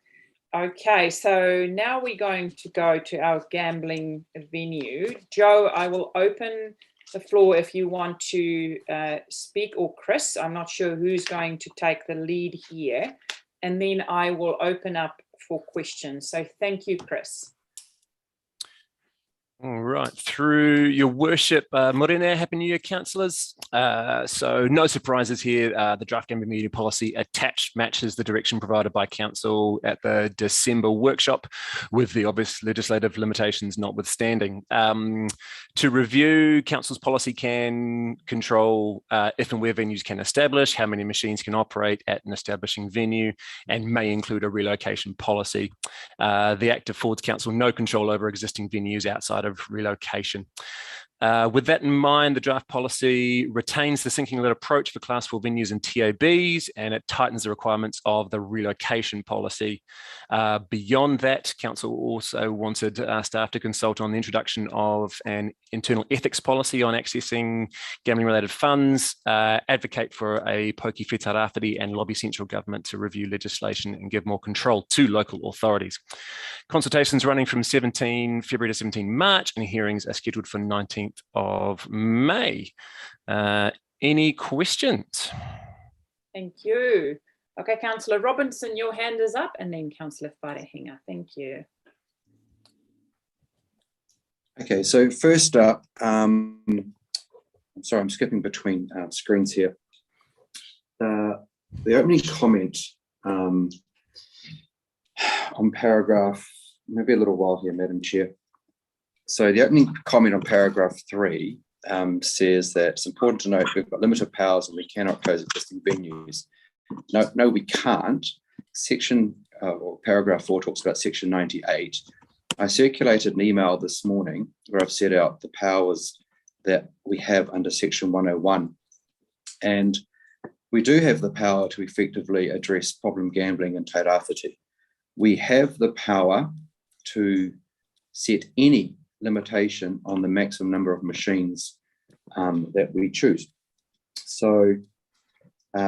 Okay, so now we're going to go to our gambling venue. Joe, I will open the floor if you want to speak, or Chris. I'm not sure who's going to take the lead here. And then I will open up for questions. So thank you, Chris. All right, through Your Worship, Morena, Happy New Year, councillors. So no surprises here. The draft gambling media policy attached matches the direction provided by council at the December workshop, with the obvious legislative limitations notwithstanding. To review, council's policy can control if and where venues can establish, how many machines can operate at an establishing venue, and may include a relocation policy. The Act affords council no control over existing venues outside of relocation. With that in mind, the draft policy retains the sinking lid approach for Class 4 venues and TOBs, and it tightens the requirements of the relocation policy. Beyond that, Council also wanted staff to consult on the introduction of an internal ethics policy on accessing gambling-related funds, advocate for a poki whetarawhiti, and lobby central government to review legislation and give more control to local authorities. Consultations running from February to 17 March, and hearings are scheduled for 19th of May. Any questions? Thank you. Okay, Councillor Robinson, your hand is up, and then Councillor Wharehinga. Thank you. Okay, so first up, I'm sorry, I'm skipping between screens here. The opening comment on paragraph, maybe a little while here, Madam Chair. So the opening comment on paragraph 3 says that it's important to note we've got limited powers and we cannot close existing venues. No, we can't. Section or paragraph 4 talks about section 98. I circulated an email this morning where I've set out the powers that we have under section 101. And we do have the power to effectively address problem gambling in Tairawhiti. We have the power to set any limitation on the maximum number of machines that we choose. So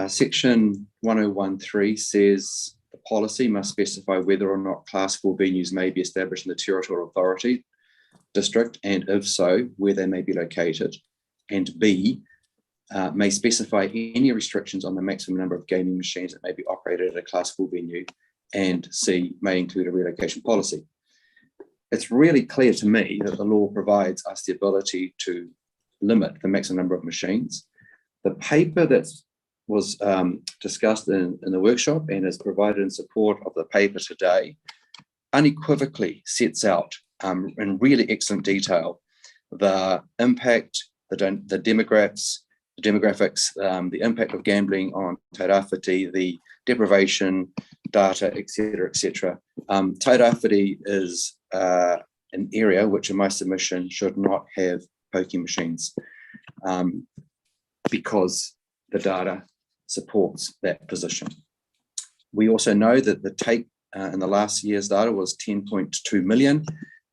section 101.3 says the policy must specify whether or not class 4 venues may be established in the territorial authority district, and if so, where they may be located. And B, may specify any restrictions on the maximum number of gaming machines that may be operated at a class 4 venue, and C, may include a relocation policy. It's really clear to me that the law provides us the ability to limit the maximum number of machines. The paper that was discussed in the workshop and is provided in support of the paper today unequivocally sets out in really excellent detail the impact, the demographics, the impact of gambling on Tairawhiti, the deprivation data, etc., etc. Tairawhiti is an area which, in my submission, should not have pokie machines because the data supports that position. We also know that the take in the last year's data was 10.2 million,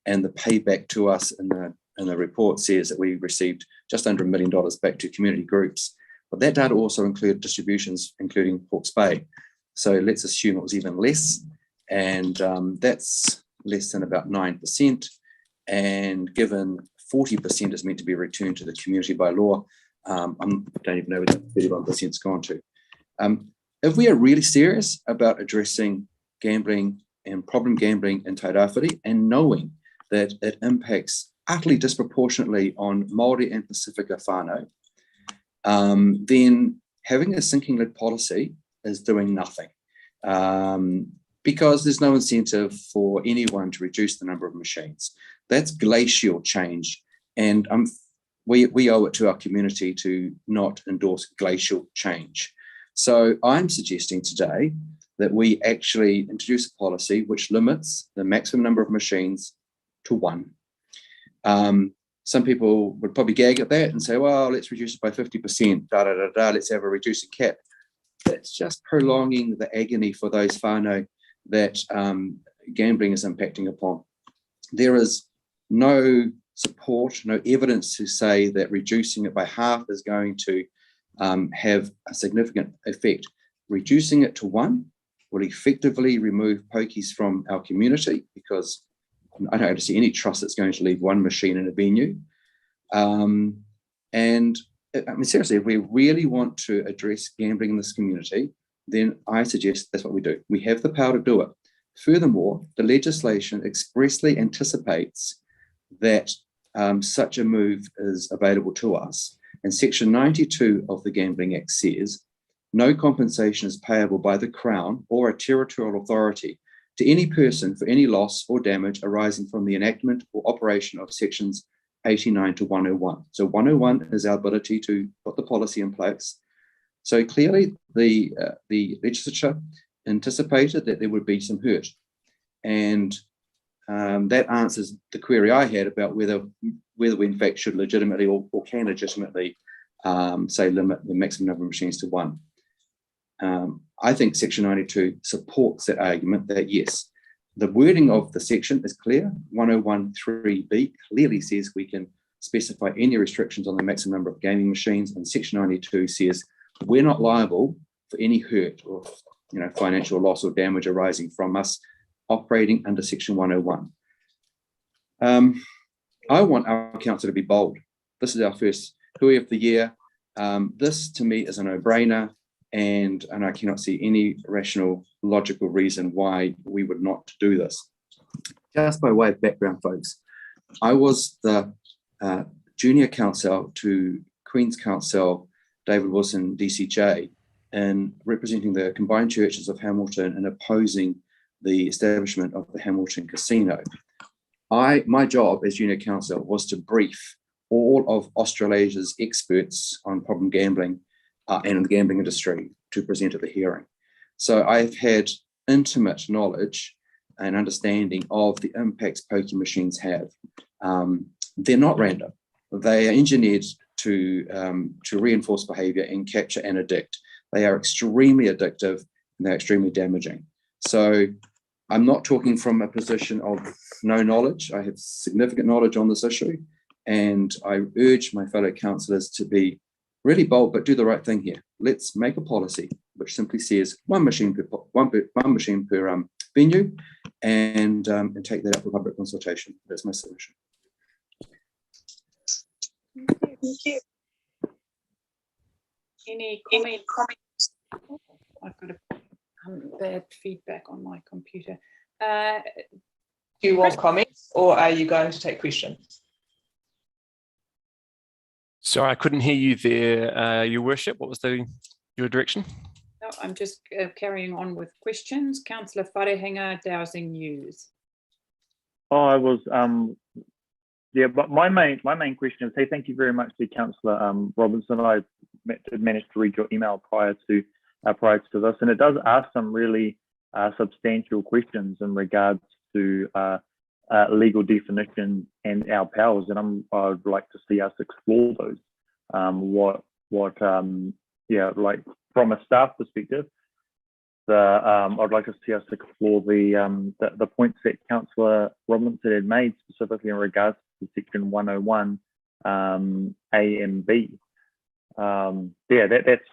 and the payback to us in the report says that we received just under $1 million back to community groups. But that data also included distributions, including Hawke's Bay. So let's assume it was even less, and that's less than about 9%. And given 40% is meant to be returned to the community by law, I don't even know where that 31% has gone to. If we are really serious about addressing gambling and problem gambling in Tairawhiti, and knowing that it impacts utterly disproportionately on Māori and Pacifica whānau, then having a sinking lid policy is doing nothing, because there's no incentive for anyone to reduce the number of machines. That's glacial change, and we owe it to our community to not endorse glacial change. So I'm suggesting today that we actually introduce a policy which limits the maximum number of machines to 1. Some people would probably gag at that and say, well, let's reduce it by 50%, let's have a reducing cap. That's just prolonging the agony for those whānau that gambling is impacting upon. There is no support, no evidence to say that reducing it by half is going to have a significant effect. Reducing it to 1 will effectively remove pokies from our community, because I don't see any trust that's going to leave 1 machine in a venue. And I mean, seriously, if we really want to address gambling in this community, then I suggest that's what we do. We have the power to do it. Furthermore, the legislation expressly anticipates that such a move is available to us. And Section 92 of the Gambling Act says, no compensation is payable by the Crown or a territorial authority to any person for any loss or damage arising from the enactment or operation of sections 89 to 101. So 101 is our ability to put the policy in place. So clearly the legislature anticipated that there would be some hurt. And that answers the query I had about whether we in fact should legitimately or can legitimately say limit the maximum number of machines to 1. I think Section 92 supports that argument that yes, the wording of the section is clear. 101.3b clearly says we can specify any restrictions on the maximum number of gaming machines, and Section 92 says we're not liable for any hurt or financial loss or damage arising from us operating under Section 101. I want our council to be bold. This is our first Hui of the year. This to me is a no-brainer. And I cannot see any rational, logical reason why we would not do this. Just by way of background, folks, I was the junior counsel to Queen's Counsel David Wilson DCJ in representing the combined churches of Hamilton and opposing the establishment of the Hamilton Casino. My job as junior counsel was to brief all of Australasia's experts on problem gambling and in the gambling industry to present at the hearing. So I've had intimate knowledge and understanding of the impacts pokie machines have. They're not random. They are engineered to reinforce behavior and capture and addict. They are extremely addictive and they're extremely damaging. So I'm not talking from a position of no knowledge. I have significant knowledge on this issue, and I urge my fellow councillors to be really bold, but do the right thing here. Let's make a policy which simply says one machine per venue, and take that up for public consultation. That's my solution. Thank you. Any comments? I've got a bad feedback on my computer. Do you want comments, or are you going to take questions? Sorry, I couldn't hear you there, Your Worship. What was your direction? No, I'm just carrying on with questions. Councillor Wharehenga, Dowsing News. Oh, I was, yeah, but my main question is, hey, thank you very much to Councillor Robinson. I did manage to read your email prior to this, and it does ask some really substantial questions in regards to legal definition and our powers, and I'd like to see us explore those. Yeah, like from a staff perspective, I'd like to see us explore the points that Councillor Robinson had made, specifically in regards to Section 101 A and B. Yeah, that's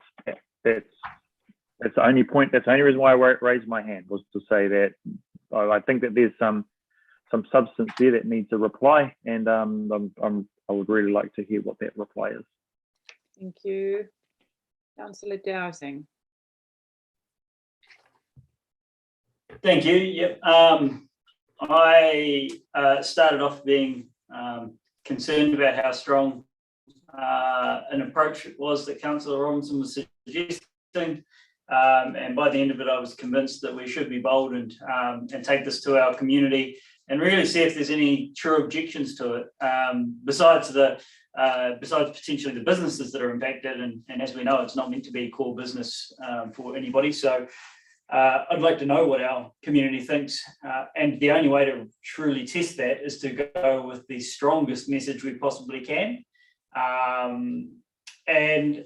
the only point. That's the only reason why I raised my hand, was to say that I think that there's some substance there that needs a reply, and I would really like to hear what that reply is. Thank you. Councillor Dowsing. Thank you. Yep. I started off being concerned about how strong an approach it was that Councillor Robinson was suggesting. And by the end of it, I was convinced that we should be bold and take this to our community and really see if there's any true objections to it, besides potentially the businesses that are impacted. And as we know, it's not meant to be core business for anybody. So I'd like to know what our community thinks. And the only way to truly test that is to go with the strongest message we possibly can, and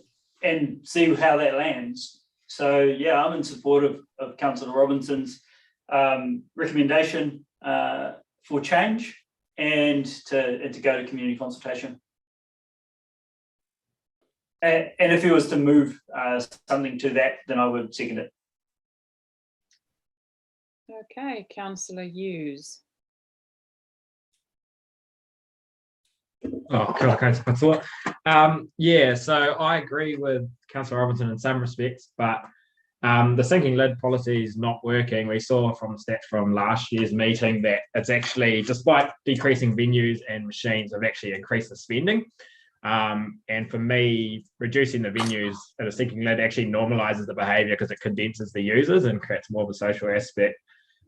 see how that lands. So yeah, I'm in support of Councillor Robinson's recommendation for change and to go to community consultation. And if he was to move something to that, then I would second it. Okay, Councillor Hughes. Oh, cool. Yeah, so I agree with Councillor Robinson in some respects, but the sinking lid policy is not working. We saw from stats from last year's meeting that it's actually, despite decreasing venues and machines, have actually increased the spending. And for me, reducing the venues at a sinking lid actually normalizes the behavior because it condenses the users and creates more of a social aspect.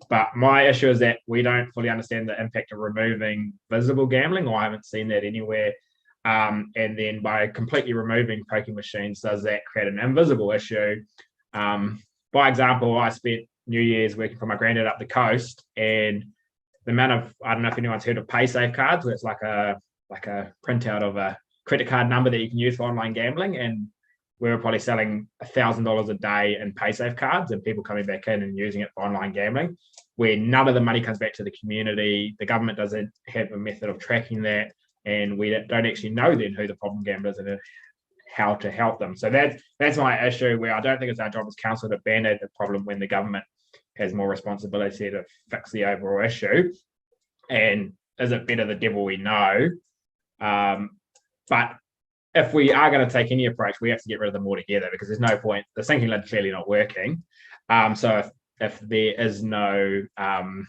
But my issue is that we don't fully understand the impact of removing visible gambling, or I haven't seen that anywhere. And then by completely removing pokie machines, does that create an invisible issue? By example, I spent New Year's working for my granddad up the coast, and the amount of, I don't know if anyone's heard of PaySafe cards, where it's like a printout of a credit card number that you can use for online gambling, and we were probably selling $1,000 a day in PaySafe cards, and people coming back in and using it for online gambling, where none of the money comes back to the community. The government doesn't have a method of tracking that, and we don't actually know then who the problem gamblers are and how to help them. So that's my issue, where I don't think it's our job as council to band-aid the problem when the government has more responsibility to fix the overall issue. And is it better the devil we know? But if we are going to take any approach, we have to get rid of them altogether, because there's no point. The sinking lid clearly not working. So if there is no kind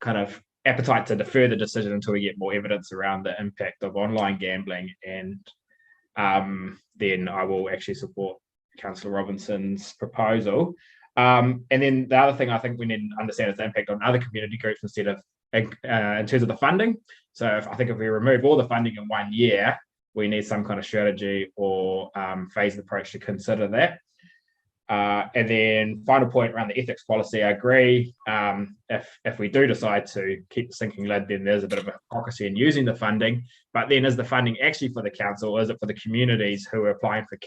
of appetite to defer the decision until we get more evidence around the impact of online gambling, and then I will actually support Councillor Robinson's proposal. And then the other thing I think we need to understand is the impact on other community groups instead of in terms of the funding. So I think if we remove all the funding in 1 year, we need some kind of strategy or phased approach to consider that. And then final point around the ethics policy, I agree. If we do decide to keep the sinking lid, then there's a bit of a hypocrisy in using the funding. But then is the funding actually for the council, or is it for the communities who are applying for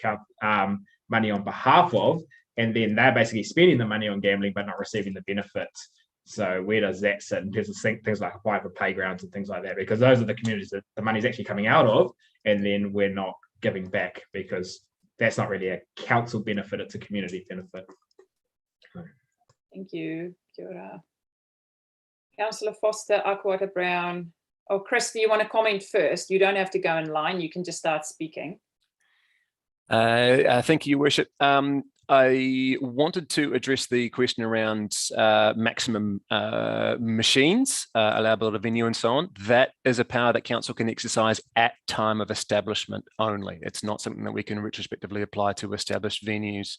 money on behalf of? And then they're basically spending the money on gambling but not receiving the benefits. So where does that sit in terms of things like applying for playgrounds and things like that? Because those are the communities that the money's actually coming out of, and then we're not giving back because that's not really a council benefit, it's a community benefit. Thank you. Kia ora. Councillor Foster, Akwater Brown. Oh, Chris, do you want to comment first? You don't have to go in line, you can just start speaking. Thank you, Your Worship. I wanted to address the question around maximum machines, allowable at a venue and so on. That is a power that council can exercise at time of establishment only. It's not something that we can retrospectively apply to established venues.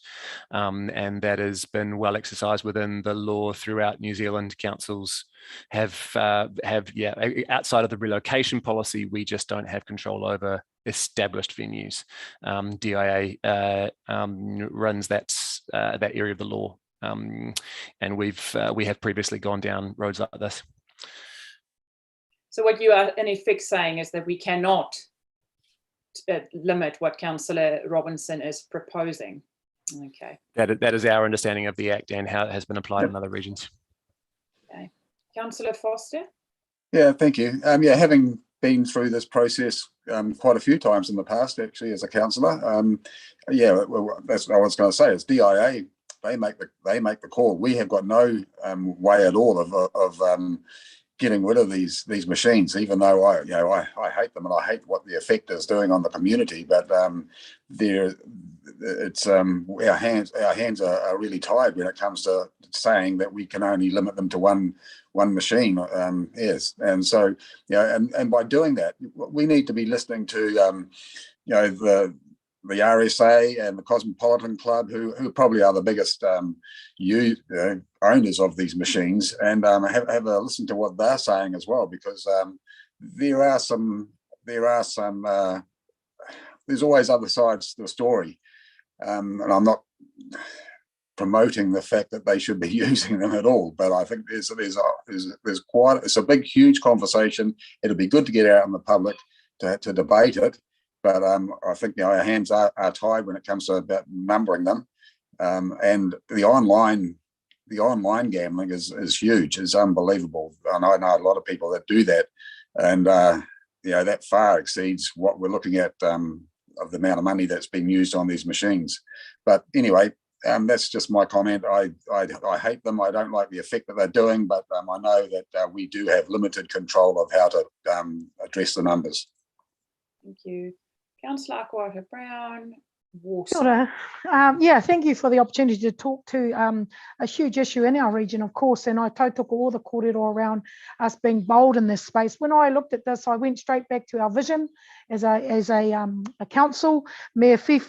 And that has been well exercised within the law throughout New Zealand. Councils have outside of the relocation policy, we just don't have control over established venues. DIA runs that area of the law, and we have previously gone down roads like this. So what you are in effect saying is that we cannot limit what Councillor Robinson is proposing. Okay. That is our understanding of the Act and how it has been applied in other regions. Okay. Councillor Foster? Yeah, thank you. Having been through this process quite a few times in the past, actually, as a councillor. Well, that's what I was going to say. It's DIA. They make the call. We have got no way at all of getting rid of these machines, even though I hate them and I hate what the effect is doing on the community. But it's our hands are really tied when it comes to saying that we can only limit them to one machine. Yes, and so and by doing that, we need to be listening to the RSA and the Cosmopolitan Club, who probably are the biggest owners of these machines, and have a listen to what they're saying as well, because there's always other sides to the story, and I'm not promoting the fact that they should be using them at all, but I think it's a big, huge conversation. It'll be good to get out in the public to debate it. But I think our hands are tied when it comes to about numbering them, and the online gambling is huge. It's unbelievable, and I know a lot of people that do that, and that far exceeds what we're looking at of the amount of money that's being used on these machines. But anyway, that's just my comment. I hate them. I don't like the effect that they're doing, but I know that we do have limited control of how to address the numbers. Thank you. Councillor Akwater Brown. Thank you for the opportunity to talk to a huge issue in our region, of course, and I took all the kōrero around us being bold in this space. When I looked at this, I went straight back to our vision as a council. Me whiri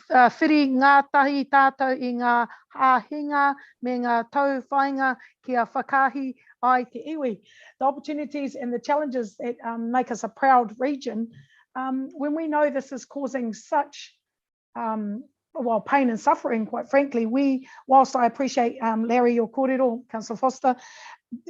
ngā tahi tātou I ngā āhinga me ngā tau whainga kia whakahi ai te iwi. The opportunities and the challenges that make us a proud region, when we know this is causing such pain and suffering, quite frankly, whilst I appreciate Larry, your kōrero, Councillor Foster,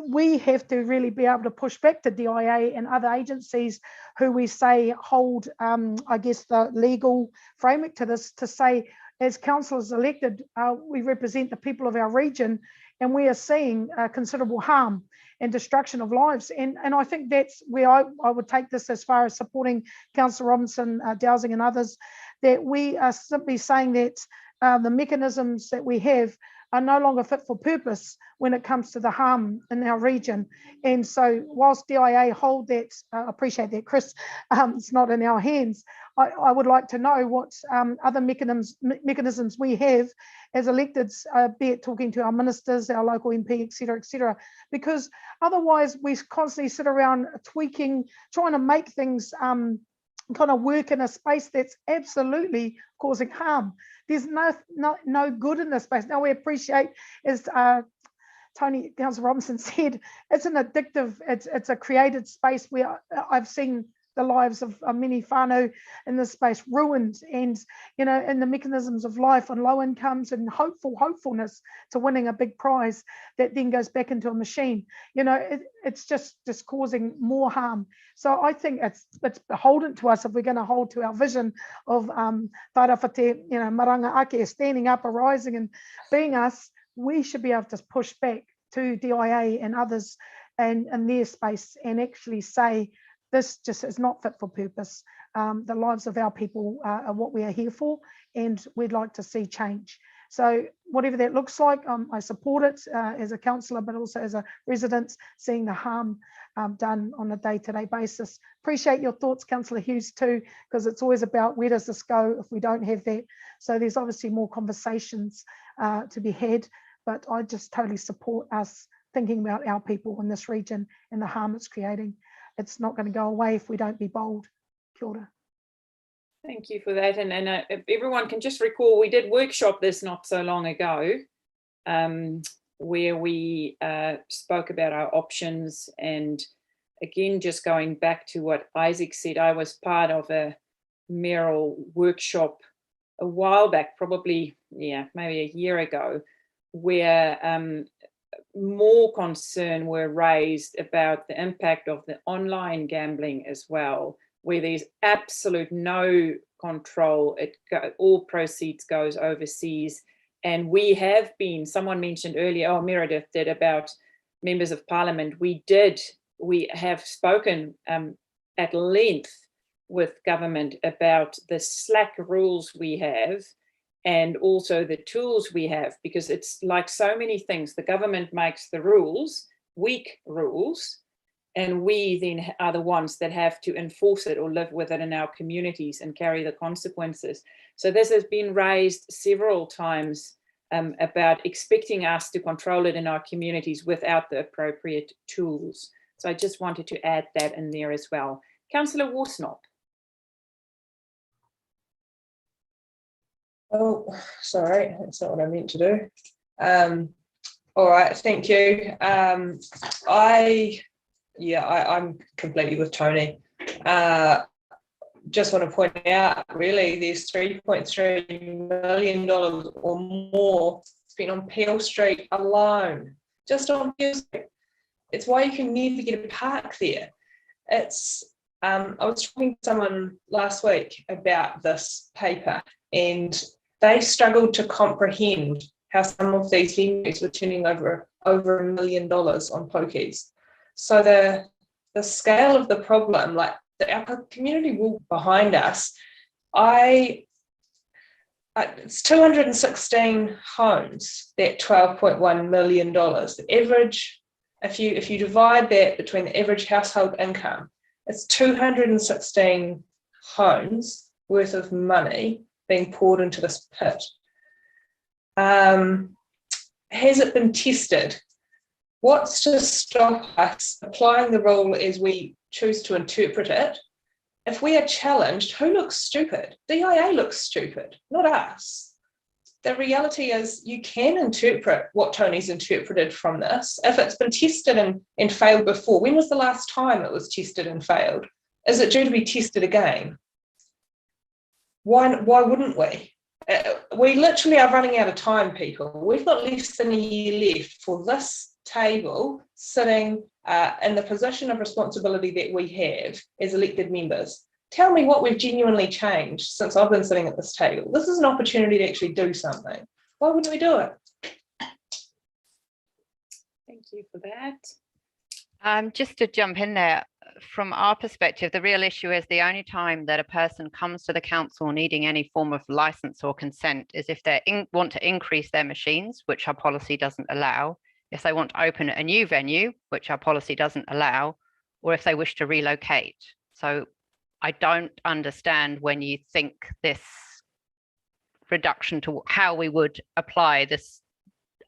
we have to really be able to push back to DIA and other agencies who we say hold, the legal framework to this, to say, as councillors elected, we represent the people of our region, and we are seeing considerable harm and destruction of lives. And I think that's where I would take this as far as supporting Councillor Robinson, Dowsing and others, that we are simply saying that the mechanisms that we have are no longer fit for purpose when it comes to the harm in our region. And so whilst DIA hold that, appreciate that, Chris, it's not in our hands, I would like to know what other mechanisms we have as electeds, be it talking to our ministers, our local MP, et cetera, because otherwise we constantly sit around tweaking, trying to make things kind of work in a space that's absolutely causing harm. There's no good in this space. Now we appreciate, as Councillor Robinson said, it's an addictive, it's a created space where I've seen the lives of many whānau in this space ruined, and in the mechanisms of life on low incomes and hopefulness to winning a big prize that then goes back into a machine. It's just causing more harm. So I think it's beholden to us, if we're going to hold to our vision of Tairawhiti, maranga ake, standing up, arising and being us, we should be able to push back to DIA and others and their space and actually say, this just is not fit for purpose. The lives of our people are what we are here for, and we'd like to see change. So whatever that looks like, I support it as a councillor, but also as a resident, seeing the harm done on a day-to-day basis. Appreciate your thoughts, Councillor Hughes, too, because it's always about where does this go if we don't have that. So there's obviously more conversations to be had, but I just totally support us thinking about our people in this region and the harm it's creating. It's not going to go away if we don't be bold. Kia ora. Thank you for that. And if everyone can just recall, we did workshop this not so long ago, where we spoke about our options. And again, just going back to what Isaac said, I was part of a mayoral workshop a while back, probably, maybe a year ago, where more concern were raised about the impact of the online gambling as well, where there's absolute no control. All proceeds goes overseas. And we have been, someone mentioned earlier, Meredith did, about members of parliament. We have spoken at length with government about the slack rules we have, and also the tools we have, because it's like so many things. The government makes the rules, weak rules, and we then are the ones that have to enforce it or live with it in our communities and carry the consequences. So this has been raised several times about expecting us to control it in our communities without the appropriate tools. So I just wanted to add that in there as well. Councillor Worsnop. Oh, sorry, that's not what I meant to do. All right, thank you. I'm completely with Tony. Just want to point out, really, there's $3.3 million or more spent on Peel Street alone, just on Peel Street. It's why you can never get a park there. It's I was talking to someone last week about this paper, and they struggled to comprehend how some of these venues were turning over $1 million on pokies. So the scale of the problem, like our community will behind us. It's 216 homes, that $12.1 million. The average, if you divide that between the average household income, it's 216 homes worth of money being poured into this pit. Has it been tested? What's to stop us applying the rule as we choose to interpret it? If we are challenged, who looks stupid? DIA looks stupid, not us. The reality is you can interpret what Tony's interpreted from this. If it's been tested and failed before, when was the last time it was tested and failed? Is it due to be tested again? Why wouldn't we? We literally are running out of time, people. We've got less than a year left for this table sitting in the position of responsibility that we have as elected members. Tell me what we've genuinely changed since I've been sitting at this table. This is an opportunity to actually do something. Why wouldn't we do it? Thank you for that. Just to jump in there, from our perspective, the real issue is the only time that a person comes to the council needing any form of license or consent is if they want to increase their machines, which our policy doesn't allow, if they want to open a new venue, which our policy doesn't allow, or if they wish to relocate. So I don't understand when you think this reduction to how we would apply this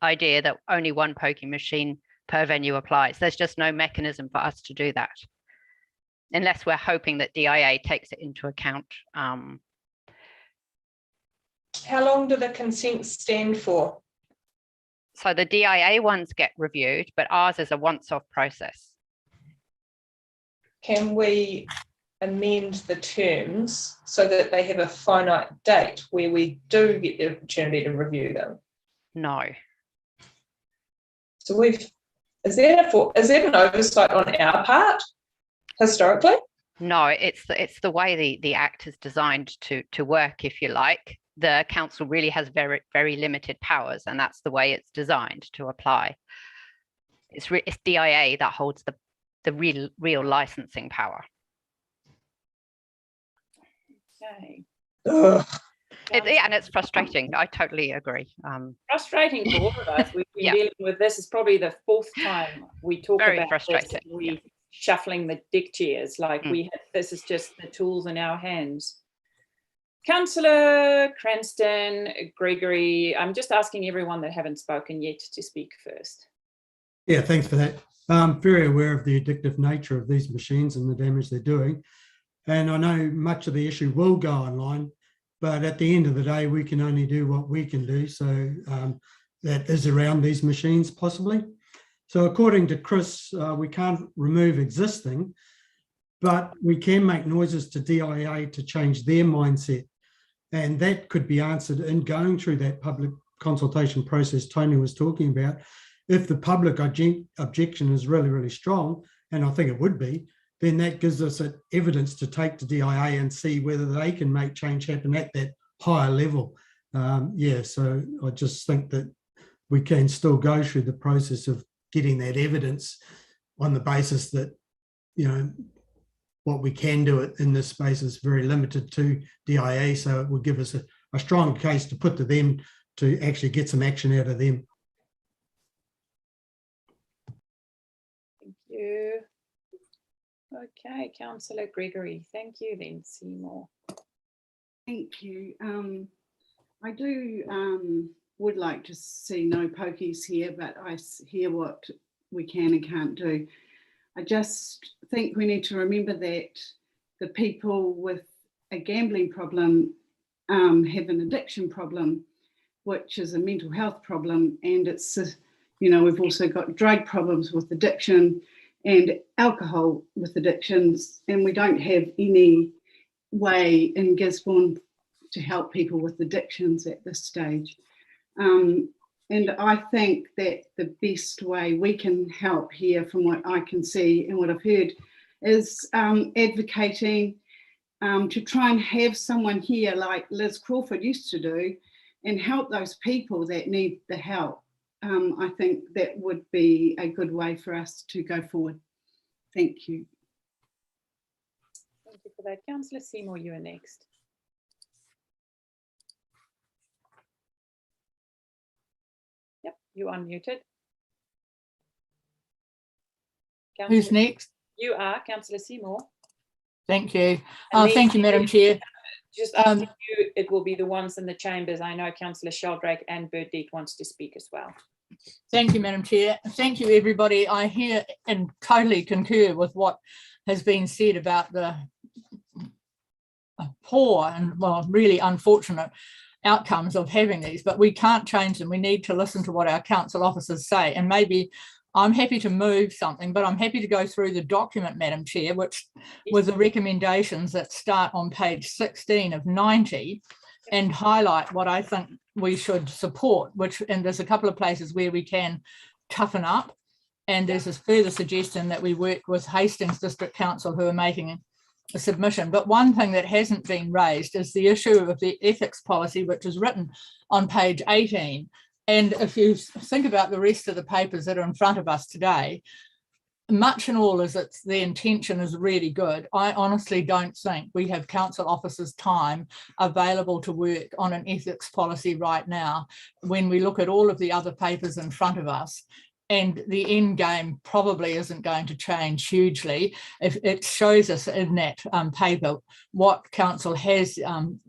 idea that only one pokie machine per venue applies. There's just no mechanism for us to do that, unless we're hoping that DIA takes it into account. How long do the consents stand for? So the DIA ones get reviewed, but ours is a once-off process. Can we amend the terms so that they have a finite date where we do get the opportunity to review them? No. So is that an oversight on our part historically? No, it's the way the Act is designed to work, if you like. The council really has very, very limited powers, and that's the way it's designed to apply. It's DIA that holds the real licensing power. Okay. And it's frustrating. I totally agree. Frustrating for all of us. We've been dealing with this. Is probably the fourth time we talk Very about frustrating. this. We shuffling the deck chairs like this is just the tools in our hands. Councillor Cranston, Gregory, I'm just asking everyone that haven't spoken yet to speak first. Yeah, thanks for that. I'm very aware of the addictive nature of these machines and the damage they're doing. And I know much of the issue will go online, but at the end of the day, we can only do what we can do. So that is around these machines possibly. So according to Chris, we can't remove existing, but we can make noises to DIA to change their mindset. And that could be answered in going through that public consultation process Tony was talking about. If the public objection is really, really strong, and I think it would be, then that gives us evidence to take to DIA and see whether they can make change happen at that higher level. So I just think that we can still go through the process of getting that evidence on the basis that, what we can do in this space is very limited to DIA. So it would give us a strong case to put to them to actually get some action out of them. Thank you. Okay, Councillor Gregory, thank you then, Seymour. Thank you. I would like to see no pokies here, but I hear what we can and can't do. I just think we need to remember that the people with a gambling problem have an addiction problem, which is a mental health problem, and it's, we've also got drug problems with addiction and alcohol with addictions, and we don't have any way in Gisborne to help people with addictions at this stage. And I think that the best way we can help here, from what I can see and what I've heard, is advocating to try and have someone here like Liz Crawford used to do and help those people that need the help. I think that would be a good way for us to go forward. Thank you. Thank you for that. Councillor Seymour, you are next. Yep, you're unmuted. Who's next? You are, Councillor Seymour. Thank you. Thank you, Madam Chair. Just after you, it will be the ones in the chambers. I know Councillor Sheldrake and Burdett wants to speak as well. Thank you, Madam Chair. Thank you, everybody. I hear and totally concur with what has been said about the poor and, really unfortunate outcomes of having these, but we can't change them. We need to listen to what our council officers say. And maybe I'm happy to move something, but I'm happy to go through the document, Madam Chair, which was the recommendations that start on page 16 of 90 and highlight what I think we should support, and there's a couple of places where we can toughen up. And there's a further suggestion that we work with Hastings District Council, who are making a submission. But one thing that hasn't been raised is the issue of the ethics policy, which is written on page 18. And if you think about the rest of the papers that are in front of us today, much and all as the intention is really good, I honestly don't think we have council officers' time available to work on an ethics policy right now when we look at all of the other papers in front of us. And the end game probably isn't going to change hugely. If it shows us in that paper what council has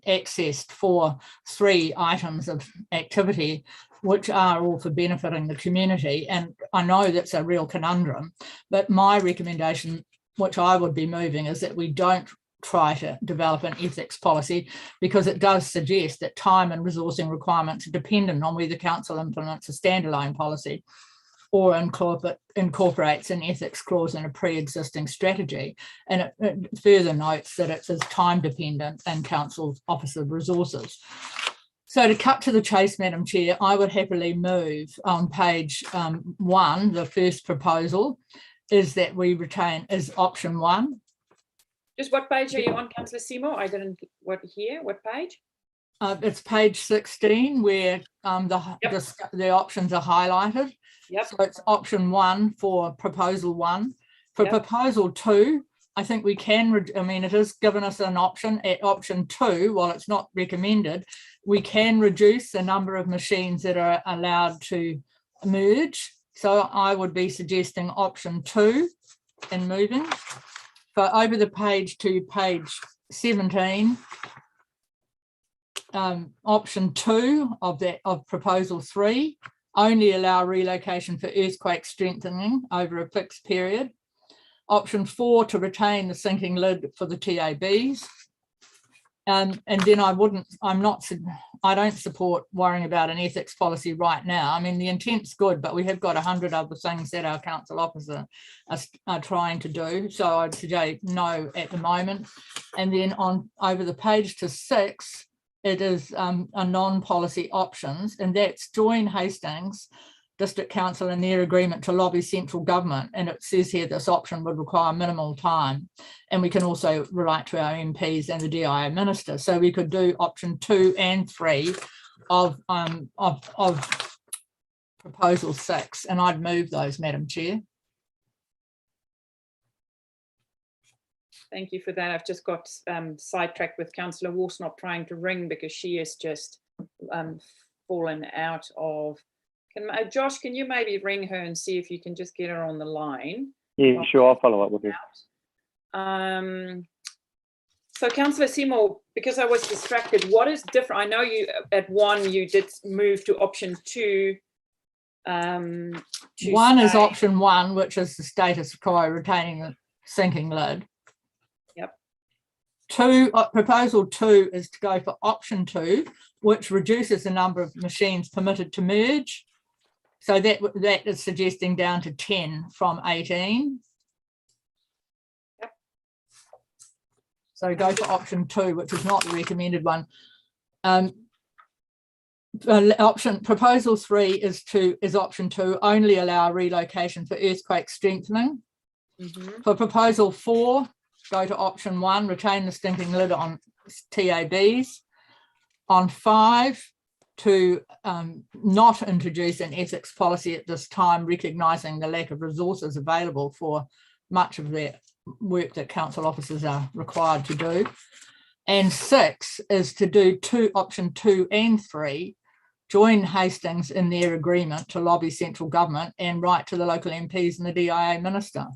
accessed for 3 items of activity, which are all for benefiting the community. And I know that's a real conundrum, but my recommendation, which I would be moving, is that we don't try to develop an ethics policy, because it does suggest that time and resourcing requirements are dependent on whether council implements a standalone policy or incorporates an ethics clause in a pre-existing strategy. And it further notes that it is time dependent and council's officer resources. So to cut to the chase, Madam Chair, I would happily move on page 1, the first proposal is that we retain is option 1. Just what page are you on, Councillor Seymour? I didn't what page? It's page 16 where the options are highlighted. Yep. So it's option 1 for proposal 1. For proposal 2, I think we can, it has given us an option at option 2, while it's not recommended, we can reduce the number of machines that are allowed to merge. So I would be suggesting option 2 in moving. So over the page to page 17, option 2 of proposal 3, only allow relocation for earthquake strengthening over a fixed period. Option 4, to retain the sinking lid for the TABs. And then I don't support worrying about an ethics policy right now. I mean, the intent's good, but we have got 100 other things that our council officer are trying to do. So I'd suggest no at the moment. And then on over the page to 6, it is a non-policy options, and that's join Hastings District Council in their agreement to lobby central government. And it says here this option would require minimal time. And we can also write to our MPs and the DIA minister. So we could do option 2 and 3 of proposal 6. And I'd move those, Madam Chair. Thank you for that. I've just got sidetracked with Councillor Worsnop trying to ring because she has just fallen out of. Josh, can you maybe ring her and see if you can just get her on the line? Yeah, sure. I'll follow up with her. So Councillor Seymour, because I was distracted, what is different? I know you at 1 you did move to option 2. 1 is option 1, which is the status quo, retaining the sinking lid. Yep. 2, proposal 2 is to go for option 2, which reduces the number of machines permitted to merge. So that is suggesting down to 10 from 18. Yep. So go for option 2, which is not the recommended one. Proposal 3 is option 2, only allow relocation for earthquake strengthening. Mm-hmm. For proposal 4, go to option 1, retain the sinking lid on TABs. On 5, to not introduce an ethics policy at this time, recognising the lack of resources available for much of the work that council officers are required to do. And 6 is to do option 2 and 3, join Hastings in their agreement to lobby central government and write to the local MPs and the DIA minister.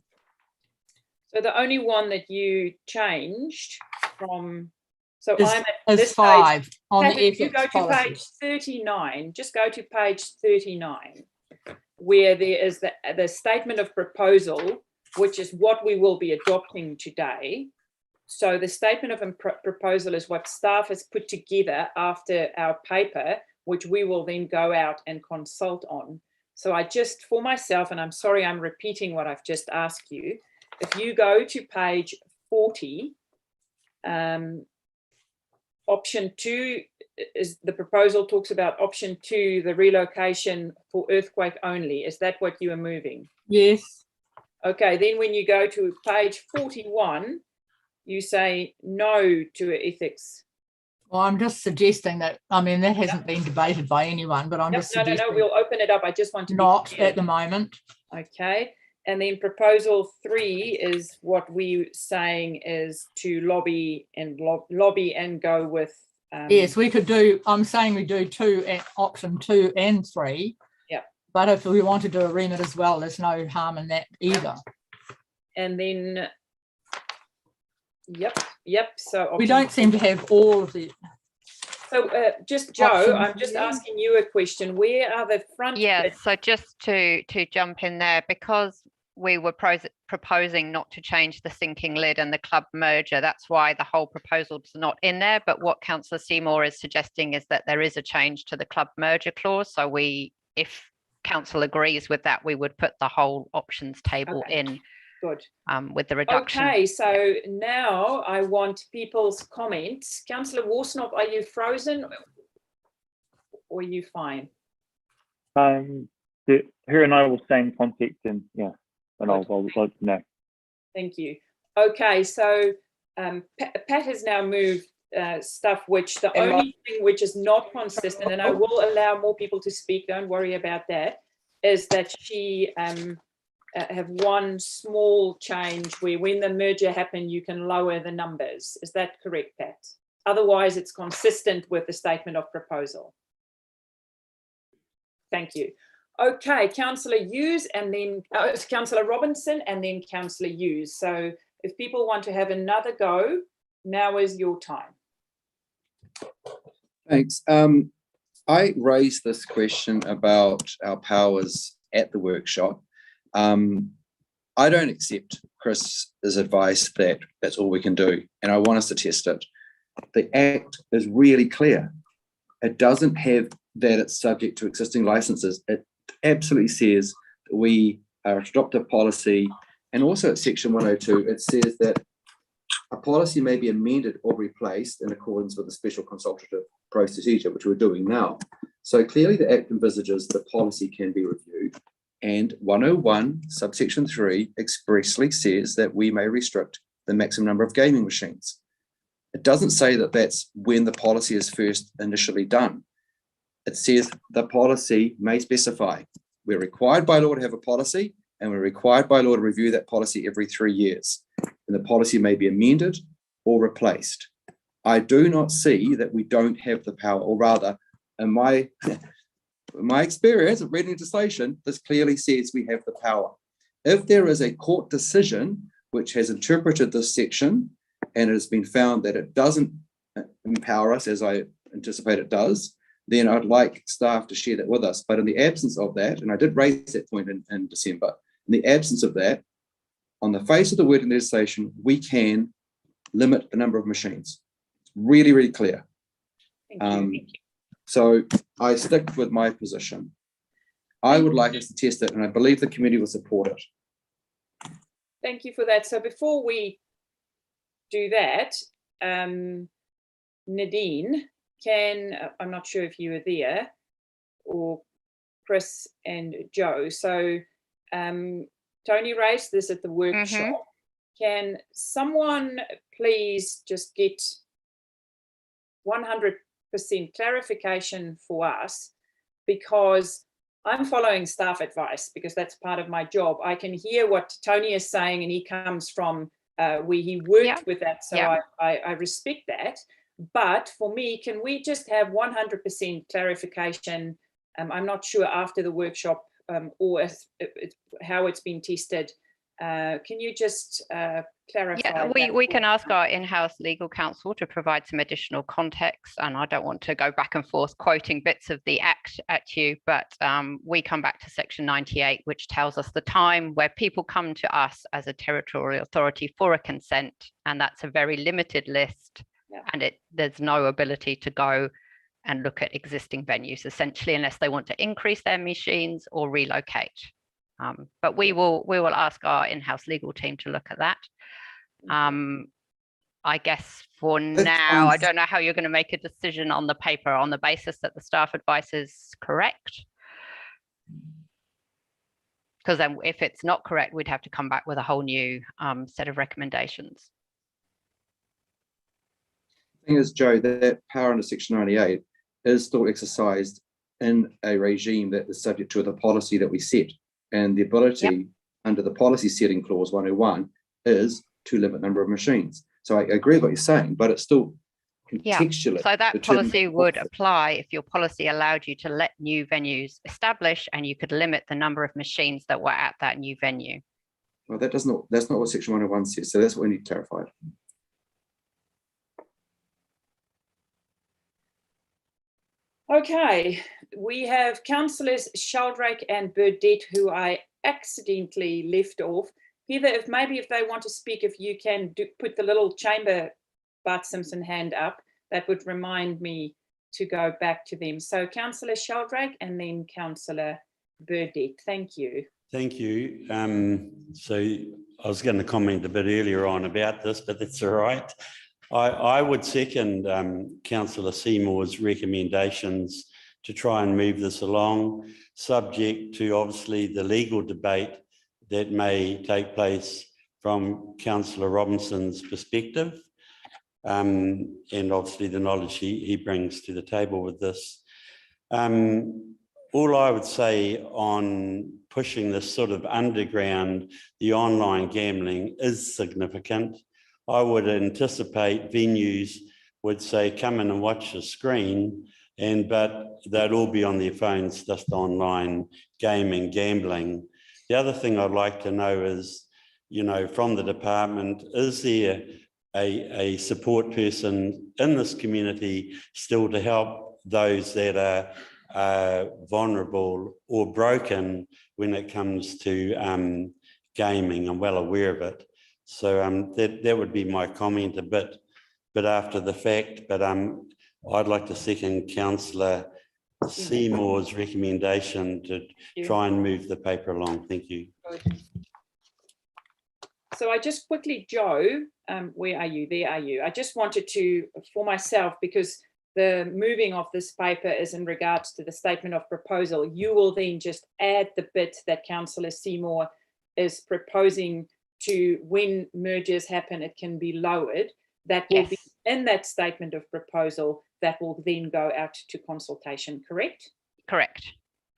So the only one that you changed from, so is, I'm at this 5 page. on Patrick, the ethics you go to policy. page 39, just go to page 39, where there is the statement of proposal, which is what we will be adopting today. So the statement of proposal is what staff has put together after our paper, which we will then go out and consult on. So I just, for myself, and I'm sorry I'm repeating what I've just asked you, if you go to page 40, option 2 is the proposal talks about option 2, the relocation for earthquake only. Is that what you are moving? Yes. Okay, then when you go to page 41, you say no to ethics. Well, I'm just suggesting that, I mean, that hasn't been debated by anyone, but I'm just suggesting. No, we'll open it up. I just want to not at the moment. Okay. And then proposal 3 is what we're saying is to lobby and go with. Yes, we could do, I'm saying we do option 2 and 3. Yeah. But if we want to do a remit as well, there's no harm in that either. And then, yep. So we don't seem to have all of the. So just Joe, options, I'm just asking you a question. Where are the front? Yeah, so just to jump in there, because we were proposing not to change the sinking lid and the club merger. That's why the whole proposal's not in there. But what Councillor Seymour is suggesting is that there is a change to the club merger clause. So if Council agrees with that, we would put the whole options table in. Good. With the reduction. Okay, so now I want people's comments. Councillor Worsnop, are you frozen or are you fine? Her and I will stay in contact, and yeah, and I'll let you know. Thank you. Okay, so Pat has now moved stuff which the only thing which is not consistent, and I will allow more people to speak, don't worry about that, is that she have one small change where when the merger happened, you can lower the numbers. Is that correct, Pat? Otherwise, it's consistent with the statement of proposal. Thank you. Okay, Councillor Hughes and then Councillor Robinson and then Councillor Hughes. So if people want to have another go, now is your time. Thanks. I raised this question about our powers at the workshop. I don't accept Chris's advice that that's all we can do, and I want us to test it. The Act is really clear. It doesn't have that it's subject to existing licenses. It absolutely says that we are to adopt a policy, and also at section 102, it says that a policy may be amended or replaced in accordance with the special consultative procedure, which we're doing now. So clearly the Act envisages the policy can be reviewed, and 101 subsection 3 expressly says that we may restrict the maximum number of gaming machines. It doesn't say that that's when the policy is first initially done. It says the policy may specify. We're required by law to have a policy, and we're required by law to review that policy every 3 years. And the policy may be amended or replaced. I do not see that we don't have the power, or rather, in my experience of reading legislation, this clearly says we have the power. If there is a court decision which has interpreted this section and it has been found that it doesn't empower us, as I anticipate it does, then I'd like staff to share that with us. But in the absence of that, and I did raise that point in December, in the absence of that, on the face of the word in legislation, we can limit the number of machines. It's really, really clear. Thank you. So I stick with my position. I would like us to test it, and I believe the committee will support it. Thank you for that. So before we do that, Nadine, I'm not sure if you were there, or Chris and Joe. So Tony raised this at the workshop. Can someone please just get 100% clarification for us, because I'm following staff advice because that's part of my job. I can hear what Tony is saying, and he comes from where he worked with that, so I respect that. But for me, can we just have 100% clarification? I'm not sure after the workshop or how it's been tested. Can you just clarify? Yeah, we can ask our in-house legal counsel to provide some additional context, and I don't want to go back and forth quoting bits of the Act at you, but we come back to section 98, which tells us the time where people come to us as a territorial authority for a consent, and that's a very limited list, and there's no ability to go and look at existing venues, essentially, unless they want to increase their machines or relocate. But we will ask our in-house legal team to look at that. I guess for now, I don't know how you're going to make a decision on the paper on the basis that the staff advice is correct. Because then if it's not correct, we'd have to come back with a whole new set of recommendations. The thing is, Joe, that power under section 98 is still exercised in a regime that is subject to the policy that we set. And the ability under the policy setting clause 101 is to limit number of machines. So I agree with what you're saying, but it's still contextually. So that policy would apply if your policy allowed you to let new venues establish, and you could limit the number of machines that were at that new venue. Well, that's not what section 101 says. So that's what we need clarified. Okay, we have councillors Sheldrake and Burdett, who I accidentally left off. Heather, if they want to speak, if you can put the little chamber Bart Simpson hand up, that would remind me to go back to them. So Councillor Sheldrake and then Councillor Burdett. Thank you. Thank you. So I was going to comment a bit earlier on about this, but that's all right. I would second Councillor Seymour's recommendations to try and move this along, subject to obviously the legal debate that may take place from Councillor Robinson's perspective, and obviously the knowledge he brings to the table with this. All I would say on pushing this sort of underground, the online gambling is significant. I would anticipate venues would say, come in and watch the screen, but they'd all be on their phones, just online gaming, gambling. The other thing I'd like to know is, from the department, is there a support person in this community still to help those that are vulnerable or broken when it comes to gaming? I'm well aware of it. So that would be my comment a bit after the fact, but I'd like to second Councillor Seymour's recommendation to try and move the paper along. Thank you. So I just quickly, Joe, where are you? There are you. I just wanted to, for myself, because the moving of this paper is in regards to the statement of proposal, you will then just add the bit that Councillor Seymour is proposing to, when mergers happen, it can be lowered. That will be in that statement of proposal that will then go out to consultation, correct? Correct.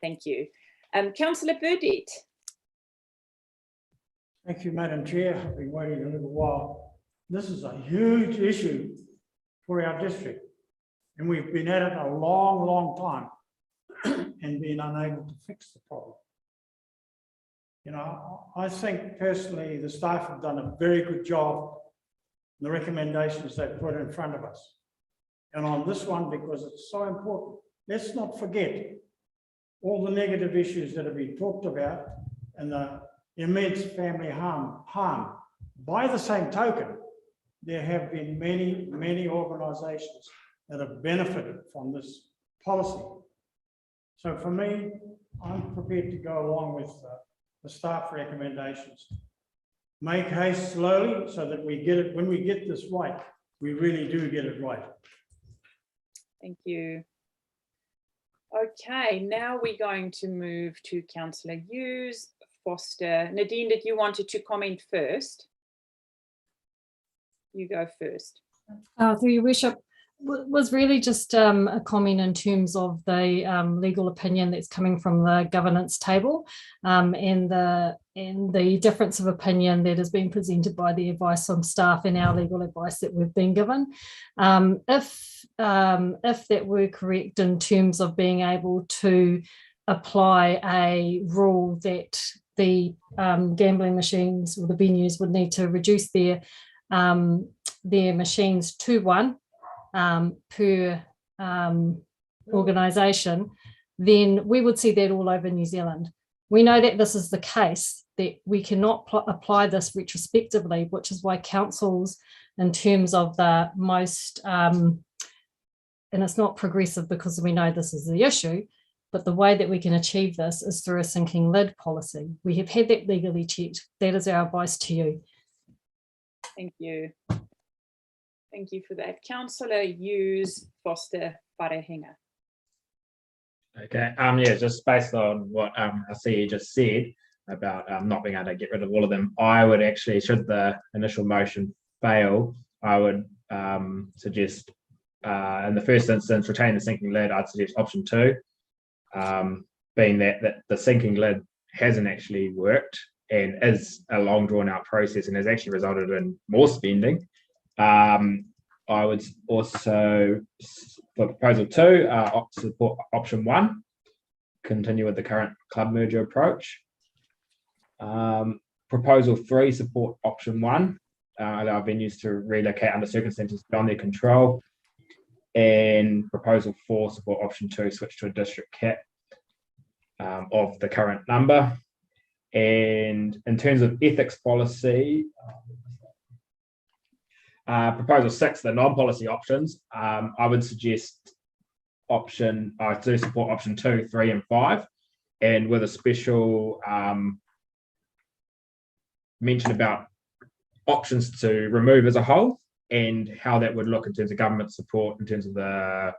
Thank you. Councillor Burdett. Thank you, Madam Chair. I've been waiting a little while. This is a huge issue for our district, and we've been at it a long, long time and been unable to fix the problem. I think personally the staff have done a very good job in the recommendations they've put in front of us. And on this one, because it's so important, let's not forget all the negative issues that have been talked about and the immense family harm. By the same token, there have been many, many organisations that have benefited from this policy. So for me, I'm prepared to go along with the staff recommendations. Make haste slowly so that we get it, when we get this right, we really do get it right. Thank you. Okay, now we're going to move to Councillor Hughes, Foster. Nadine, did you wanted to comment first? You go first. Through your worship, was really just a comment in terms of the legal opinion that's coming from the governance table, and the difference of opinion that has been presented by the advice from staff and our legal advice that we've been given. If that were correct in terms of being able to apply a rule that the gambling machines or the venues would need to reduce their machines to one per organisation, then we would see that all over New Zealand. We know that this is the case, that we cannot apply this retrospectively, which is why councils, in terms of the most, and it's not progressive because we know this is the issue, but the way that we can achieve this is through a sinking lid policy. We have had that legally checked. That is our advice to you. Thank you. Thank you for that. Councillor Hughes, Foster, Parehinga. Okay, yeah, just based on what I see you just said about not being able to get rid of all of them, I would actually, should the initial motion fail, I would suggest in the first instance, retain the sinking lid. I'd suggest option 2, being that the sinking lid hasn't actually worked and is a long drawn out process and has actually resulted in more spending. I would also, for proposal 2, support option 1, continue with the current club merger approach. Proposal 3, support option 1, allow venues to relocate under circumstances beyond their control. And proposal 4, support option 2, switch to a district cap of the current number. And in terms of ethics policy, proposal 6, the non-policy options, I would suggest I do support option 2, 3, and 5, and with a special mention about options to remove as a whole and how that would look in terms of government support in terms of the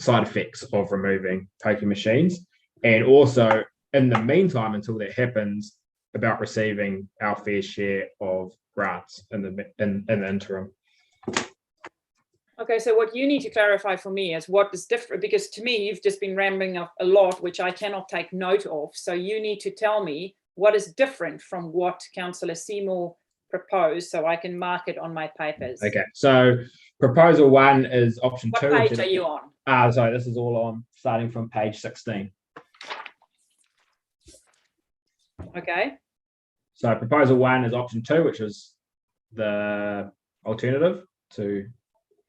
side effects of removing pokie machines, and also in the meantime until that happens about receiving our fair share of grants in the interim. Okay, so what you need to clarify for me is what is different, because to me, you've just been rambling up a lot, which I cannot take note of. So you need to tell me what is different from what Councillor Seymour proposed so I can mark it on my papers. Okay, so proposal 1 is option 2. What page are you on? Sorry, this is all on starting from page 16. Okay. So proposal 1 is option 2, which is the alternative to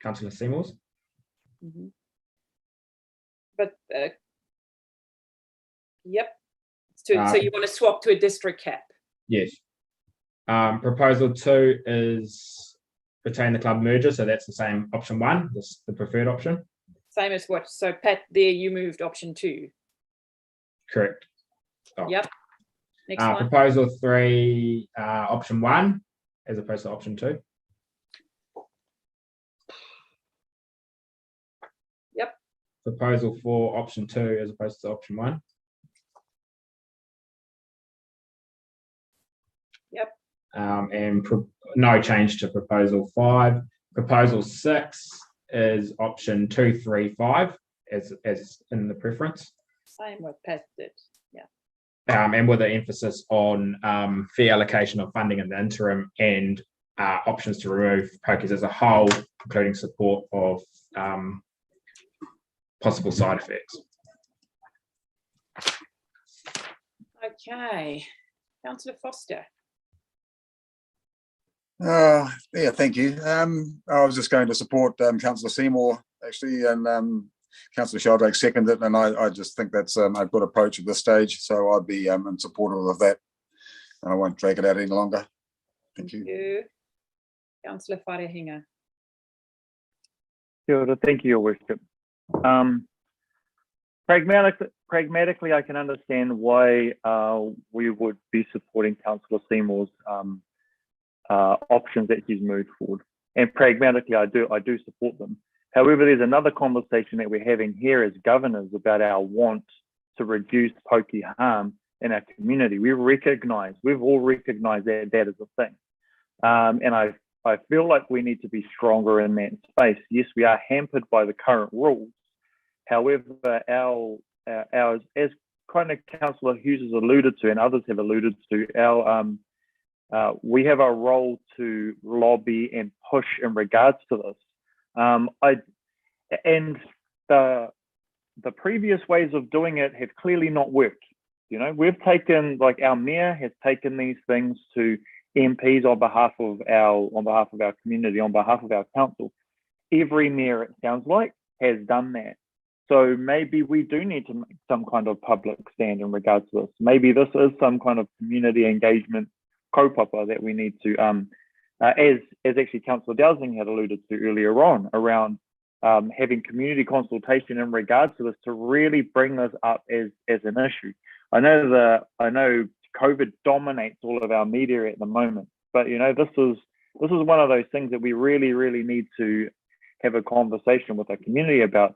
Councillor Seymour's. Mm-hmm. But yep. So you want to swap to a district cap? Yes. Proposal 2 is retain the club merger, so that's the same option 1, the preferred option. Same as what? So Pat, there you moved option 2. Correct. Oh. Yep. Next one. Proposal 3, option 1, as opposed to option 2. Yep. Proposal 4, option 2, as opposed to option 1. Yep. And no change to proposal 5. Proposal 6 is option 2, 3, 5, as in the preference. Same what Pat did. Yeah. And with an emphasis on fair allocation of funding in the interim and options to remove pokies as a whole, including support of possible side effects. Okay. Councillor Foster. Yeah, thank you. I was just going to support Councillor Seymour, actually, and Councillor Sheldrake seconded it, and I just think that's a good approach at this stage, so I'd be in support of that, and I won't drag it out any longer. Thank you. Councillor Wharehinga. Kia ora, thank you, Your Worship. Pragmatically, I can understand why we would be supporting Councillor Seymour's options that he's moved forward, and pragmatically, I do support them. However, there's another conversation that we're having here as governors about our want to reduce pokie harm in our community. We've all recognized that is a thing, and I feel like we need to be stronger in that space. Yes, we are hampered by the current rules. However, ours, as kind of Councillor Hughes has alluded to, and others have alluded to, we have a role to lobby and push in regards to this. And the previous ways of doing it have clearly not worked. You know, we've taken, like our mayor has taken these things to MPs on behalf of our community, on behalf of our council. Every mayor, it sounds like, has done that. So maybe we do need to make some kind of public stand in regards to this. Maybe this is some kind of community engagement kaupapa that we need to, as actually Councillor Dowsing had alluded to earlier on, around having community consultation in regards to this to really bring this up as an issue. I know COVID dominates all of our media at the moment, but you know, this is one of those things that we really need to have a conversation with our community about.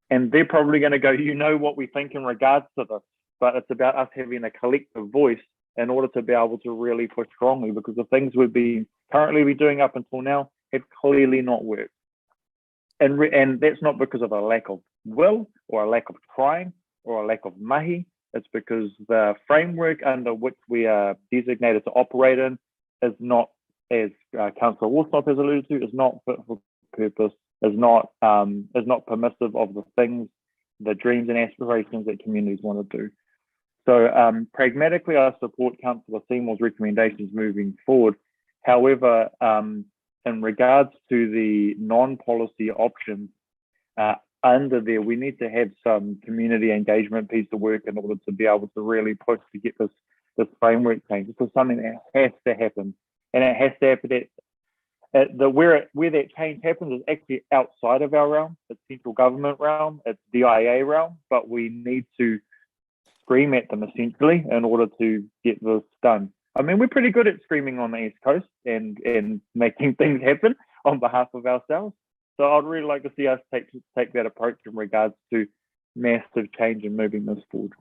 And they're probably going to go, you know what we think in regards to this, but it's about us having a collective voice in order to be able to really push strongly, because the things we've been currently doing up until now have clearly not worked. And that's not because of a lack of will or a lack of trying or a lack of mahi. It's because the framework under which we are designated to operate in is not, as Councillor Woolsop has alluded to, is not fit for purpose, is not permissive of the things, the dreams and aspirations that communities want to do. So pragmatically, I support Councillor Seymour's recommendations moving forward. However, in regards to the non-policy options, under there, we need to have some community engagement piece of work in order to be able to really push to get this this framework change. This is something that has to happen, and it has to happen where that change happens is actually outside of our realm. It's central government realm, it's DIA realm, but we need to scream at them essentially in order to get this done. I mean, we're pretty good at screaming on the East Coast and making things happen on behalf of ourselves. So I'd really like to see us take that approach in regards to massive change and moving this forward.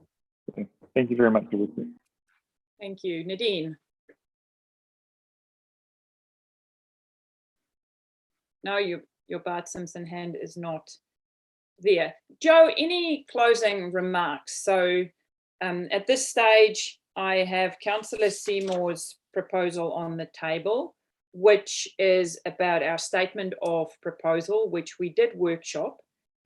Okay. Thank you very much for listening. Thank you. Nadine? No, your Bart Simpson hand is not there. Joe, any closing remarks? So at this stage, I have Councillor Seymour's proposal on the table, which is about our statement of proposal, which we did workshop.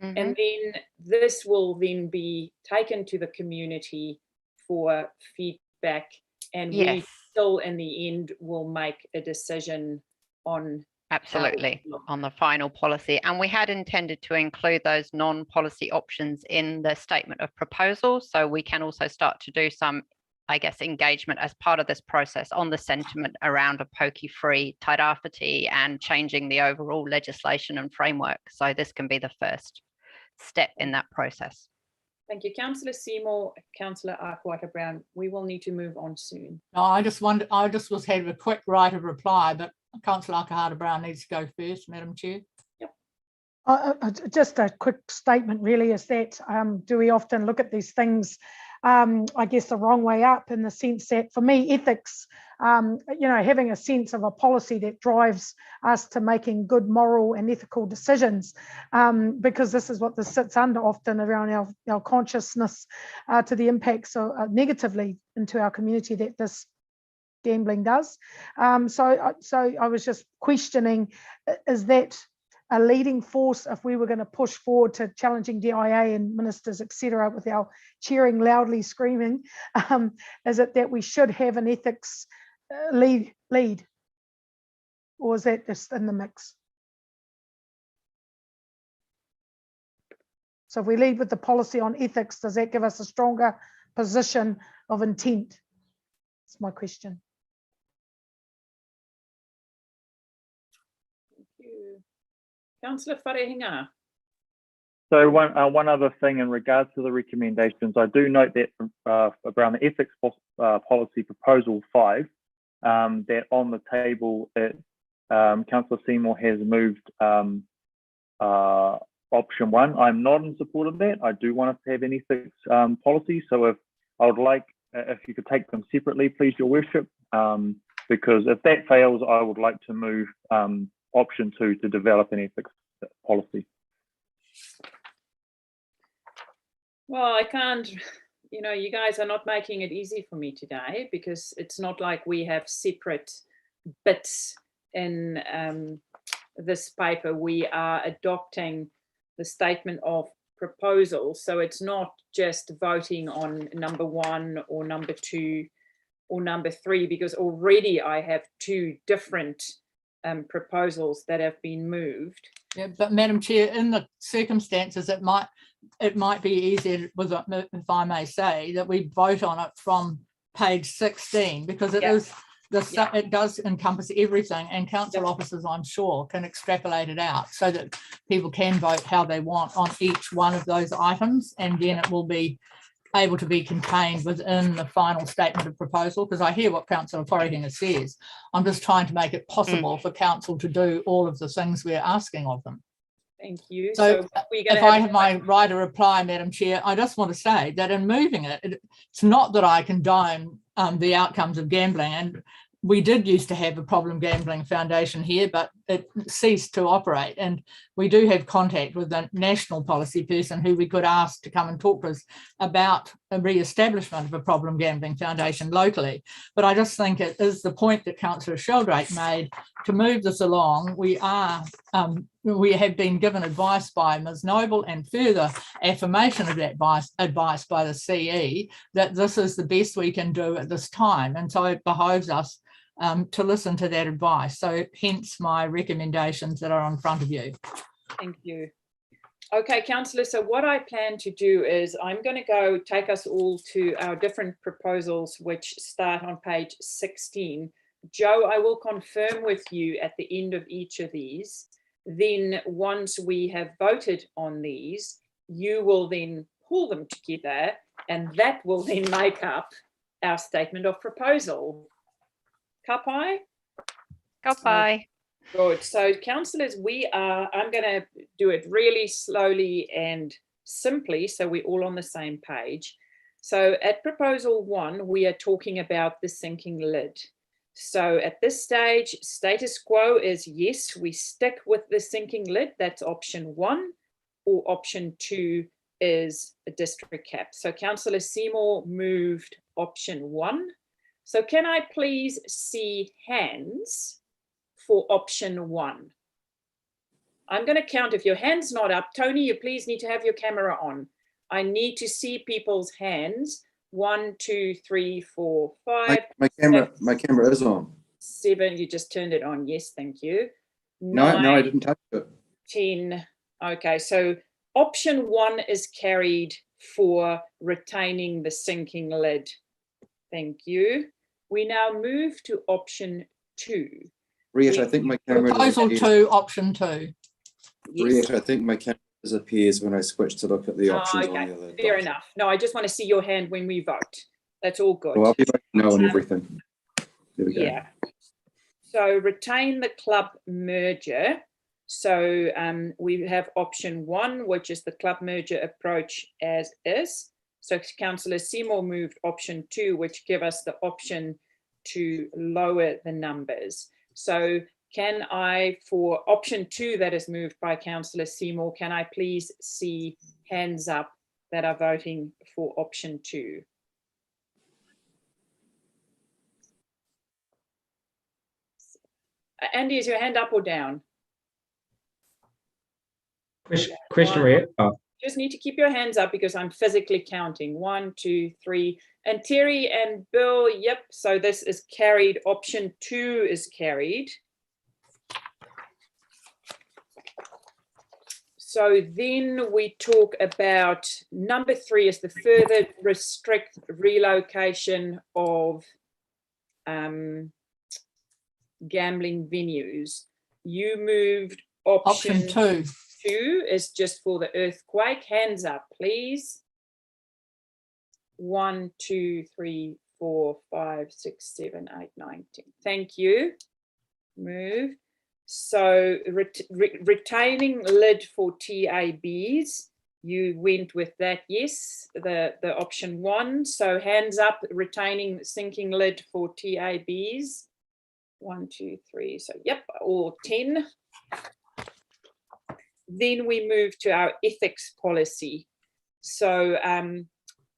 Mm-hmm. And then this will then be taken to the community for feedback, and we still in the end will make a decision on absolutely on the final policy. And we had intended to include those non-policy options in the statement of proposal, so we can also start to do some, I guess, engagement as part of this process on the sentiment around a pokey-free Tairawhiti and changing the overall legislation and framework. So this can be the first step in that process. Thank you. Councillor Seymour, Councillor Arkwhite-Brown, we will need to move on soon. No, I just was had a quick right of reply, but Councillor Arkwhite-Brown needs to go first, Madam Chair. Yep. Just a quick statement really is that do we often look at these things I guess the wrong way up, in the sense that for me ethics, having a sense of a policy that drives us to making good moral and ethical decisions, because this is what this sits under often around our consciousness to the impacts negatively into our community that this gambling does. So I was just questioning, is that a leading force if we were going to push forward to challenging DIA and ministers, etc., with our cheering loudly, screaming? Is it that we should have an ethics lead, or is that just in the mix? So if we lead with the policy on ethics, does that give us a stronger position of intent? That's my question. Councillor Wharehinga. So one other thing in regards to the recommendations, I do note that around the ethics policy proposal 5, that on the table, Councillor Seymour has moved option 1. I'm not in support of that. I do want us to have an ethics policy. So if you could take them separately, please, Your Worship, because if that fails, I would like to move option 2 to develop an ethics policy. Well, I can't, you guys are not making it easy for me today, because it's not like we have separate bits in this paper. We are adopting the statement of proposal. So it's not just voting on number 1 or number 2 or number 3, because already I have 2 different proposals that have been moved. Yeah, but Madam Chair, in the circumstances, it might be easier, if I may say, that we vote on it from page 16, because it it does encompass everything, and council officers, I'm sure, can extrapolate it out so that people can vote how they want on each one of those items, and then it will be able to be contained within the final statement of proposal. Because I hear what Councillor Wharehinga says. I'm just trying to make it possible for council to do all of the things we're asking of them. Thank you. So if I have my right of reply, Madam Chair, I just want to say that in moving it, it's not that I condone the outcomes of gambling, and we did used to have a problem gambling foundation here, but it ceased to operate. And we do have contact with a national policy person who we could ask to come and talk to us about a re-establishment of a problem gambling foundation locally. But I just think it is the point that Councillor Sheldrake made to move this along. We have been given advice by Ms Noble, and further affirmation of that advice by the CE, that this is the best we can do at this time. And so it behoves us to listen to that advice. So hence my recommendations that are in front of you. Thank you. Okay, councillors, so what I plan to do is I'm going to go take us all to our different proposals, which start on page 16. Joe, I will confirm with you at the end of each of these. Then once we have voted on these, you will then pull them together, and that will then make up our statement of proposal. Kapai? Kapai. Good. So councillors, I'm going to do it really slowly and simply so we're all on the same page. So at proposal 1, we are talking about the sinking lid. So at this stage, status quo is yes, we stick with the sinking lid. That's option 1, or option 2 is a district cap. So Councillor Seymour moved option 1. So can I please see hands for option 1? I'm going to count. If your hand's not up, Tony, you please need to have your camera on. I need to see people's hands. 1, 2, 3, 4, 5. My camera is on. 7. You just turned it on. Yes, thank you. 9, no, I didn't touch it. 10. Okay, so option 1 is carried for retaining the sinking lid. Thank you. We now move to option 2. Riet, I think my camera Proposal 2, option 2. Riet, I think my camera disappears when I switch to look at the options okay, on the other. fair enough. No, I just want to see your hand when we vote. That's all good. Well, I'll be voting no on everything. There we go. Yeah. So retain the club merger. So we have option 1, which is the club merger approach as is. So Councillor Seymour moved option 2, which give us the option to lower the numbers. So can I, for option 2 that is moved by Councillor Seymour, can I please see hands up that are voting for option 2? Andy, is your hand up or down? Question, Riet. Just need to keep your hands up because I'm physically counting. 1, 2, 3. And Terry and Bill, yep. So this is carried. Option 2 is carried. So then we talk about number 3 is the further restrict relocation of gambling venues. You moved option 2. 2 is just for the earthquake. Hands up, please. 1, 2, 3, 4, 5, 6, 7, 8, 9, 10. Thank you. Move. So retaining lid for TABs, you went with that, yes, the option 1. So hands up, retaining sinking lid for TABs. 1, 2, 3. So yep, all 10. Then we move to our ethics policy. So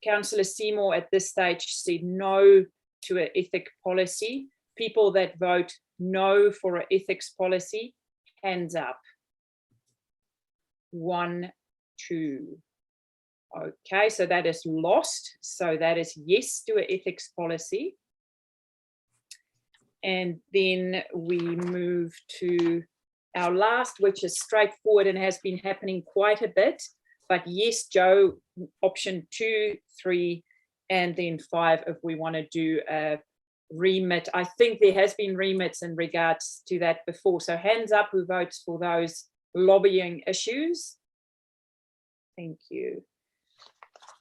Councillor Seymour at this stage said no to an ethic policy. People that vote no for an ethics policy, hands up. 1, 2. Okay, so that is lost. So that is yes to an ethics policy. And then we move to our last, which is straightforward and has been happening quite a bit. But yes, Joe, option 2, 3, and then 5 if we want to do a remit. I think there has been remits in regards to that before. So hands up who votes for those lobbying issues. Thank you.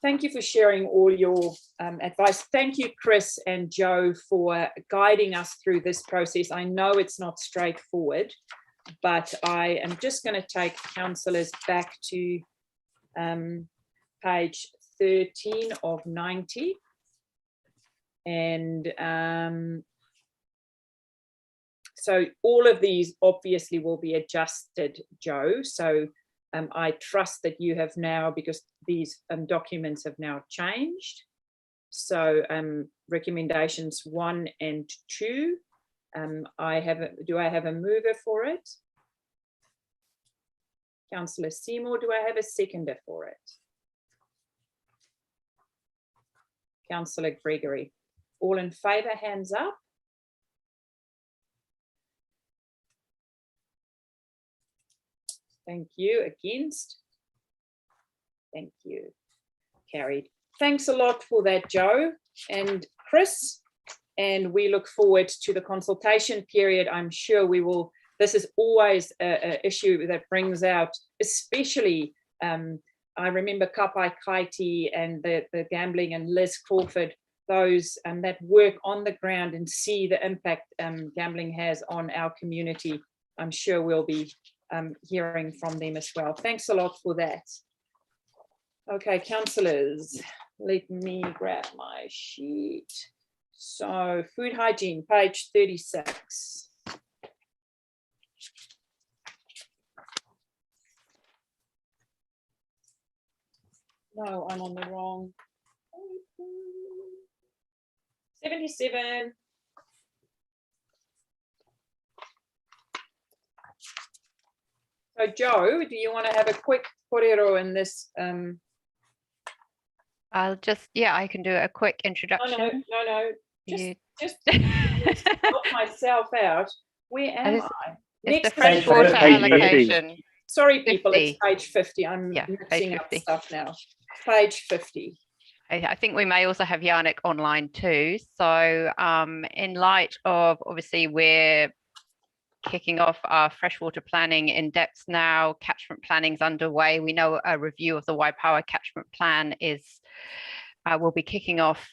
Thank you for sharing all your advice. Thank you, Chris and Joe, for guiding us through this process. I know it's not straightforward, but I am just going to take councillors back to page 13 of 90. And so all of these obviously will be adjusted, Joe. So I trust that you have now, because these documents have now changed. So recommendations 1 and 2. Do I have a mover for it? Councillor Seymour, do I have a seconder for it? Councillor Gregory. All in favour, hands up. Thank you. Against? Thank you. Carried. Thanks a lot for that, Joe and Chris. And we look forward to the consultation period. I'm sure we will. This is always an issue that brings out, especially, I remember Kapai Kaiti and the gambling and Liz Crawford, those that work on the ground and see the impact gambling has on our community. I'm sure we'll be hearing from them as well. Thanks a lot for that. Okay, councillors, let me grab my sheet. So food hygiene, page 36. No, I'm on the wrong. 77. So Joe, do you want to have a quick korero in this? I'll just, I can do a quick introduction. No. Just help myself out. Where am I? It's the freshwater allocation. Sorry, people, it's page 50. I'm mixing up stuff now. Page 50. I think we may also have Yannick online too. So in light of, obviously, we're kicking off our freshwater planning in depth now. Catchment planning's underway. We know a review of the Waipawa catchment plan will be kicking off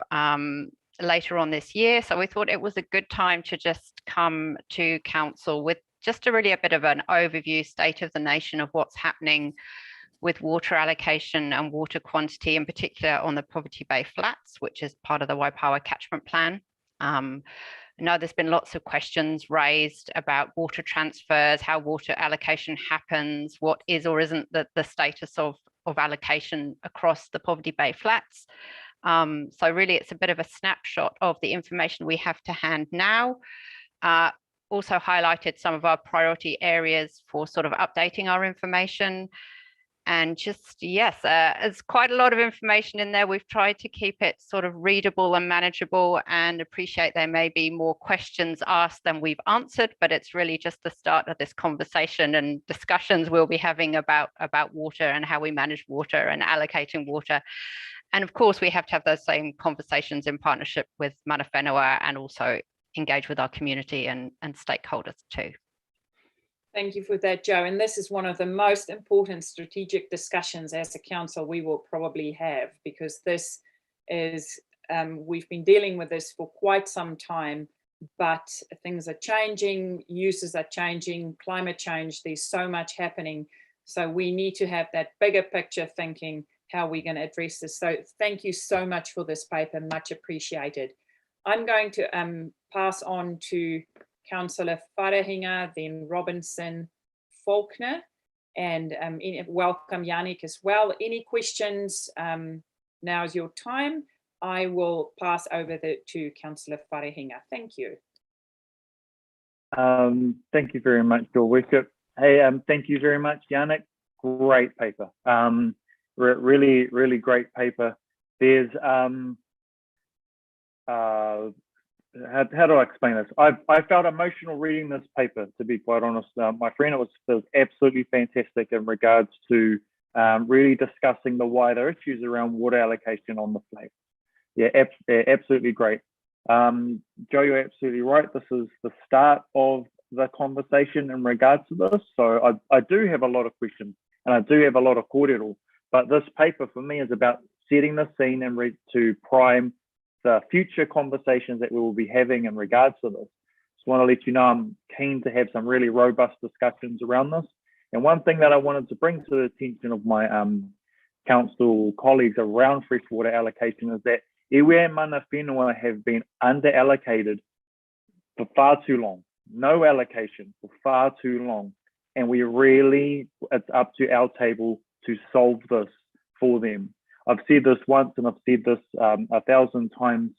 later on this year. So we thought it was a good time to just come to council with just a bit of an overview, state of the nation of what's happening with water allocation and water quantity, in particular on the Poverty Bay Flats, which is part of the Waipawa catchment plan. I know there's been lots of questions raised about water transfers, how water allocation happens, what is or isn't the status of allocation across the Poverty Bay Flats. So really it's a bit of a snapshot of the information we have to hand now. Also highlighted some of our priority areas for sort of updating our information. And just, yes, there's quite a lot of information in there. We've tried to keep it sort of readable and manageable, and appreciate there may be more questions asked than we've answered, but it's really just the start of this conversation and discussions we'll be having about water and how we manage water and allocating water. And of course, we have to have those same conversations in partnership with Mana Whenua and also engage with our community and stakeholders too. Thank you for that, Joe. And this is one of the most important strategic discussions as a council we will probably have, because this is, we've been dealing with this for quite some time, but things are changing, uses are changing, climate change, there's so much happening. So we need to have that bigger picture thinking how we're going to address this. So thank you so much for this paper, much appreciated. I'm going to pass on to Councillor Wharehinga, then Robinson, Faulkner, and welcome Yannick as well. Any questions? Now's your time. I will pass over to Councillor Wharehinga. Thank you. Thank you very much, Your Worship. Hey, thank you very much, Yannick. Great paper. Really, really great paper. There's how do I explain this? I felt emotional reading this paper, to be quite honest. My friend, it was absolutely fantastic in regards to really discussing the wider issues around water allocation on the flat. Yeah, absolutely great. Joe, you're absolutely right. This is the start of the conversation in regards to this. So I do have a lot of questions and I do have a lot of kōrero, but this paper for me is about setting the scene and to prime the future conversations that we will be having in regards to this. Just want to let you know I'm keen to have some really robust discussions around this. And one thing that I wanted to bring to the attention of my council colleagues around freshwater allocation is that iwi and Mana Whenua have been under-allocated for far too long. No allocation for far too long. And it's up to our table to solve this for them. I've said this once and I've said this 1,000 times,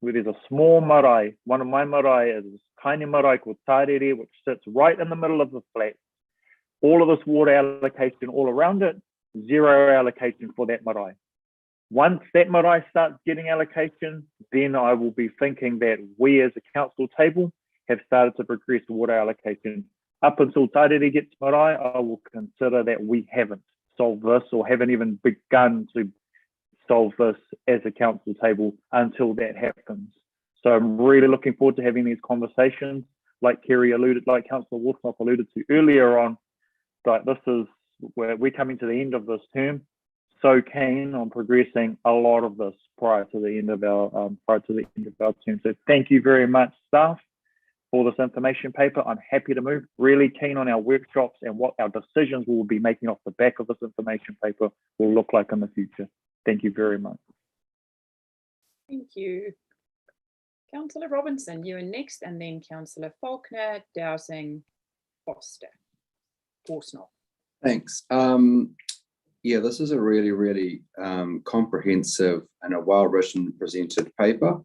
where there's a small marae. One of my marae is this tiny marae called Taiohi, which sits right in the middle of the flat. All of this water allocation all around it, zero allocation for that marae. Once that marae starts getting allocation, then I will be thinking that we as a council table have started to progress water allocation. Up until Taiohi gets marae, I will consider that we haven't. solve this or haven't even begun to solve this as a council table until that happens. So I'm really looking forward to having these conversations, like Councillor Wolfnock alluded to earlier on. But this is where we're coming to the end of this term. So keen on progressing a lot of this prior to the end of our term. So thank you very much, staff, for this information paper. I'm happy to move. Really keen on our workshops and what our decisions we will be making off the back of this information paper will look like in the future. Thank you very much. Thank you. Councillor Robinson, you are next, and then Councillor Faulkner, Dowsing, Foster. Forsnell. Thanks. Yeah, this is a really comprehensive and a well-written presented paper,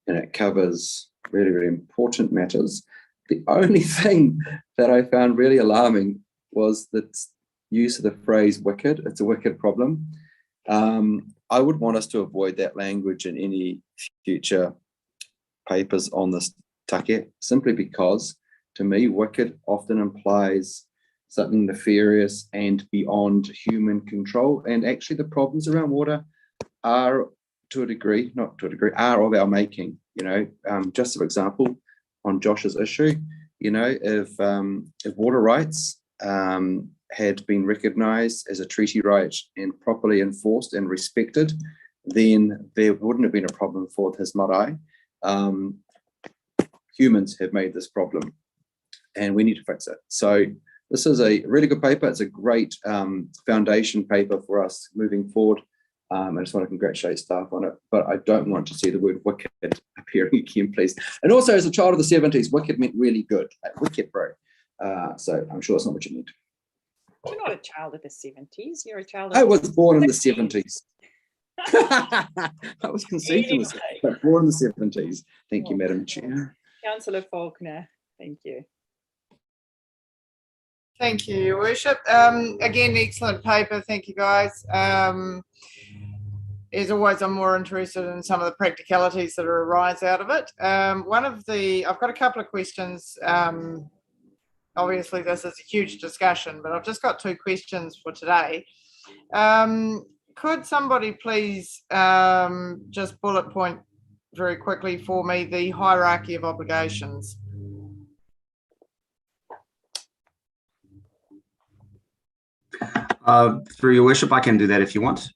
and it covers really important matters. The only thing that I found really alarming was the use of the phrase wicked. It's a wicked problem. I would want us to avoid that language in any future papers on this take, simply because, to me, wicked often implies something nefarious and beyond human control. And actually the problems around water are, to a degree, not to a degree, are of our making. You know, just for example, on Josh's issue, you know, if water rights had been recognised as a treaty right and properly enforced and respected, then there wouldn't have been a problem for his marae. Humans have made this problem, and we need to fix it. So this is a really good paper. It's a great foundation paper for us moving forward. I just want to congratulate staff on it, but I don't want to see the word wicked appearing again, please. And also, as a child of the 70s, wicked meant really good, like wicked, bro. So I'm sure that's not what you meant. You're not a child of the 70s. You're a child of I was born in the 70s. I was conceived in the 70s, but born in the 70s. Thank you, Madam Chair. Councillor Faulkner, thank you. Thank you, Your Worship. Again, excellent paper. Thank you, guys. As always, I'm more interested in some of the practicalities that arise out of it. I've got a couple of questions. Obviously, this is a huge discussion, but I've just got two questions for today. Could somebody please just bullet point very quickly for me the hierarchy of obligations? Through Your Worship, I can do that if you want.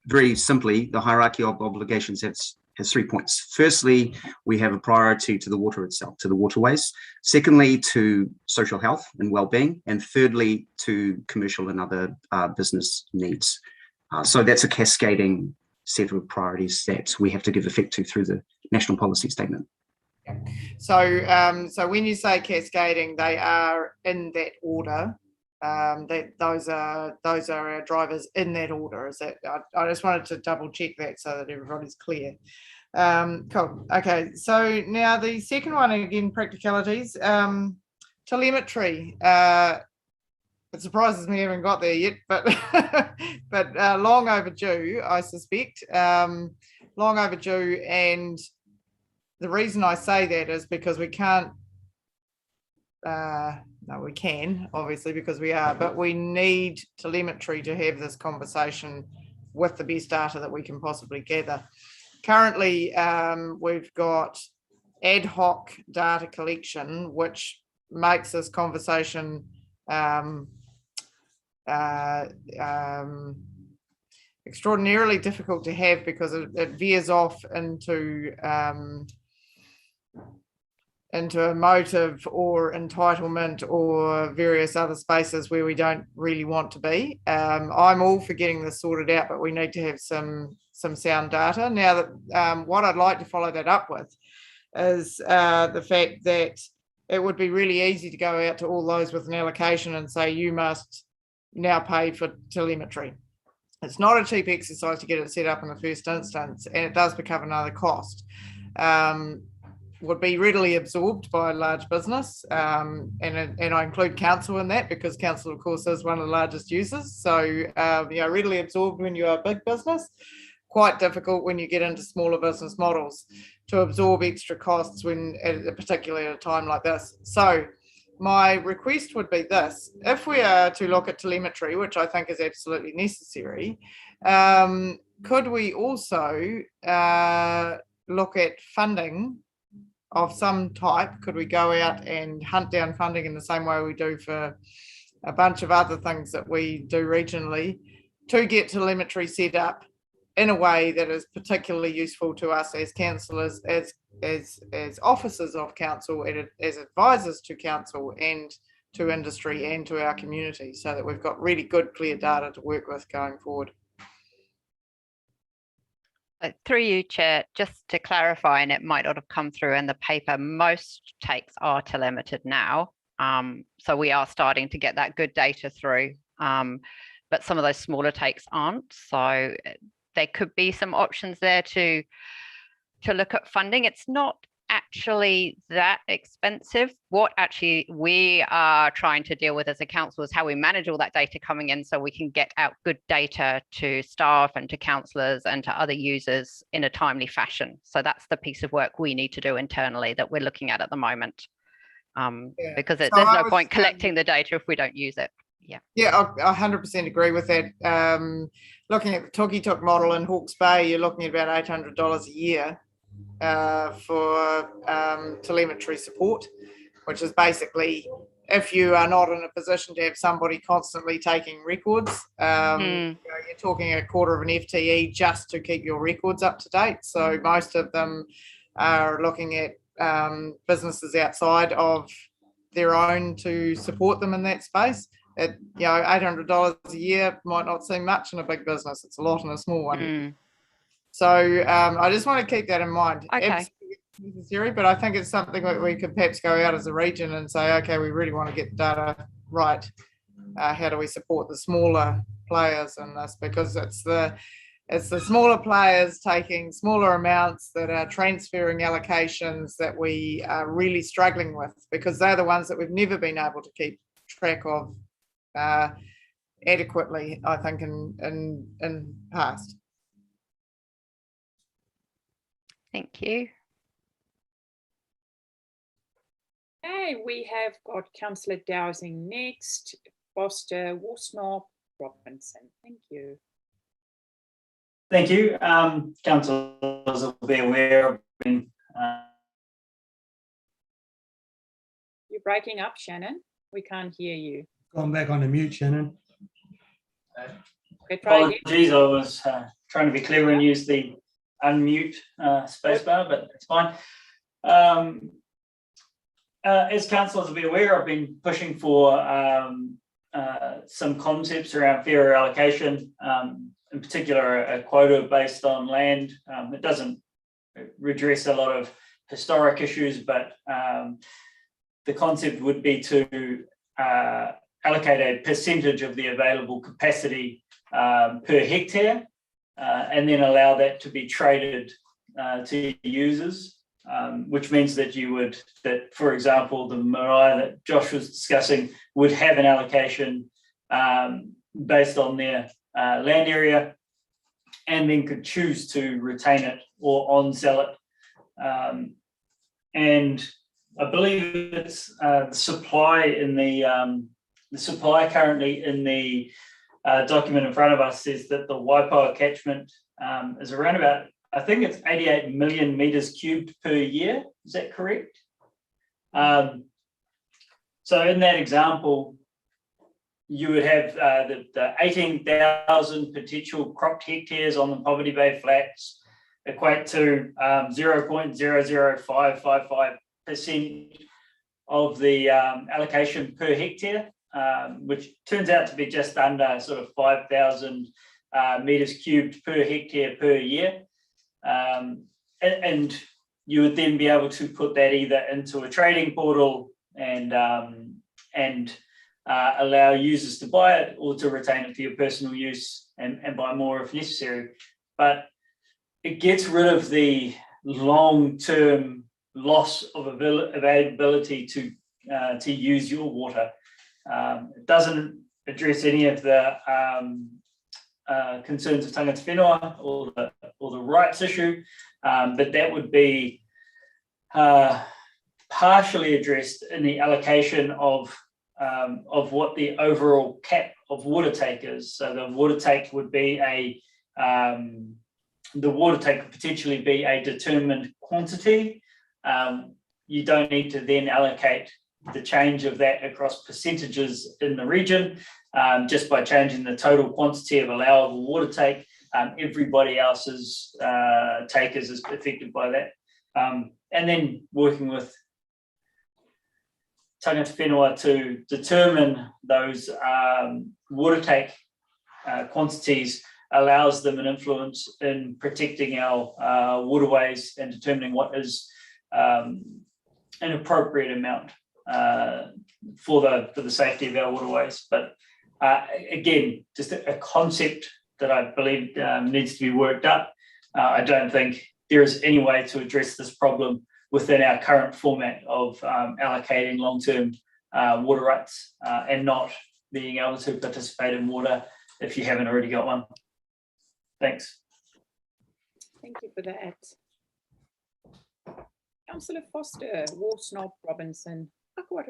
Very simply, the hierarchy of obligations has 3 points. Firstly, we have a priority to the water itself, to the waterways. Secondly, to social health and well-being. And thirdly, to commercial and other business needs. So that's a cascading set of priorities that we have to give effect to through the national policy statement. So, so when you say cascading, they are in that order. Those are our drivers in that order. Is that? I just wanted to double check that so that everybody's clear. Cool. Okay. So now the second one, again, practicalities. Telemetry. It surprises me I haven't got there yet, but but long overdue, I suspect. Long overdue, and the reason I say that is because we can't. No, we can, obviously, because we are, but we need telemetry to have this conversation with the best data that we can possibly gather. Currently, we've got ad hoc data collection, which makes this conversation extraordinarily difficult to have, because it veers off into a motive or entitlement or various other spaces where we don't really want to be. I'm all for getting this sorted out, but we need to have some sound data. Now, that what I'd like to follow that up with is the fact that it would be really easy to go out to all those with an allocation and say, you must now pay for telemetry. It's not a cheap exercise to get it set up in the first instance, and it does become another cost. Would be readily absorbed by a large business, and I include council in that, because council, of course, is one of the largest users. So, readily absorbed when you are a big business. Quite difficult when you get into smaller business models to absorb extra costs when, particularly at a time like this. So, my request would be this: if we are to look at telemetry, which I think is absolutely necessary, could we also look at funding of some type? Could we go out and hunt down funding in the same way we do for a bunch of other things that we do regionally, to get telemetry set up in a way that is particularly useful to us as councillors, as officers of council, and as advisors to council and to industry and to our community, so that we've got really good, clear data to work with going forward. Through you, Chair, just to clarify, and it might not have come through in the paper, most takes are telemetered now. So we are starting to get that good data through, but some of those smaller takes aren't. So there could be some options there to look at funding. It's not actually that expensive. What actually we are trying to deal with as a council is how we manage all that data coming in, so we can get out good data to staff and to councillors and to other users in a timely fashion. So that's the piece of work we need to do internally that we're looking at the moment. Because there's no point collecting the data if we don't use it. Yeah, I 100% agree with that. Looking at the Tuk model in Hawke's Bay, you're looking at about $800 a year for telemetry support, which is basically, if you are not in a position to have somebody constantly taking records, you're talking a quarter of an FTE just to keep your records up to date. So most of them are looking at businesses outside of their own to support them in that space. At $800 a year might not seem much in a big business. It's a lot in a small one. So I just want to keep that in mind. Okay. Absolutely necessary, but I think it's something that we could perhaps go out as a region and say, okay, we really want to get data right. How do we support the smaller players in this? Because it's the smaller players taking smaller amounts that are transferring allocations that we are really struggling with, because they're the ones that we've never been able to keep track of adequately, I think, in past. Thank you. Okay, we have got Councillor Dowsing next, Foster, Worsnop, Robinson. Thank you. Thank you. Councillors will be aware of You're breaking up, Shannon. We can't hear you. Gone back on the mute, Shannon. Okay, try again. apologies, I was trying to be clever and use the unmute spacebar, but it's fine. As councillors will be aware, I've been pushing for some concepts around fairer allocation, in particular a quota based on land. It doesn't redress a lot of historic issues, but the concept would be to allocate a percentage of the available capacity per hectare, and then allow that to be traded to users, which means that for example, the marae that Josh was discussing would have an allocation based on their land area, and then could choose to retain it or on-sell it. And I believe it's the supply in the supply currently in the document in front of us says that the Waipoa catchment is around about, I think it's 88 million metres cubed per year. Is that correct? So in that example, you would have the 18,000 potential cropped hectares on the Poverty Bay Flats equate to 0.00555% of the allocation per hectare, which turns out to be just under sort of 5,000 metres cubed per hectare per year. And you would then be able to put that either into a trading portal and allow users to buy it, or to retain it for your personal use and buy more if necessary. But it gets rid of the long-term loss of availability to use your water. It doesn't address any of the concerns of tangata whenua or the rights issue, but that would be part partially addressed in the allocation of what the overall cap of water take is. So the water take would be could potentially be a determined quantity. You don't need to then allocate the change of that across percentages in the region. Just by changing the total quantity of allowable water take, everybody else's take is affected by that. And then working with tangata whenua to determine those water take quantities allows them an influence in protecting our waterways and determining what is an appropriate amount for the safety of our waterways. But again, just a concept that I believe needs to be worked up. I don't think there is any way to address this problem within our current format of allocating long-term water rights and not being able to participate in water if you haven't already got one. Thanks. Thank you for that. Councillor Foster, Warsnob, Robinson.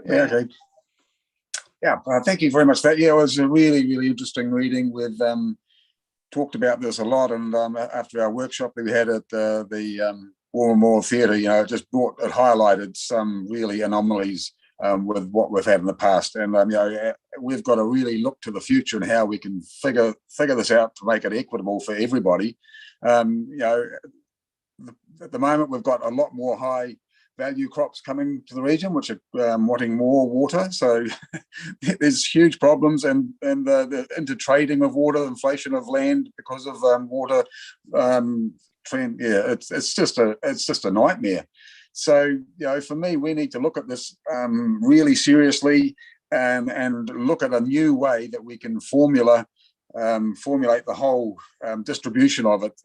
Yeah, okay. Yeah, thank you very much for that. Yeah, it was a really, really interesting reading. We've talked about this a lot, and after our workshop that we had at the Warramore Theatre, you know, it highlighted some really anomalies with what we've had in the past, and you know, we've got to really look to the future and how we can figure this out to make it equitable for everybody. You know, at the moment we've got a lot more high value crops coming to the region, which are wanting more water. So there's huge problems, and the intertrading of water, inflation of land because of water trend. Yeah, it's just a nightmare. So, you know, for me, we need to look at this really seriously and look at a new way that we can formulate the whole distribution of it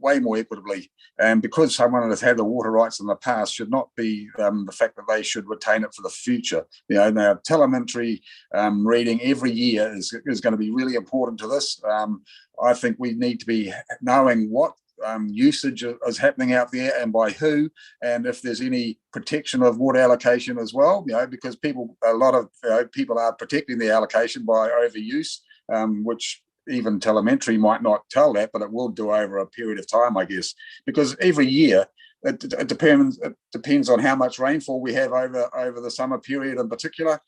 way more equitably. And because someone has had the water rights in the past should not be the fact that they should retain it for the future. You know, now telemetry reading every year is going to be really important to this. I think we need to be knowing what usage is happening out there and by who, and if there's any protection of water allocation as well, you know, because a lot of people are protecting their allocation by overuse, which even telemetry might not tell that, but it will do over a period of time, I guess, because every year it depends on how much rainfall we have over the summer period in particular.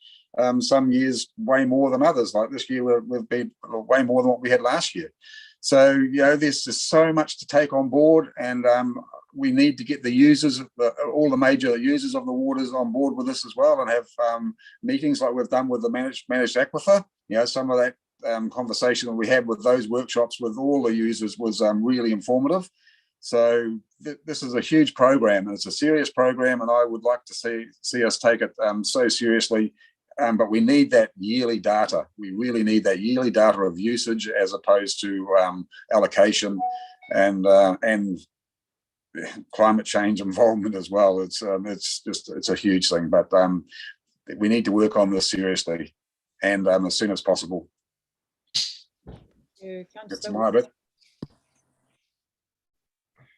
Some years way more than others, like this year we've been way more than what we had last year. So, you know, there's just so much to take on board, and we need to get the users, all the major users of the waters on board with this as well, and have meetings like we've done with the managed aquifer. You know, some of that conversation that we had with those workshops with all the users was really informative. So this is a huge program, and it's a serious program, and I would like to see us take it so seriously. But we need that yearly data. We really need that yearly data of usage as opposed to allocation and climate change involvement as well. It's a huge thing, but we need to work on this seriously and as soon as possible. That's my bit.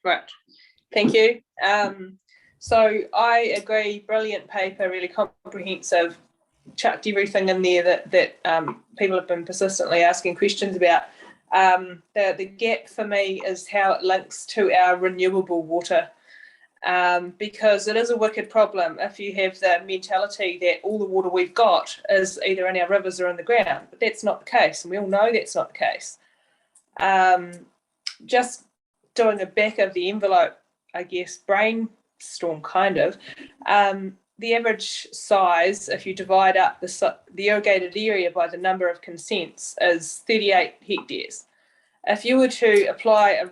Right, thank you. So I agree, brilliant paper, really comprehensive. Chucked everything in there that people have been persistently asking questions about. The gap for me is how it links to our renewable water, because it is a wicked problem if you have the mentality that all the water we've got is either in our rivers or in the ground, but that's not the case, and we all know that's not the case. Just doing a back of the envelope, I guess, brainstorm kind of, the average size, if you divide up the irrigated area by the number of consents, is 38 hectares. If you were to apply a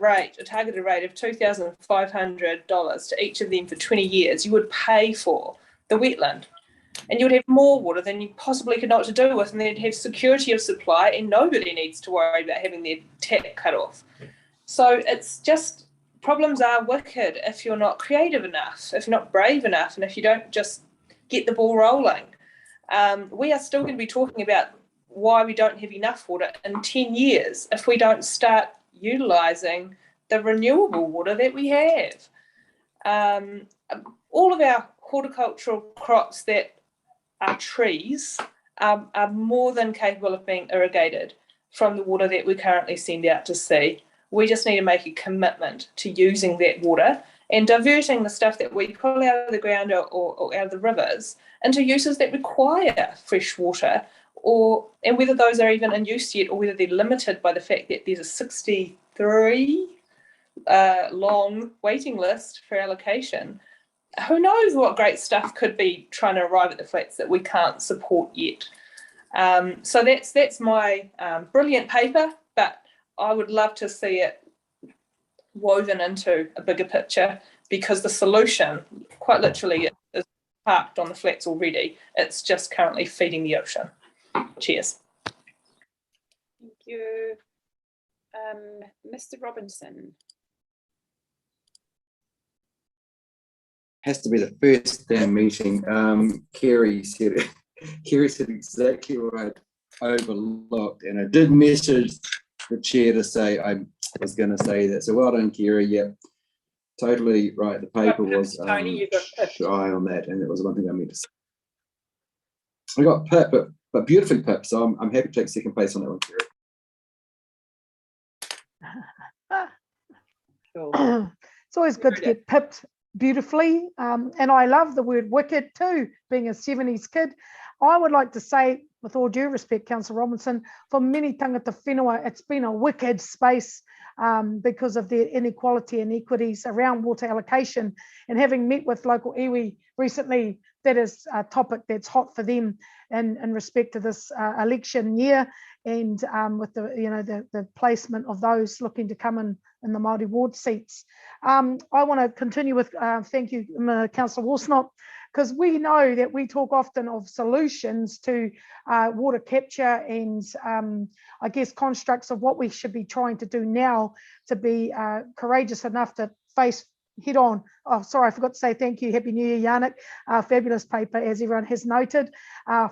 targeted rate of $2,500 to each of them for 20 years, you would pay for the wetland. And you would have more water than you possibly could know what to do with, and then you'd have security of supply, and nobody needs to worry about having their tap cut off. So it's just, problems are wicked if you're not creative enough, if you're not brave enough, and if you don't just get the ball rolling. We are still going to be talking about why we don't have enough water in 10 years if we don't start utilising the renewable water that we have. All of our horticultural crops that are trees are more than capable of being irrigated from the water that we currently send out to sea. We just need to make a commitment to using that water and diverting the stuff that we pull out of the ground or out of the rivers into uses that require fresh water, and whether those are even in use yet, or whether they're limited by the fact that there's a 63 long waiting list for allocation. Who knows what great stuff could be trying to arrive at the flats that we can't support yet. So that's my brilliant paper, but I would love to see it woven into a bigger picture, because the solution, quite literally, is parked on the flats already. It's just currently feeding the ocean. Cheers. Thank you. Mr. Robinson. Has to be the first damn meeting. Kerry said exactly what I overlooked, and I did message the chair to say I was going to say that. So well done, Kerry. Yeah, totally right. The paper was shy on that, and it was one thing I meant to say. I got pipped, but beautifully pipped. So I'm happy to take second place on that one, Kerry. It's always good to get pipped beautifully, and I love the word wicked too, being a 70s kid. I would like to say, with all due respect, Councillor Robinson, for many tangata whenua, it's been a wicked space because of the inequality and equities around water allocation. And having met with local iwi recently, that is a topic that's hot for them in respect to this election year, and with the placement of those looking to come in the Māori ward seats. I want to continue with thank you, Councillor Worsnop, because we know that we talk often of solutions to water capture and I guess constructs of what we should be trying to do now to be courageous enough to face head on. Oh, sorry, I forgot to say thank you. Happy New Year, Yannick. Fabulous paper, as everyone has noted,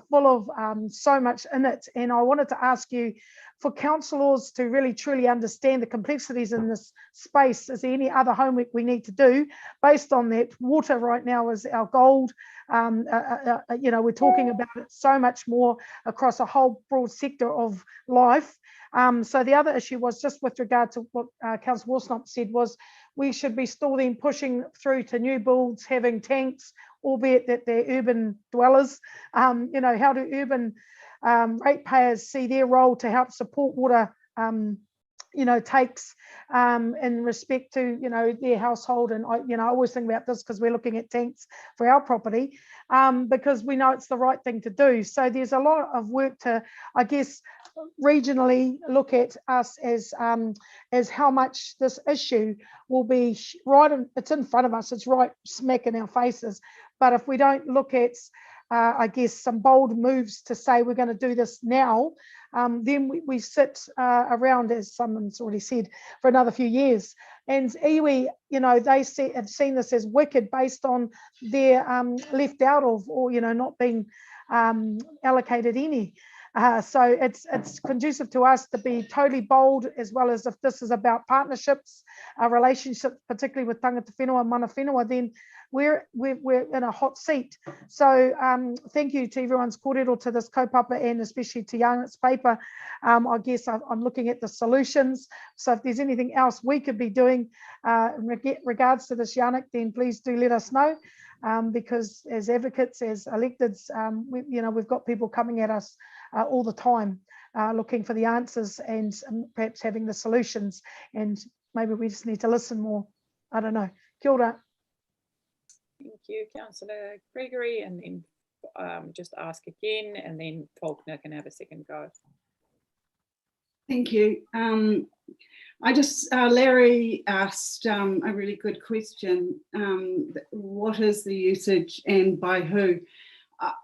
full of so much in it. And I wanted to ask you, for councillors to really truly understand the complexities in this space, is there any other homework we need to do based on that? Water right now is our gold. We're talking about it so much more across a whole broad sector of life. So the other issue was just with regard to what Councillor Worsnop said, was we should be still then pushing through to new builds, having tanks, albeit that they're urban dwellers. How do urban ratepayers see their role to help support water takes in respect to their household? And I always think about this because we're looking at tanks for our property, because we know it's the right thing to do. So there's a lot of work to, I guess, regionally look at us as how much this issue will be it's in front of us, it's right smack in our faces. But if we don't look at I guess some bold moves to say we're going to do this now, then we sit around, as someone's already said, for another few years. And iwi, they have seen this as wicked based on their left out of, or not being allocated any. So it's conducive to us to be totally bold, as well as if this is about partnerships, relationships, particularly with tangata whenua, mana whenua, then we're in a hot seat. So thank you to everyone's kōrero to this kaupapa, and especially to Yannick's paper. I guess I'm looking at the solutions. So if there's anything else we could be doing in regards to this, Yannick, then please do let us know. Because as advocates, as electeds, we've got people coming at us all the time, looking for the answers and perhaps having the solutions. And maybe we just need to listen more. I don't know. Kia ora. Thank you, Councillor Gregory, and then just ask again, and then Faulkner can have a second go. Thank you. Larry asked a really good question. What is the usage and by who?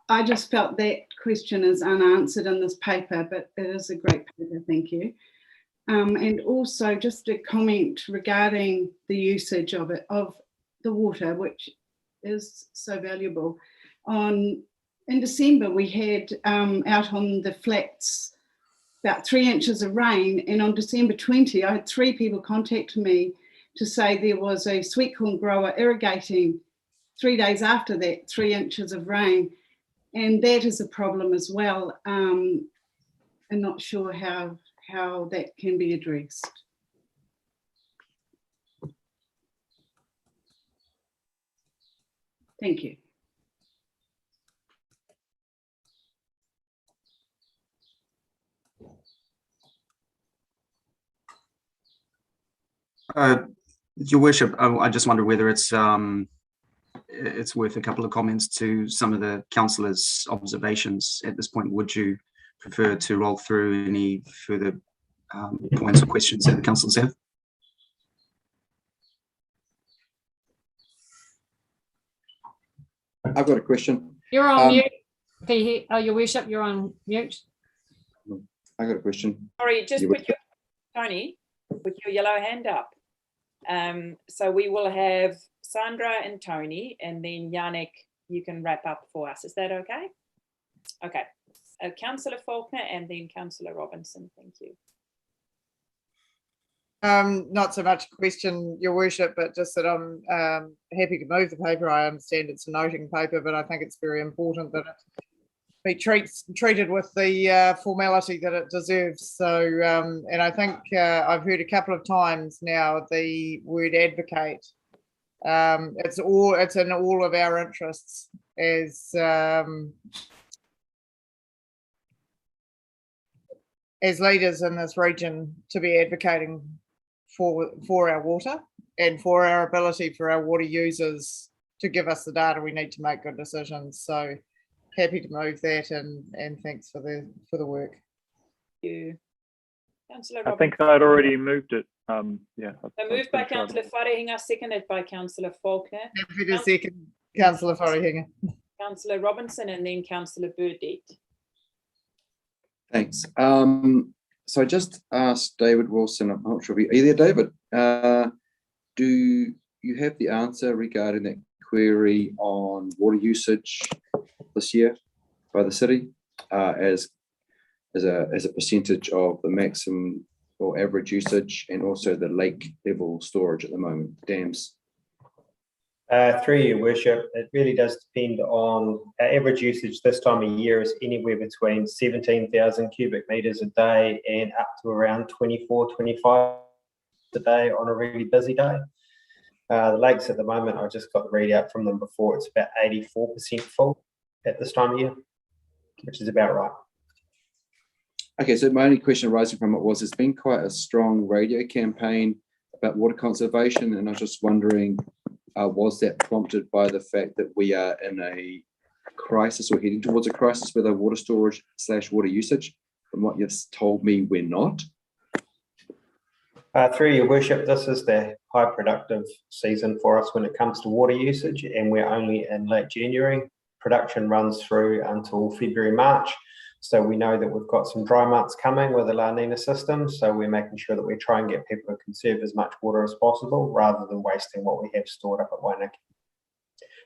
I just felt that question is unanswered in this paper, but it is a great paper, thank you. And also just a comment regarding the usage of the water, which is so valuable. In December, we had out on the flats about 3 inches of rain, and on December 20, I had 3 people contact me to say there was a sweet corn grower irrigating 3 days after that, 3 inches of rain. And that is a problem as well. I'm not sure how that can be addressed. Thank you. Your Worship, I just wonder whether it's worth a couple of comments to some of the councillors' observations at this point. Would you prefer to roll through any further points or questions that the councillors have? I've got a question. You're on mute. Hihi. Oh, Your Worship, you're on mute. I've got a question. Sorry, just put your, Tony, put your yellow hand up. So we will have Sandra and Tony, and then Yannick, you can wrap up for us. Is that okay? Okay. Councillor Faulkner and then Councillor Robinson. Thank you. Not so much a question, Your Worship, but just that I'm happy to move the paper. I understand it's a noting paper, but I think it's very important that it be treated with the formality that it deserves. So, and I think I've heard a couple of times now the word advocate. It's in all of our interests as leaders in this region to be advocating for our water and for our ability for our water users to give us the data we need to make good decisions. So happy to move that, and thanks for the work. Thank you. Councillor I Robinson. think I'd already moved it. Yeah. So moved by Councillor Wharehinga, seconded by Councillor Faulkner. Happy to second Councillor Wharehinga. Councillor Robinson and then Councillor Burdett. Thanks. So I just asked David Wilson, I'm not sure, are you there, David? Do you have the answer regarding that query on water usage this year by the city as a percentage of the maximum or average usage, and also the lake level storage at the moment, dams? Through Your Worship, it really does depend on our average usage this time of year is anywhere between 17,000 cubic metres a day and up to around 24, 25 a day on a really busy day. The lakes at the moment, I just got the readout from them before, it's about 84% full at this time of year, which is about right. Okay, so my only question arising from it was, there's been quite a strong radio campaign about water conservation, and I was just wondering, was that prompted by the fact that we are in a crisis or heading towards a crisis with our water storage / water usage? From what you've told me, we're not. Through Your Worship, this is the high productive season for us when it comes to water usage, and we're only in late January. Production runs through until February, March. So we know that we've got some dry months coming with the La Nina system. So we're making sure that we try and get people to conserve as much water as possible rather than wasting what we have stored up at Waianaki.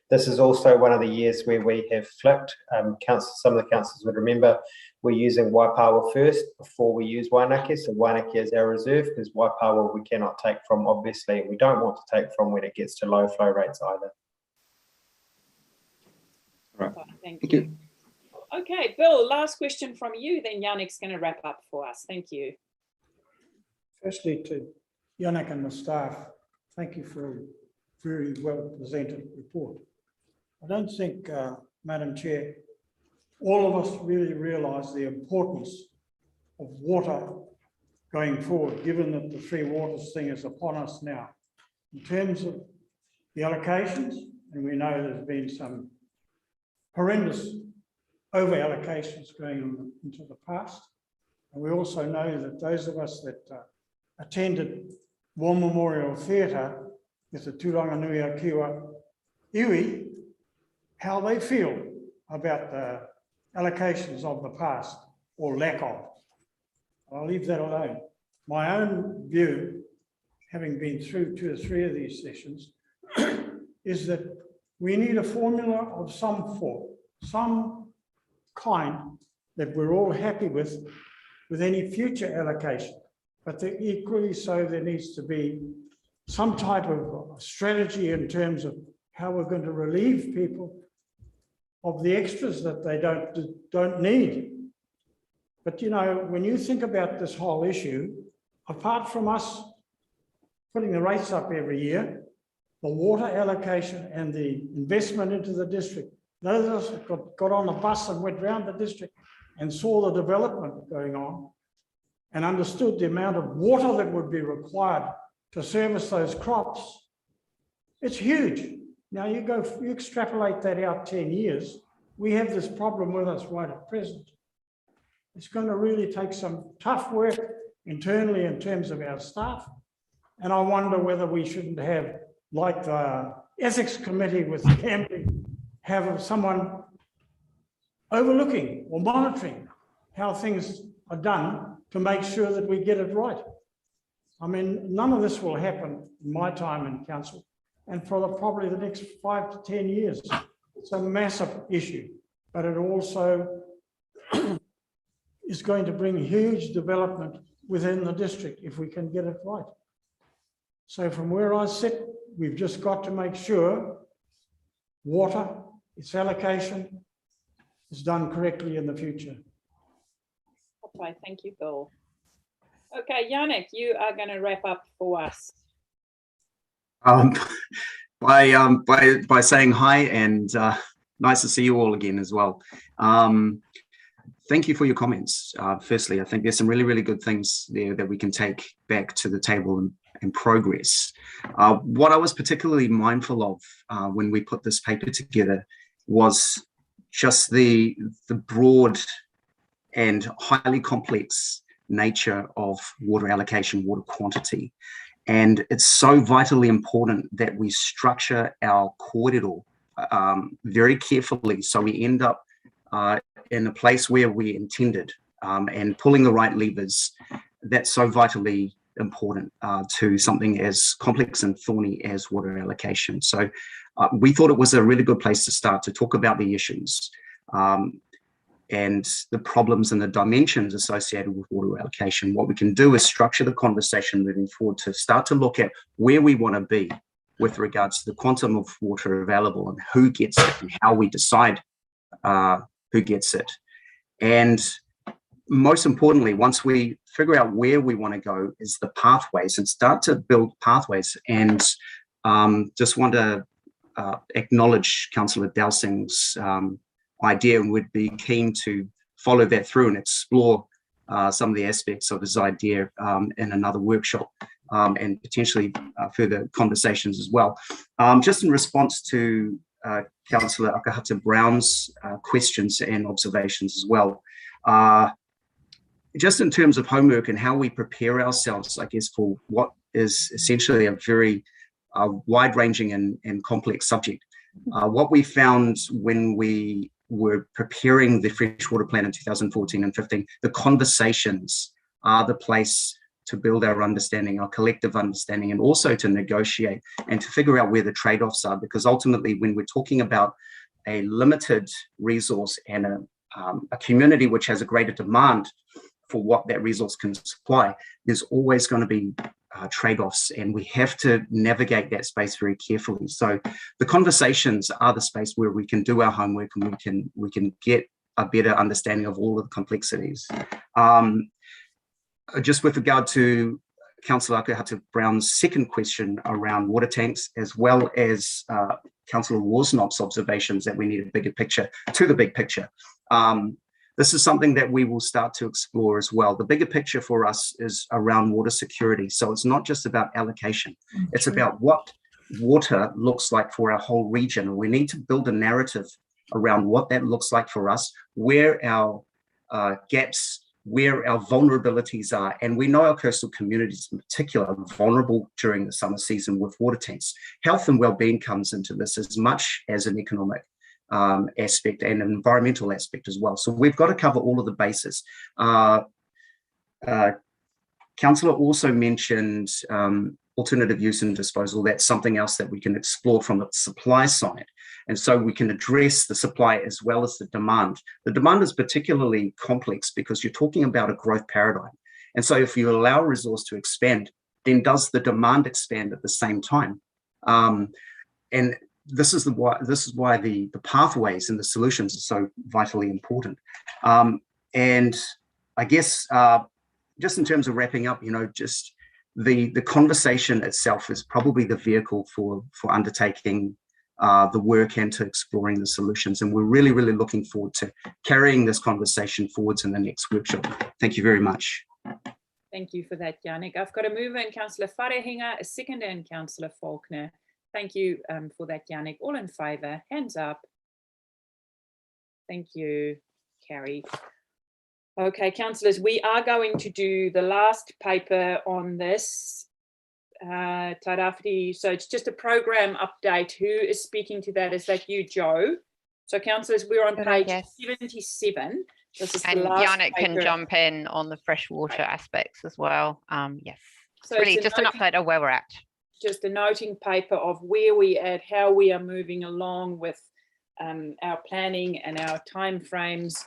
This is also one of the years where we have flipped. Some of the councillors would remember we're using Waipawa first before we use Waianaki. So Waianaki is our reserve because Waipawa we cannot take from, obviously, and we don't want to take from when it gets to low flow rates either. All right. Thank you. Okay, Bill, last question from you, then Yannick's going to wrap up for us. Thank you. Firstly, to Yannick and the staff, thank you for a very well presented report. I don't think, Madam Chair, all of us really realise the importance of water going forward, given that the Three Waters thing is upon us now. In terms of the allocations, and we know there's been some horrendous over allocations going on into the past. And we also know that those of us that attended War Memorial Theatre with the Tūranganui Kiwa iwi, how they feel about the allocations of the past or lack of. I'll leave that alone. My own view, having been through 2 or 3 of these sessions, is that we need a formula of some form, some kind that we're all happy with any future allocation. But equally so, there needs to be some type of strategy in terms of how we're going to relieve people of the extras that they don't need. But you know, when you think about this whole issue, apart from us putting the rates up every year, the water allocation and the investment into the district, those of us that got on a bus and went round the district and saw the development going on and understood the amount of water that would be required to service those crops, it's huge. Now you extrapolate that out 10 years, we have this problem with us right at present. It's going to really take some tough work internally in terms of our staff. And I wonder whether we shouldn't have, like the ethics committee with Campbell, have someone overlooking or monitoring how things are done to make sure that we get it right. I mean, none of this will happen in my time in council and for probably the next 5 to 10 years. It's a massive issue, but it also is going to bring huge development within the district if we can get it right. So from where I sit, we've just got to make sure water, its allocation, is done correctly in the future. Okay, thank you, Bill. Okay, Yannick, you are going to wrap up for us. By saying hi and nice to see you all again as well. Thank you for your comments. Firstly, I think there's some really, really good things there that we can take back to the table and progress. What I was particularly mindful of when we put this paper together was just the broad and highly complex nature of water allocation, water quantity. And it's so vitally important that we structure our kōrero very carefully so we end up in a place where we intended and pulling the right levers. That's so vitally important to something as complex and thorny as water allocation. So we thought it was a really good place to start to talk about the issues and the problems and the dimensions associated with water allocation. What we can do is structure the conversation moving forward to start to look at where we want to be with regards to the quantum of water available and who gets it and how we decide who gets it. And most importantly, once we figure out where we want to go, is the pathways, and start to build pathways. And just want to acknowledge Councillor Dowsing's idea, and would be keen to follow that through and explore some of the aspects of his idea in another workshop and potentially further conversations as well. Just in response to Councillor Akahata Brown's questions and observations as well. Just in terms of homework and how we prepare ourselves, I guess, for what is essentially a very wide-ranging and complex subject. What we found when we were preparing the Freshwater Plan in 2014 and 15, the conversations are the place to build our understanding, our collective understanding, and also to negotiate and to figure out where the trade-offs are. Because ultimately, when we're talking about a limited resource and a community which has a greater demand for what that resource can supply, there's always going to be trade-offs, and we have to navigate that space very carefully. So the conversations are the space where we can do our homework and we can get a better understanding of all of the complexities. Just with regard to Councillor Akahata Brown's second question around water tanks, as well as Councillor Worsnop's observations that we need a bigger picture to the big picture. This is something that we will start to explore as well. The bigger picture for us is around water security. So it's not just about allocation. It's about what water looks like for our whole region. We need to build a narrative around what that looks like for us, where our gaps, where our vulnerabilities are. And we know our coastal communities in particular are vulnerable during the summer season with water tanks. Health and well-being comes into this as much as an economic aspect and an environmental aspect as well. So we've got to cover all of the bases. Councillor also mentioned alternative use and disposal. That's something else that we can explore from the supply side. And so we can address the supply as well as the demand. The demand is particularly complex because you're talking about a growth paradigm. And so if you allow a resource to expand, then does the demand expand at the same time? And this is why the pathways and the solutions are so vitally important. And I guess just in terms of wrapping up, just the conversation itself is probably the vehicle for undertaking the work and to exploring the solutions. And we're really, really looking forward to carrying this conversation forwards in the next workshop. Thank you very much. Thank you for that, Yannick. I've got a mover in Councillor Wharehinga, a seconder in Councillor Faulkner. Thank you for that, Yannick. All in favour, hands up. Thank you, carried. Okay, councillors, we are going to do the last paper on this. Tairawhiti, so it's just a program update. Who is speaking to that? Is that you, Joe? So councillors, we're on page 77. This is and the last Yannick paper. can jump in on the freshwater aspects as well. Yes, So it's really it's just an update of where we're at. Just a noting paper of where we at, how we are moving along with our planning and our timeframes.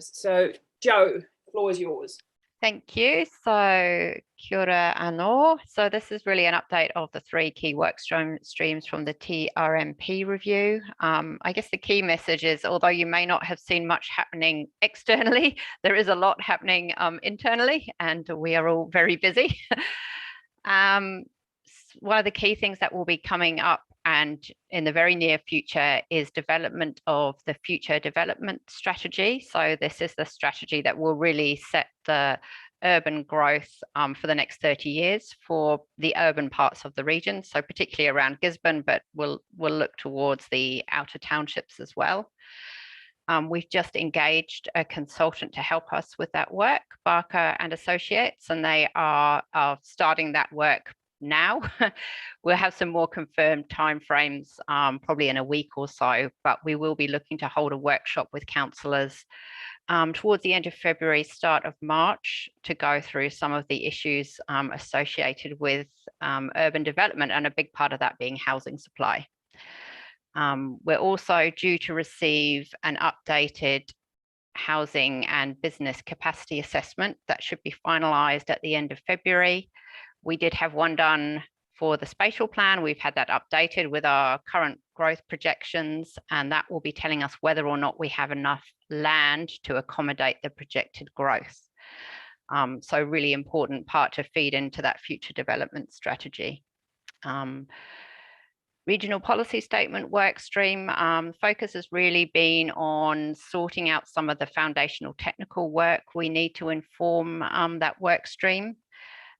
So Joe, the floor is yours. Thank you. So kia ora anō. So this is really an update of the 3 key work streams from the TRMP review. I guess the key message is, although you may not have seen much happening externally, there is a lot happening internally, and we are all very busy. One of the key things that will be coming up and in the very near future is development of the future development strategy. So this is the strategy that will really set the urban growth for the next 30 years for the urban parts of the region. So particularly around Gisborne, but we'll look towards the outer townships as well. We've just engaged a consultant to help us with that work, Barker and Associates, and they are starting that work now. We'll have some more confirmed timeframes probably in a week or so, but we will be looking to hold a workshop with councillors towards the end of February, start of March, to go through some of the issues associated with urban development, and a big part of that being housing supply. We're also due to receive an updated housing and business capacity assessment that should be finalised at the end of February. We did have one done for the spatial plan. We've had that updated with our current growth projections, and that will be telling us whether or not we have enough land to accommodate the projected growth. So really important part to feed into that future development strategy. Regional policy statement work stream, focus has really been on sorting out some of the foundational technical work we need to inform that work stream.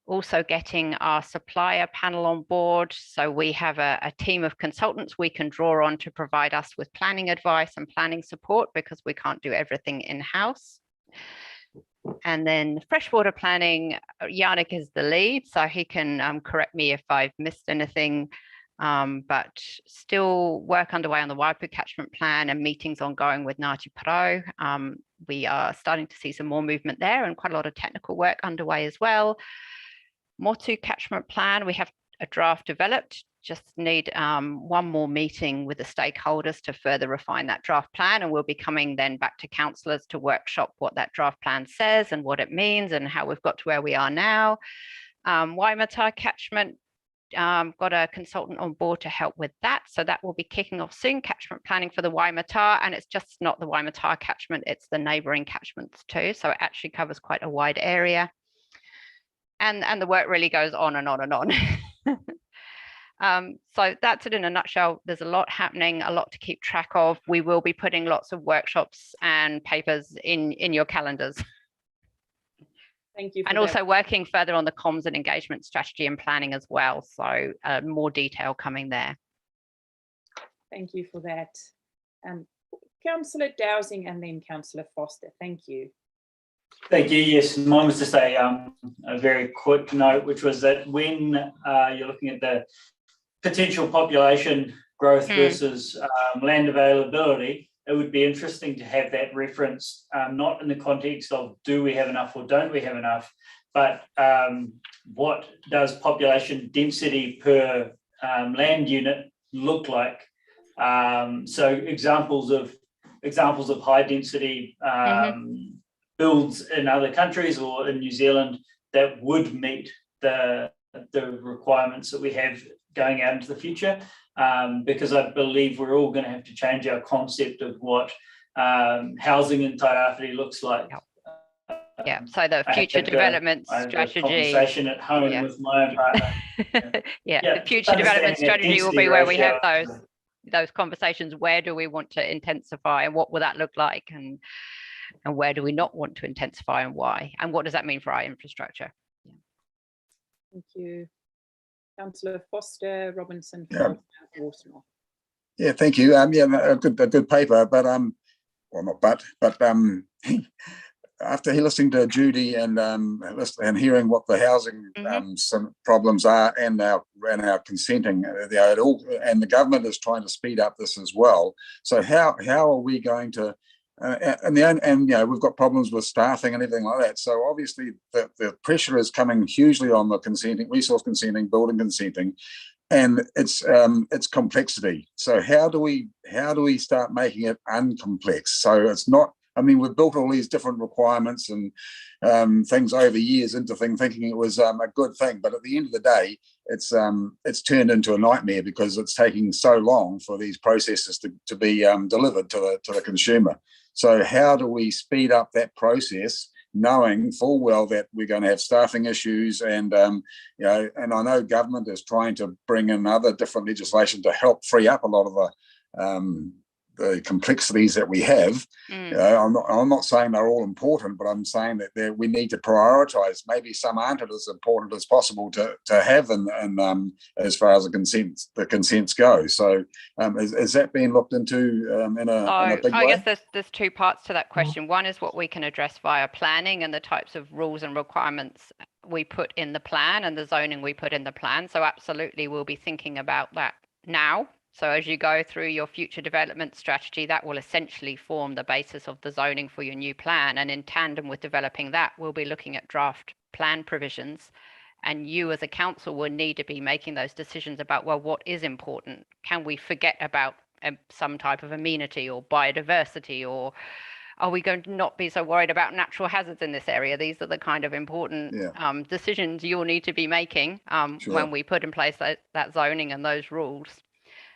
Also getting our supplier panel on board. So we have a team of consultants we can draw on to provide us with planning advice and planning support, because we can't do everything in-house. And then freshwater planning, Yannick is the lead, so he can correct me if I've missed anything, but still work underway on the Waipu catchment plan and meetings ongoing with Ngāti Porou. We are starting to see some more movement there and quite a lot of technical work underway as well. Motu catchment plan, we have a draft developed, just need one more meeting with the stakeholders to further refine that draft plan, and we'll be coming then back to councillors to workshop what that draft plan says and what it means and how we've got to where we are now. Waimata catchment, got a consultant on board to help with that, so that will be kicking off soon, catchment planning for the Waimata, and it's just not the Waimata catchment, it's the neighbouring catchments too, so it actually covers quite a wide area. And the work really goes on and on and on. So that's it in a nutshell. There's a lot happening, a lot to keep track of. We will be putting lots of workshops and papers in your calendars. Thank you. And also working further on the comms and engagement strategy and planning as well. So more detail coming there. Thank you for that. Councillor Dowsing and then Councillor Foster. Thank you. Thank you. Yes, mine was just a very quick note, which was that when you're looking at the potential population growth versus land availability, it would be interesting to have that reference, not in the context of do we have enough or don't we have enough, but what does population density per land unit look like? So examples of high density builds in other countries or in New Zealand that would meet the requirements that we have going out into the future. because I believe we're all going to have to change our concept of what housing in Tairawhiti looks like. Yeah, so the future development strategy. Conversation at home with my own partner. The future development strategy will be where we have those conversations. Where do we want to intensify, and what will that look like, and where do we not want to intensify, and why, and what does that mean for our infrastructure? Thank you. Councillor Foster, Robinson, Worsnop. Yeah, thank you. A good paper, but well, not but after listening to Judy and hearing what the housing some problems are, and our consenting, it all, and the government is trying to speed up this as well. So how are we going to? We've got problems with staffing and everything like that. So obviously the pressure is coming hugely on the consenting, resource consenting, building consenting, and it's complexity. So how do we start making it uncomplex? So it's not. I mean, we've built all these different requirements and things over years into thinking it was a good thing, but at the end of the day, it's turned into a nightmare because it's taking so long for these processes to be delivered to the consumer. So how do we speed up that process, knowing full well that we're going to have staffing issues, and and I know government is trying to bring in other different legislation to help free up a lot of the complexities that we have. I'm not saying they're all important, but I'm saying that we need to prioritise. Maybe some aren't as important as possible to have, and as far as the consents go. So is that being looked into in a big way? I guess there's two parts to that question. One is what we can address via planning and the types of rules and requirements we put in the plan and the zoning we put in the plan. So absolutely, we'll be thinking about that now. So as you go through your future development strategy, that will essentially form the basis of the zoning for your new plan. And in tandem with developing that, we'll be looking at draft plan provisions. And you as a council will need to be making those decisions about, well, what is important? Can we forget about some type of amenity or biodiversity, or are we going to not be so worried about natural hazards in this area? These are the kind of important decisions you'll need to be making when we put in place that zoning and those rules.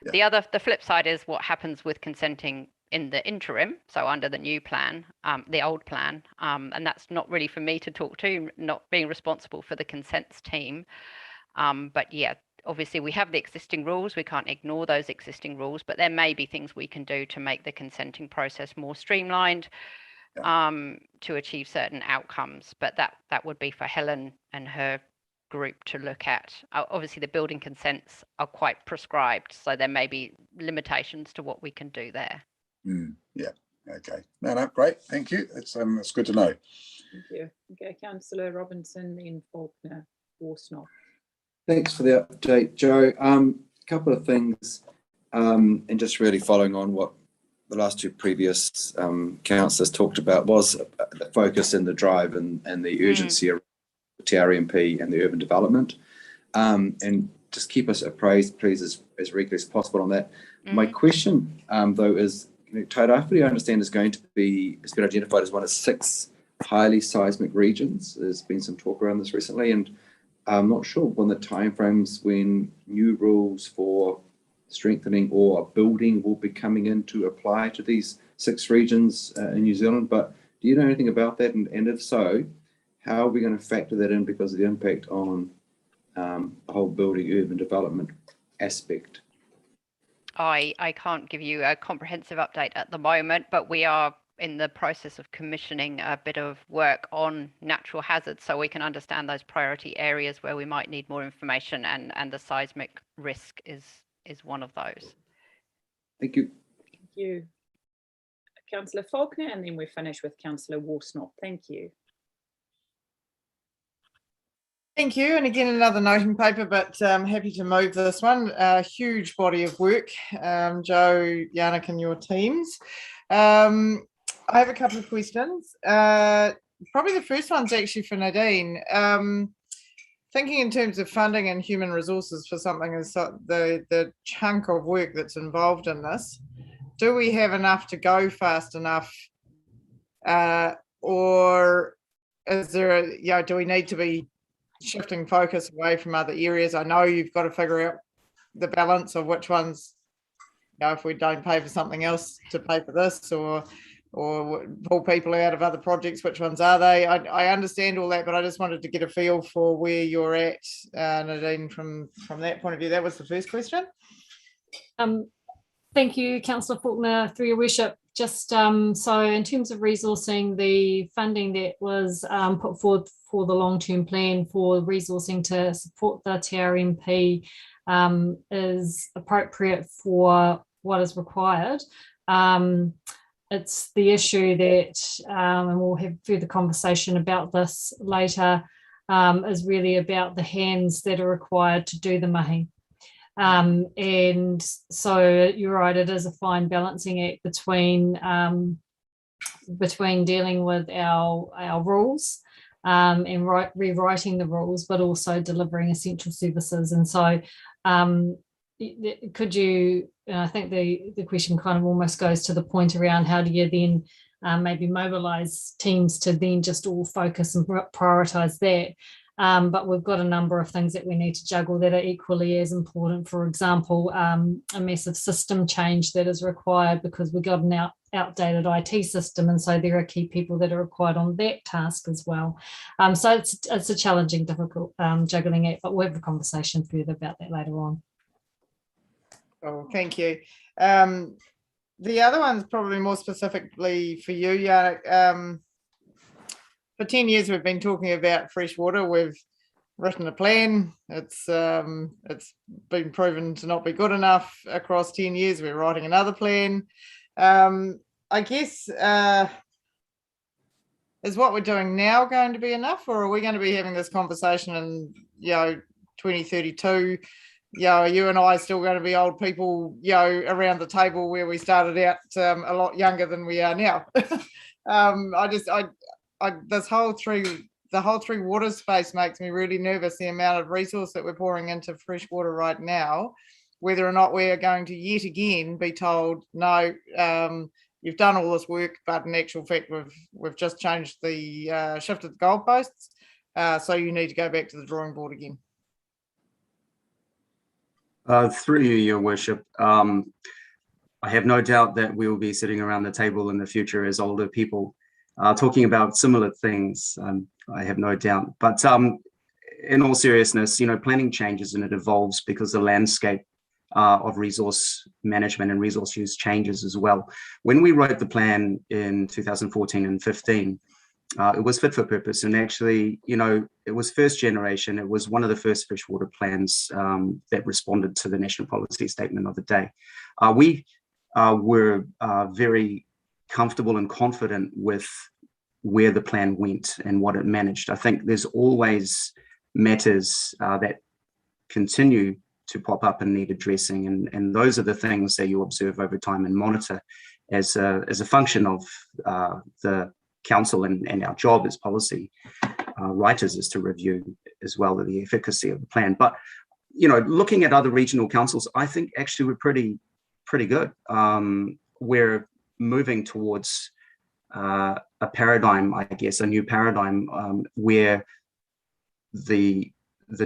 The flip side is what happens with consenting in the interim, so under the new plan, the old plan, and that's not really for me to talk to, not being responsible for the consents team. But yeah, obviously we have the existing rules, we can't ignore those existing rules, but there may be things we can do to make the consenting process more streamlined, to achieve certain outcomes. But that would be for Helen and her group to look at. Obviously the building consents are quite prescribed, so there may be limitations to what we can do there. Okay, no, great, thank you. It's good to know. Thank you. Okay, Councillor Robinson, then Faulkner, Worsnop. Thanks for the update, Joe. A couple of things, and just really following on what the last two previous councillors talked about, was the focus and the drive and the urgency around TRMP and the urban development, and just keep us appraised, please, as regularly as possible on that. My question, though, is Tairāwhiti, I understand, has been identified as one of 6 highly seismic regions. There's been some talk around this recently, and I'm not sure when the timeframes when new rules for strengthening or building will be coming in to apply to these 6 regions in New Zealand. But do you know anything about that? And if so, how are we going to factor that in because of the impact on the whole building urban development aspect? I can't give you a comprehensive update at the moment, but we are in the process of commissioning a bit of work on natural hazards so we can understand those priority areas where we might need more information, and the seismic risk is one of those. Thank you. Thank you. Councillor Faulkner, and then we finish with Councillor Worsnop. Thank you. Thank you. And again, another noting paper, but happy to move this one. A huge body of work, Joe, Yannick and your teams. I have a couple of questions. Probably the first one's actually for Nadine. Thinking in terms of funding and human resources for something as the chunk of work that's involved in this, do we have enough to go fast enough? Or is there do we need to be shifting focus away from other areas? I know you've got to figure out the balance of which ones, if we don't pay for something else to pay for this, or pull people out of other projects, which ones are they? I understand all that, but I just wanted to get a feel for where you're at, Nadine, from that point of view. That was the first question. Thank you, Councillor Faulkner, through your worship. Just so in terms of resourcing, the funding that was put forward for the long-term plan for resourcing to support the TRMP is appropriate for what is required. It's the issue that, and we'll have further conversation about this later, is really about the hands that are required to do the mahi. And so you're right, it is a fine balancing act between dealing with our rules and rewriting the rules, but also delivering essential services. And so could you, I think the question kind of almost goes to the point around how do you then maybe mobilise teams to then just all focus and prioritise that. But we've got a number of things that we need to juggle that are equally as important. For example, a massive system change that is required because we've got an outdated IT system, and so there are key people that are required on that task as well. So it's a challenging, difficult juggling act, but we'll have a conversation further about that later on. Oh, thank you. The other one's probably more specifically for you, Yannick. For 10 years, we've been talking about Freshwater. We've written a plan. It's been proven to not be good enough across 10 years. We're writing another plan. I guess, is what we're doing now going to be enough, or are we going to be having this conversation in 2032? Are you and I still going to be old people, around the table where we started out a lot younger than we are now? The whole three water space makes me really nervous, the amount of resource that we're pouring into Freshwater right now, whether or not we are going to yet again be told, no, you've done all this work, but in actual fact, we've just changed shifted the goalposts, so you need to go back to the drawing board again. Through you, Your Worship, I have no doubt that we will be sitting around the table in the future as older people talking about similar things. I have no doubt. But in all seriousness, planning changes and it evolves because the landscape of resource management and resource use changes as well. When we wrote the plan in 2014 and 15, it was fit for purpose, and actually, it was first generation. It was one of the first freshwater plans that responded to the national policy statement of the day. We were very comfortable and confident with where the plan went and what it managed. I think there's always matters that continue to pop up and need addressing, and those are the things that you observe over time and monitor as a function of the council, and our job as policy writers is to review as well the efficacy of the plan. But looking at other regional councils, I think actually we're pretty good. We're moving towards a paradigm, I guess, a new paradigm where the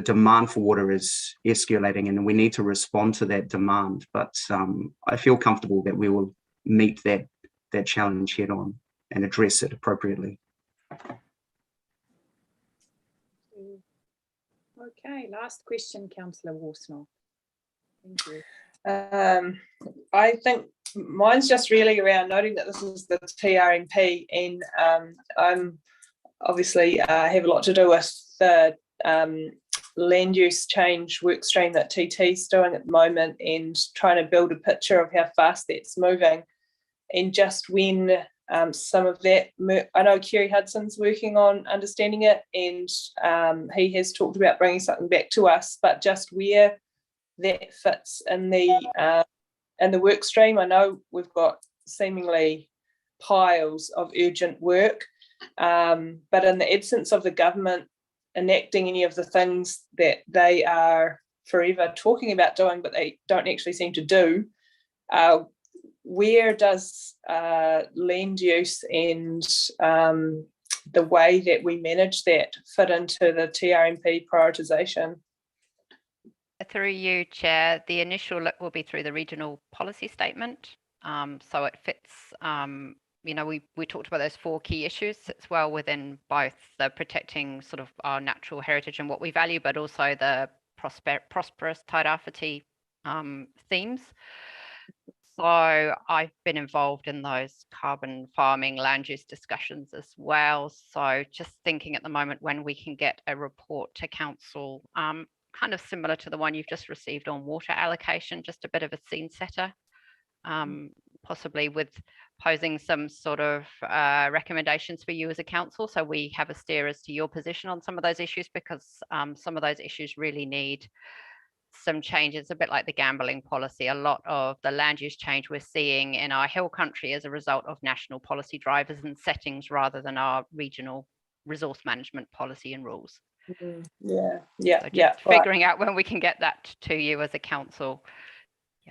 demand for water is escalating, and we need to respond to that demand. But I feel comfortable that we will meet that challenge head on and address it appropriately. Okay, last question, Councillor Worsnell. Thank you. I think mine's just really around noting that this is the TRMP, and I'm obviously have a lot to do with the land use change work stream that TT's doing at the moment, and trying to build a picture of how fast that's moving, and just when some of that, I know Kerry Hudson's working on understanding it, and he has talked about bringing something back to us, but just where that fits in the work stream. I know we've got seemingly piles of urgent work, but in the absence of the government enacting any of the things that they are forever talking about doing, but they don't actually seem to do, where does land use and the way that we manage that fit into the TRMP prioritisation? through you, Chair, the initial look will be through the regional policy statement. So it fits, you know, we talked about those 4 key issues. It's well within both the protecting sort of our natural heritage and what we value, but also the prosperous Tairawhiti themes. So I've been involved in those carbon farming land use discussions as well. So just thinking at the moment when we can get a report to council, kind of similar to the one you've just received on water allocation, just a bit of a scene setter, possibly with posing some sort of recommendations for you as a council. So we have a steer as to your position on some of those issues, because some of those issues really need some changes, a bit like the gambling policy. A lot of the land use change we're seeing in our hill country as a result of national policy drivers and settings rather than our regional resource management policy and rules. Yeah, so figuring out when we can get that to you as a council.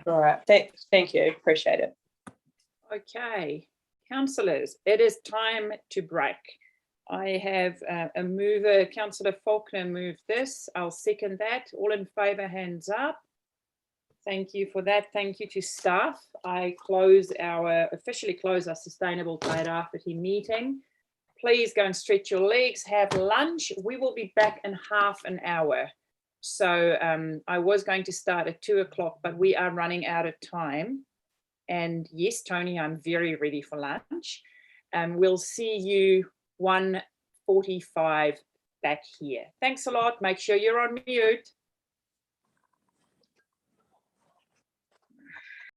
All right, thank you, appreciate it. Okay, councillors, it is time to break. I have a mover, Councillor Faulkner moved this. I'll second that. All in favour, hands up. Thank you for that. Thank you to staff. I officially close our Sustainable Tairawhiti meeting. Please go and stretch your legs, have lunch. We will be back in half an hour. So I was going to start at 2 o'clock, but we are running out of time. And yes, Tony, I'm very ready for lunch. We'll see you 1:45 back here. Thanks a lot. Make sure you're on mute.